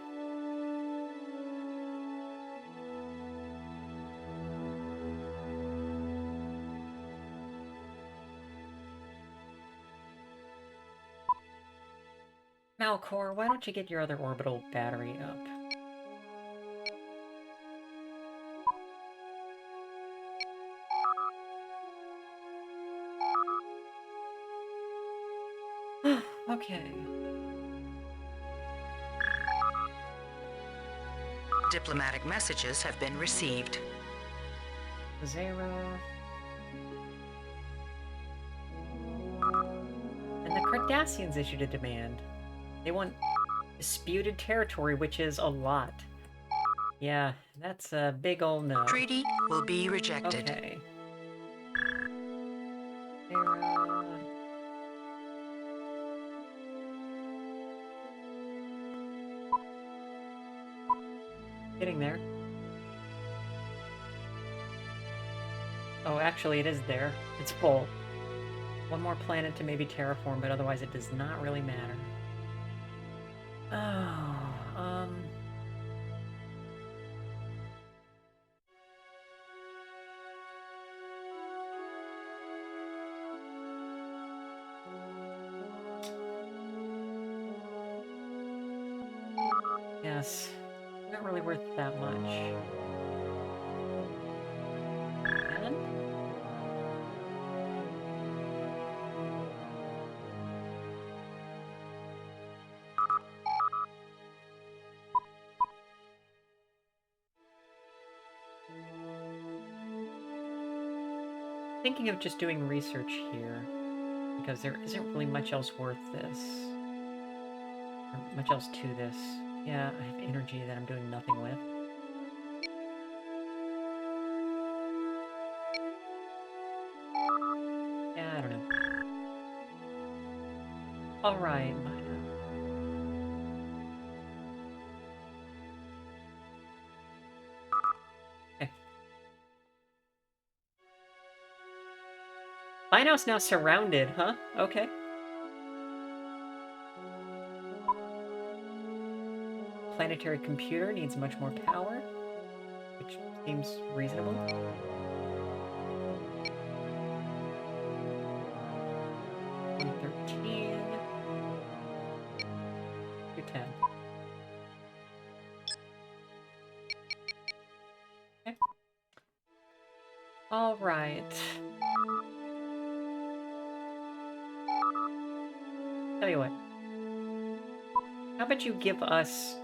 Malcor, why don't you get your other orbital battery up? Okay. Diplomatic messages have been received. 0. And the Cardassians issued a demand. They want disputed territory, which is a lot. Yeah, that's a big ol' no. Treaty will be rejected. Okay. 0. Getting there. Oh, actually, it is there. It's full. One more planet to maybe terraform, but otherwise it does not really matter. Oh, yes. Not really worth that much. And? Thinking of just doing research here, because there isn't really much else worth this. Or much else to this. Yeah, I have energy that I'm doing nothing with. Yeah, I don't know. Alright, okay. Binau's now surrounded, huh? Okay. Planetary computer needs much more power, which seems reasonable. $113. $210. Okay. All right. Tell you what. How about you give us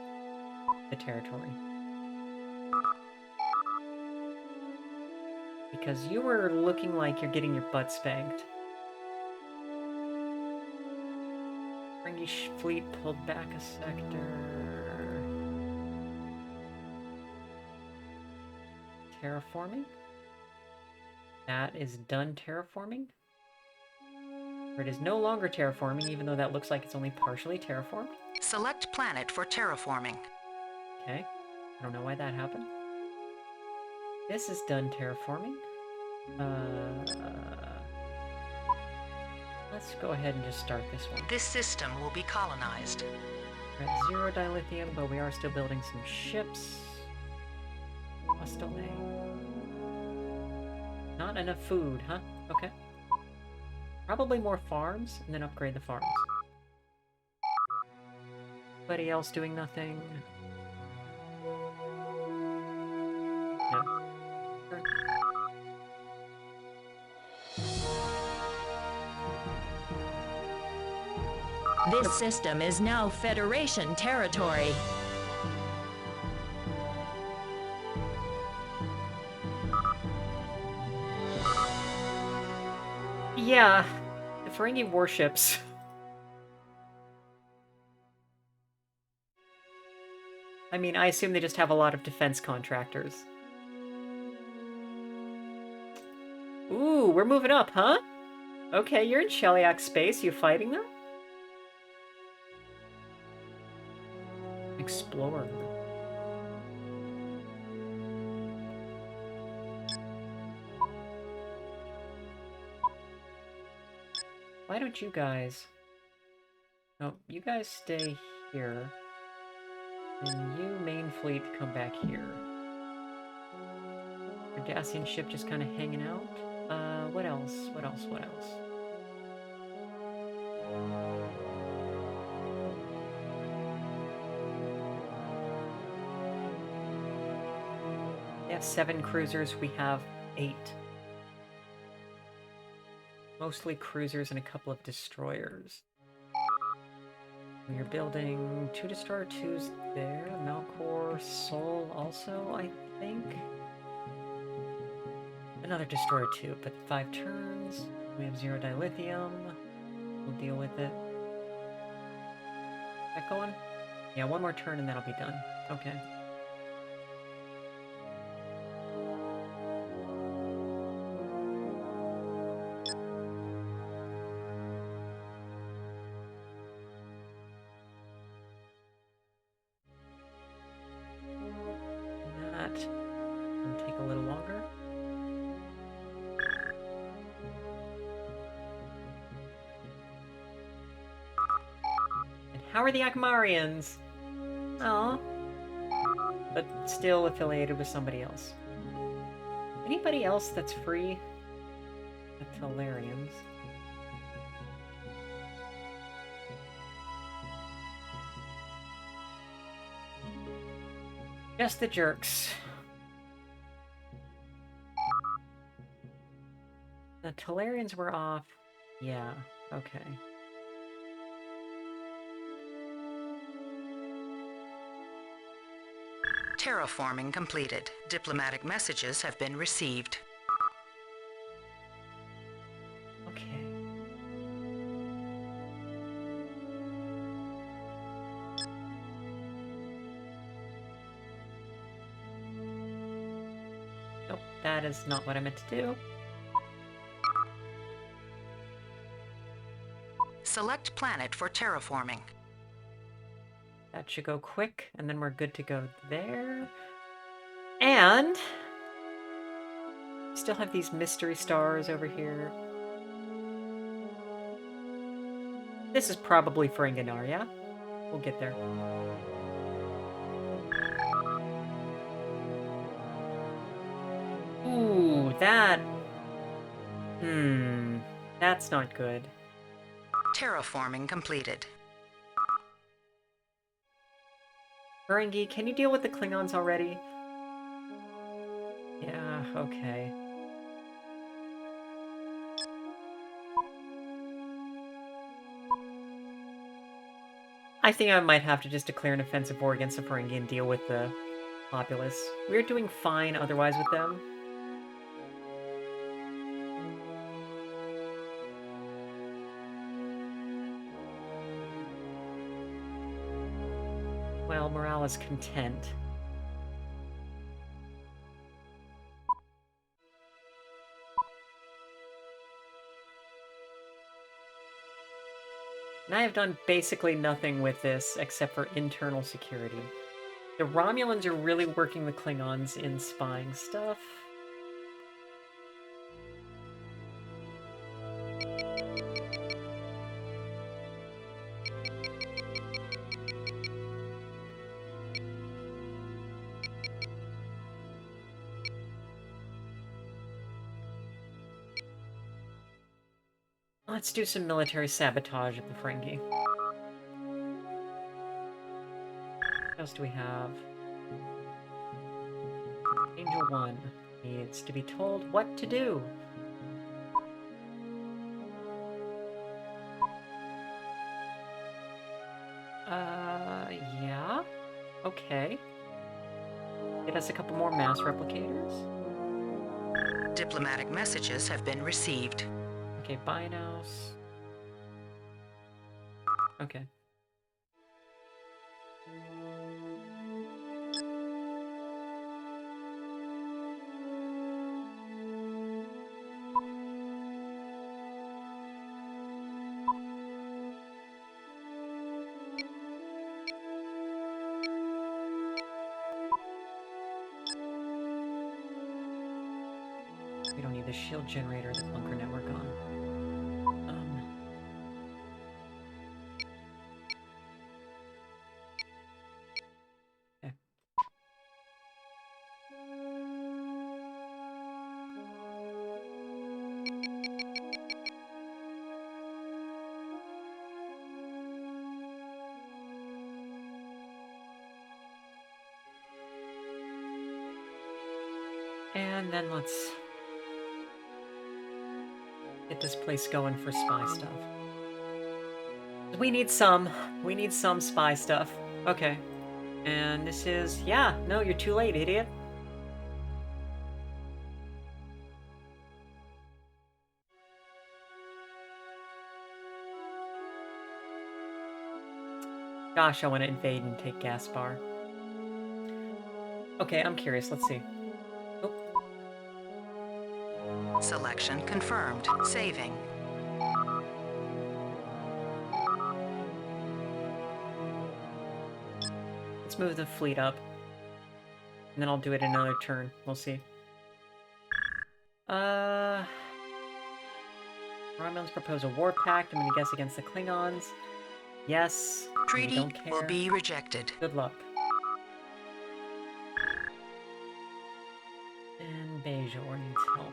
the territory? Because you were looking like you're getting your butt spanked. Ferengi fleet pulled back a sector. Terraforming? That is done terraforming? Or it is no longer terraforming, even though that looks like it's only partially terraformed? Select planet for terraforming. Okay. I don't know why that happened. This is done terraforming. Let's go ahead and just start this one. This system will be colonized. We're at 0 dilithium, but we are still building some ships. Hostile A. Not enough food, huh? Okay. Probably more farms, and then upgrade the farms. Anybody else doing nothing? No. This system is now Federation territory. Yeah, the Ferengi warships. I mean, I assume they just have a lot of defense contractors. Ooh, we're moving up, huh? Okay, you're in Sheliak space. You fighting them? Explorer. Why don't you guys... No, you guys stay here. And you, main fleet, come back here. Cardassian ship just kind of hanging out. What else? What else? What else? They have 7 cruisers, we have 8. Mostly cruisers and a couple of destroyers. We're building 2 Destroyer 2s there. Malcor, Sol also, I think. Another Destroyer 2, but 5 turns. We have 0 dilithium. We'll deal with it. Is that going? Yeah, 1 more turn and that'll be done. Okay. That will take a little longer. And how are the Akmarians? Aw. But still affiliated with somebody else. Anybody else that's free? The Talarians. Just the jerks. The Talarians were off. Yeah, okay. Terraforming completed. Diplomatic messages have been received. Okay. Nope, that is not what I meant to do. Select planet for terraforming. That should go quick, and then we're good to go there. And still have these mystery stars over here. This is probably Ferenganaria. We'll get there. Ooh, that... That's not good. Terraforming completed. Ferengi, can you deal with the Klingons already? Yeah, okay. I think I might have to just declare an offensive war against the Ferengi and deal with the populace. We're doing fine otherwise with them. Well, morale is content. And I have done basically nothing with this except for internal security. The Romulans are really working the Klingons in spying stuff. Let's do some military sabotage of the Ferengi. What else do we have? Angel 1 needs to be told what to do. Yeah? Okay. Get us a couple more mass replicators. Diplomatic messages have been received. Okay, Binos. Okay. We don't need the shield generator or the bunker network on. Okay. And then let's get this place going for spy stuff. We need some spy stuff. Okay. And this is, yeah, no, you're too late, idiot. Gosh, I want to invade and take Gaspar. Okay, I'm curious, let's see. Oh. Selection confirmed. Saving. Let's move the fleet up. And then I'll do it another turn. We'll see. Romulans propose a war pact. I'm gonna guess against the Klingons. Yes. Treaty don't care. will be rejected. Good luck. And Bajor needs help.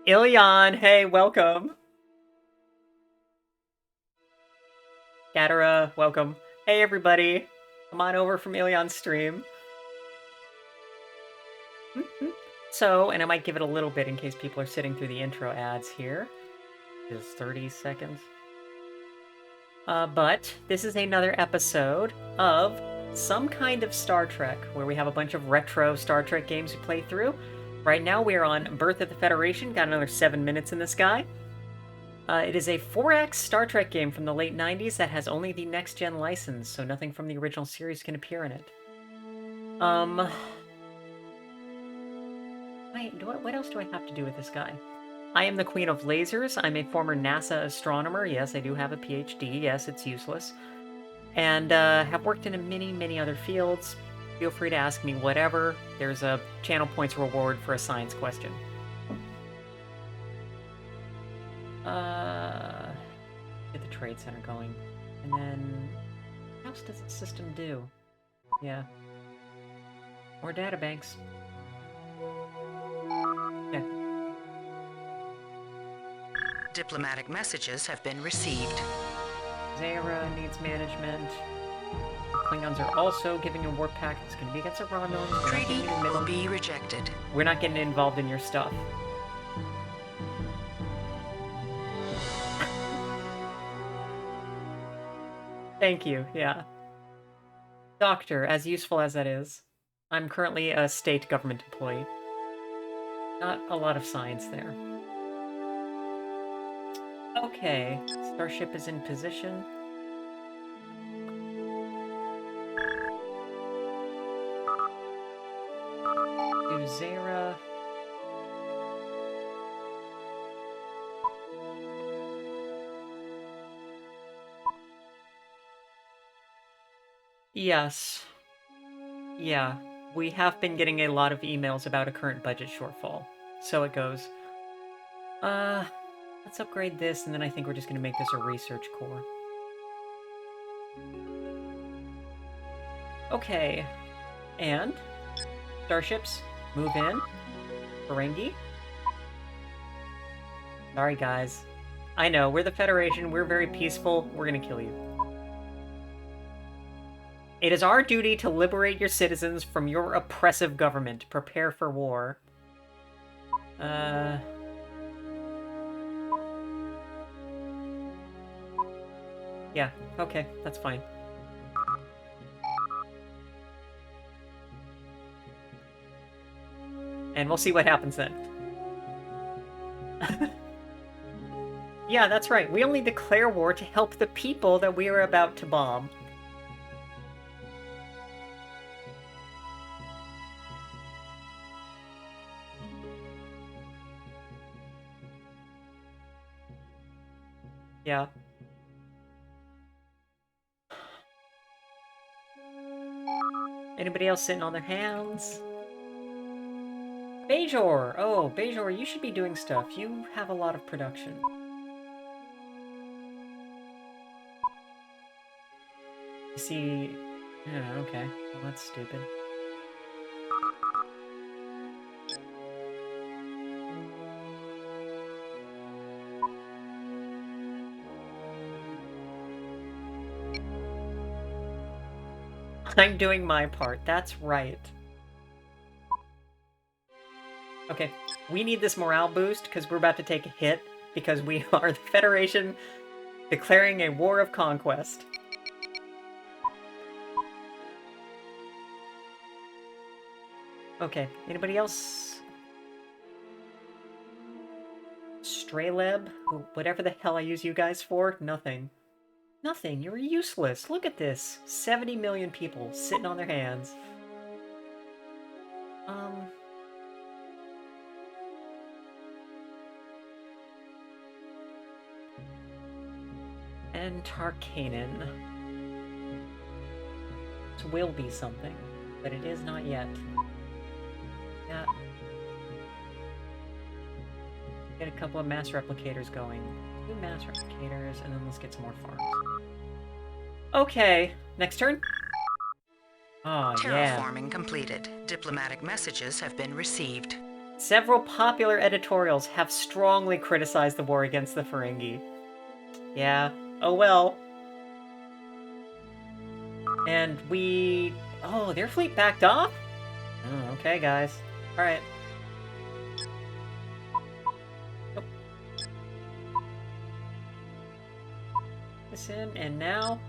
Ilyan, hey, welcome. Gatara, welcome. Hey, everybody. Come on over from Ilyan's stream. So, and I might give it a little bit in case people are sitting through the intro ads here. It is 30 seconds. But this is another episode of some kind of Star Trek, where we have a bunch of retro Star Trek games to play through. Right now we are on Birth of the Federation, got another 7 minutes in this guy. It is a 4X Star Trek game from the late 90s that has only the next-gen license, so nothing from the original series can appear in it. What else do I have to do with this guy? I am the Queen of Lasers. I'm a former NASA astronomer. Yes, I do have a PhD. Yes, it's useless. And have worked in many other fields. Feel free to ask me whatever. There's a channel points reward for a science question. Get the trade center going. And then, what else does the system do? Yeah. More databanks. Okay. Diplomatic messages have been received. Zara needs management. The Klingons are also giving a war pact. It's going to be against the Romulans. Treaty will be rejected. We're not getting involved in your stuff. Thank you, yeah. Doctor, as useful as that is. I'm currently a state government employee. Not a lot of science there. Okay, starship is in position. To Zara. Yes. Yeah, we have been getting a lot of emails about a current budget shortfall. So it goes. Let's upgrade this, and then I think we're just gonna make this a research core. Okay. And? Starships, move in. Ferengi? Sorry, guys. I know, we're the Federation, we're very peaceful, we're gonna kill you. It is our duty to liberate your citizens from your oppressive government. Prepare for war. Yeah, okay, that's fine. And we'll see what happens then. Yeah, that's right. We only declare war to help the people that we are about to bomb. Yeah. Anybody else sitting on their hands? Bajor! Oh, Bajor, you should be doing stuff. You have a lot of production. You see... Yeah, okay. Well, that's stupid. I'm doing my part. That's right. Okay, we need this morale boost because we're about to take a hit because we are the Federation declaring a war of conquest. Okay, anybody else? Strayleb? Whatever the hell I use you guys for? Nothing. Nothing, you're useless. Look at this. 70 million people sitting on their hands. And Tarkanan. This will be something, but it is not yet. Yeah. Get a couple of mass replicators going. 2 mass replicators, and then let's get some more farms. Okay, next turn. Oh, yeah. Terraforming completed. Diplomatic messages have been received. Several popular editorials have strongly criticized the war against the Ferengi. Yeah, oh well. And we... Oh, their fleet backed off? Oh, okay, guys. Alright. Oh. This in, and now...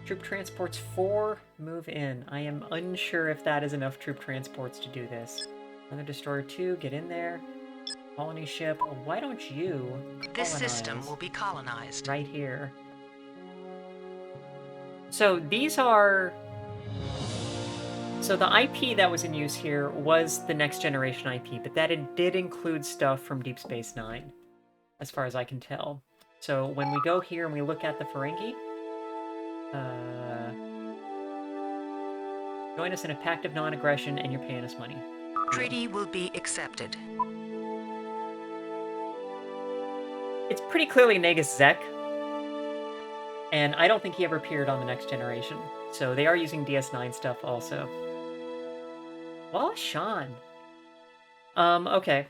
Troop transports 4, move in. I am unsure if that is enough troop transports to do this. Another destroyer 2, get in there. Colony ship, why don't you This system will be colonized. Right here. So these are... So the IP that was in use here was the next generation IP, but that did include stuff from Deep Space Nine, as far as I can tell. So when we go here and we look at the Ferengi, join us in a pact of non-aggression and you're paying us money. Treaty will be accepted. It's pretty clearly Negus Zek, and I don't think he ever appeared on the Next Generation, so they are using DS9 stuff also. Wallace Shawn. Okay.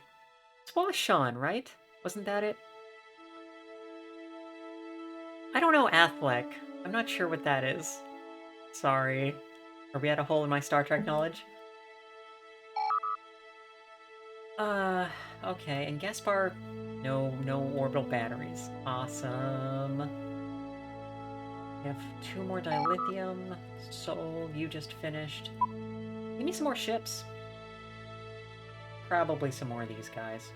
It's Wallace Shawn, right? Wasn't that it? I don't know Affleck. I'm not sure what that is. Sorry. Are we at a hole in my Star Trek knowledge? Okay, and Gaspar, no orbital batteries. Awesome. We have 2 more dilithium. Soul, you just finished. Give me some more ships. Probably some more of these guys.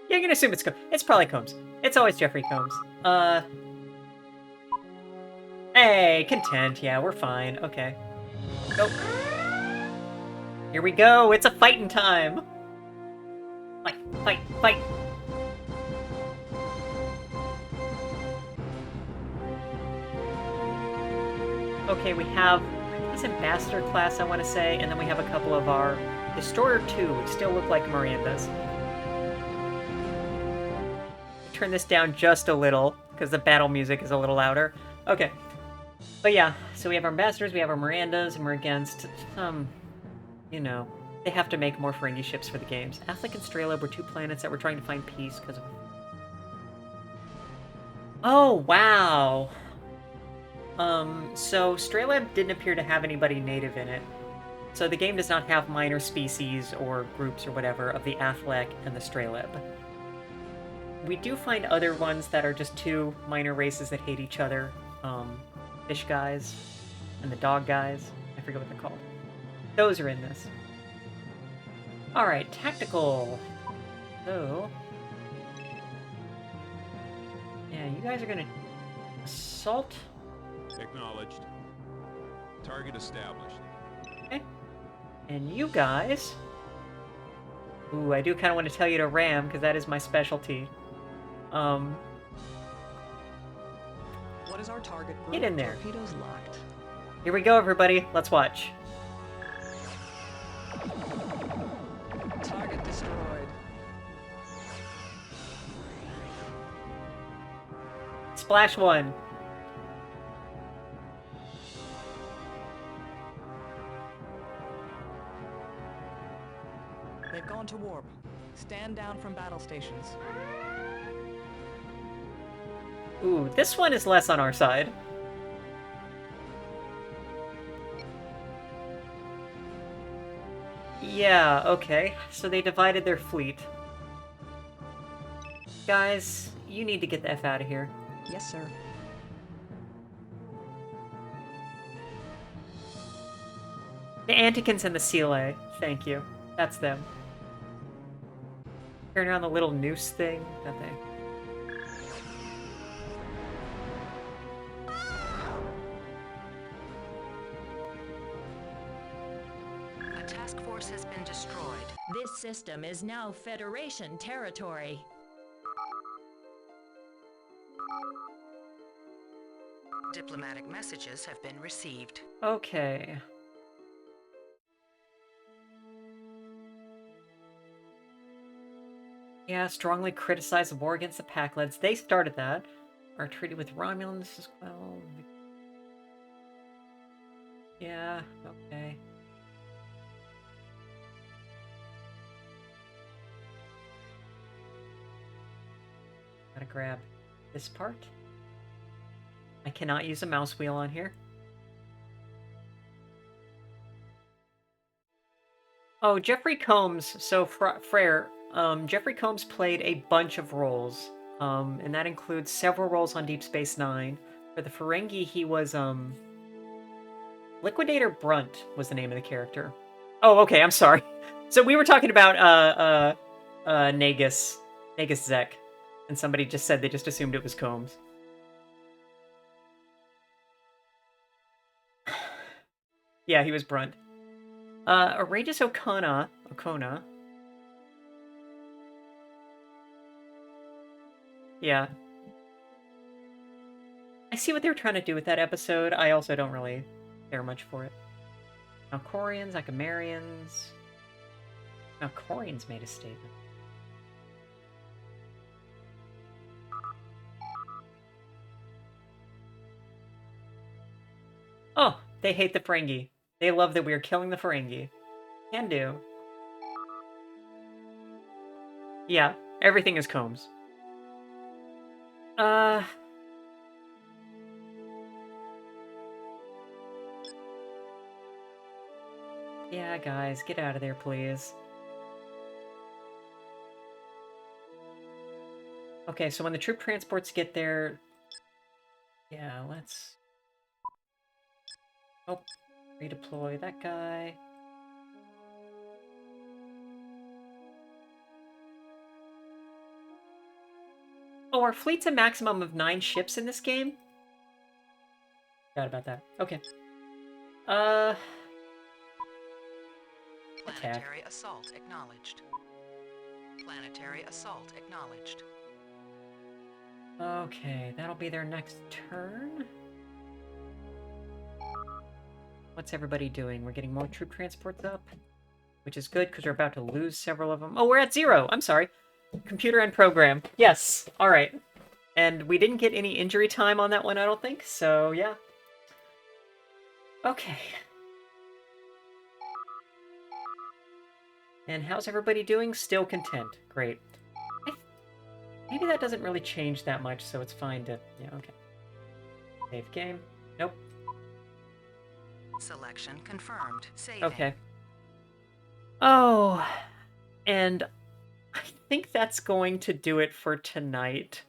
You're gonna assume it's Combs. It's probably Combs. It's always Jeffrey Combs. Hey, content. Yeah, we're fine. Okay. Go. Here we go. It's a fighting time. Fight, fight, fight. Okay, we have this Ambassador class, I want to say, and then we have a couple of our Destroyer 2, which still look like Miranda's. Turn this down just a little, because the battle music is a little louder. Okay. But yeah, so we have our Ambassadors, we have our Mirandas, and we're against some, you know, they have to make more Ferengi ships for the games. Affleck and Strela were 2 planets that were trying to find peace because of... Oh, wow! So Strelab didn't appear to have anybody native in it. So the game does not have minor species or groups or whatever of the Affleck and the Strelab. We do find other ones that are just 2 minor races that hate each other. Fish guys and the dog guys. I forget what they're called. Those are in this. Alright, tactical. So... yeah, you guys are gonna... assault... Acknowledged. Target established. Okay. And you guys... ooh, I do kind of want to tell you to ram, because that is my specialty. What is our target group? Get in there. Torpedoes locked. Here we go, everybody. Let's watch. Target destroyed. Splash 1. They've gone to warp. Stand down from battle stations. Ooh, this one is less on our side. Yeah, okay. So they divided their fleet. Guys, you need to get the F out of here. Yes, sir. The Antikins and the Sele. Thank you. That's them. Turn around the little noose thing. That thing. A task force has been destroyed. This system is now Federation territory. Diplomatic messages have been received. Okay. Yeah, strongly criticize the war against the Pakleds. They started that. Our treaty with Romulans as well. Yeah, okay. Gotta grab this part. I cannot use a mouse wheel on here. Oh, Jeffrey Combs. So, Frere, Jeffrey Combs played a bunch of roles, and that includes several roles on Deep Space Nine. For the Ferengi, he was, Liquidator Brunt was the name of the character. Oh, okay, I'm sorry. So we were talking about, Negus Zek, and somebody just said they just assumed it was Combs. Yeah, he was Brunt. Outrageous Okona. Yeah. see what they were trying to do with that episode. I also don't really care much for it. Alcorians, Acamarians... Alcorians made a statement. Oh, they hate the Ferengi. They love that we are killing the Ferengi. Can do. Yeah, everything is combs. Yeah, guys, get out of there, please. Okay, so when the troop transports get there... Yeah, let's... Oh, redeploy that guy. Oh, our fleet's a maximum of 9 ships in this game? Forgot about that. Okay. Attack. Planetary assault acknowledged. Planetary assault acknowledged. Okay, that'll be their next turn. What's everybody doing? We're getting more troop transports up, which is good because we're about to lose several of them. Oh, we're at 0. I'm sorry. Computer and program. Yes. All right. And we didn't get any injury time on that one, I don't think. So, yeah. Okay. And how's everybody doing? Still content. Great. Maybe that doesn't really change that much, so it's fine to... Yeah, okay. Save game. Nope. Selection confirmed. Saving. Okay. Oh, and I think that's going to do it for tonight.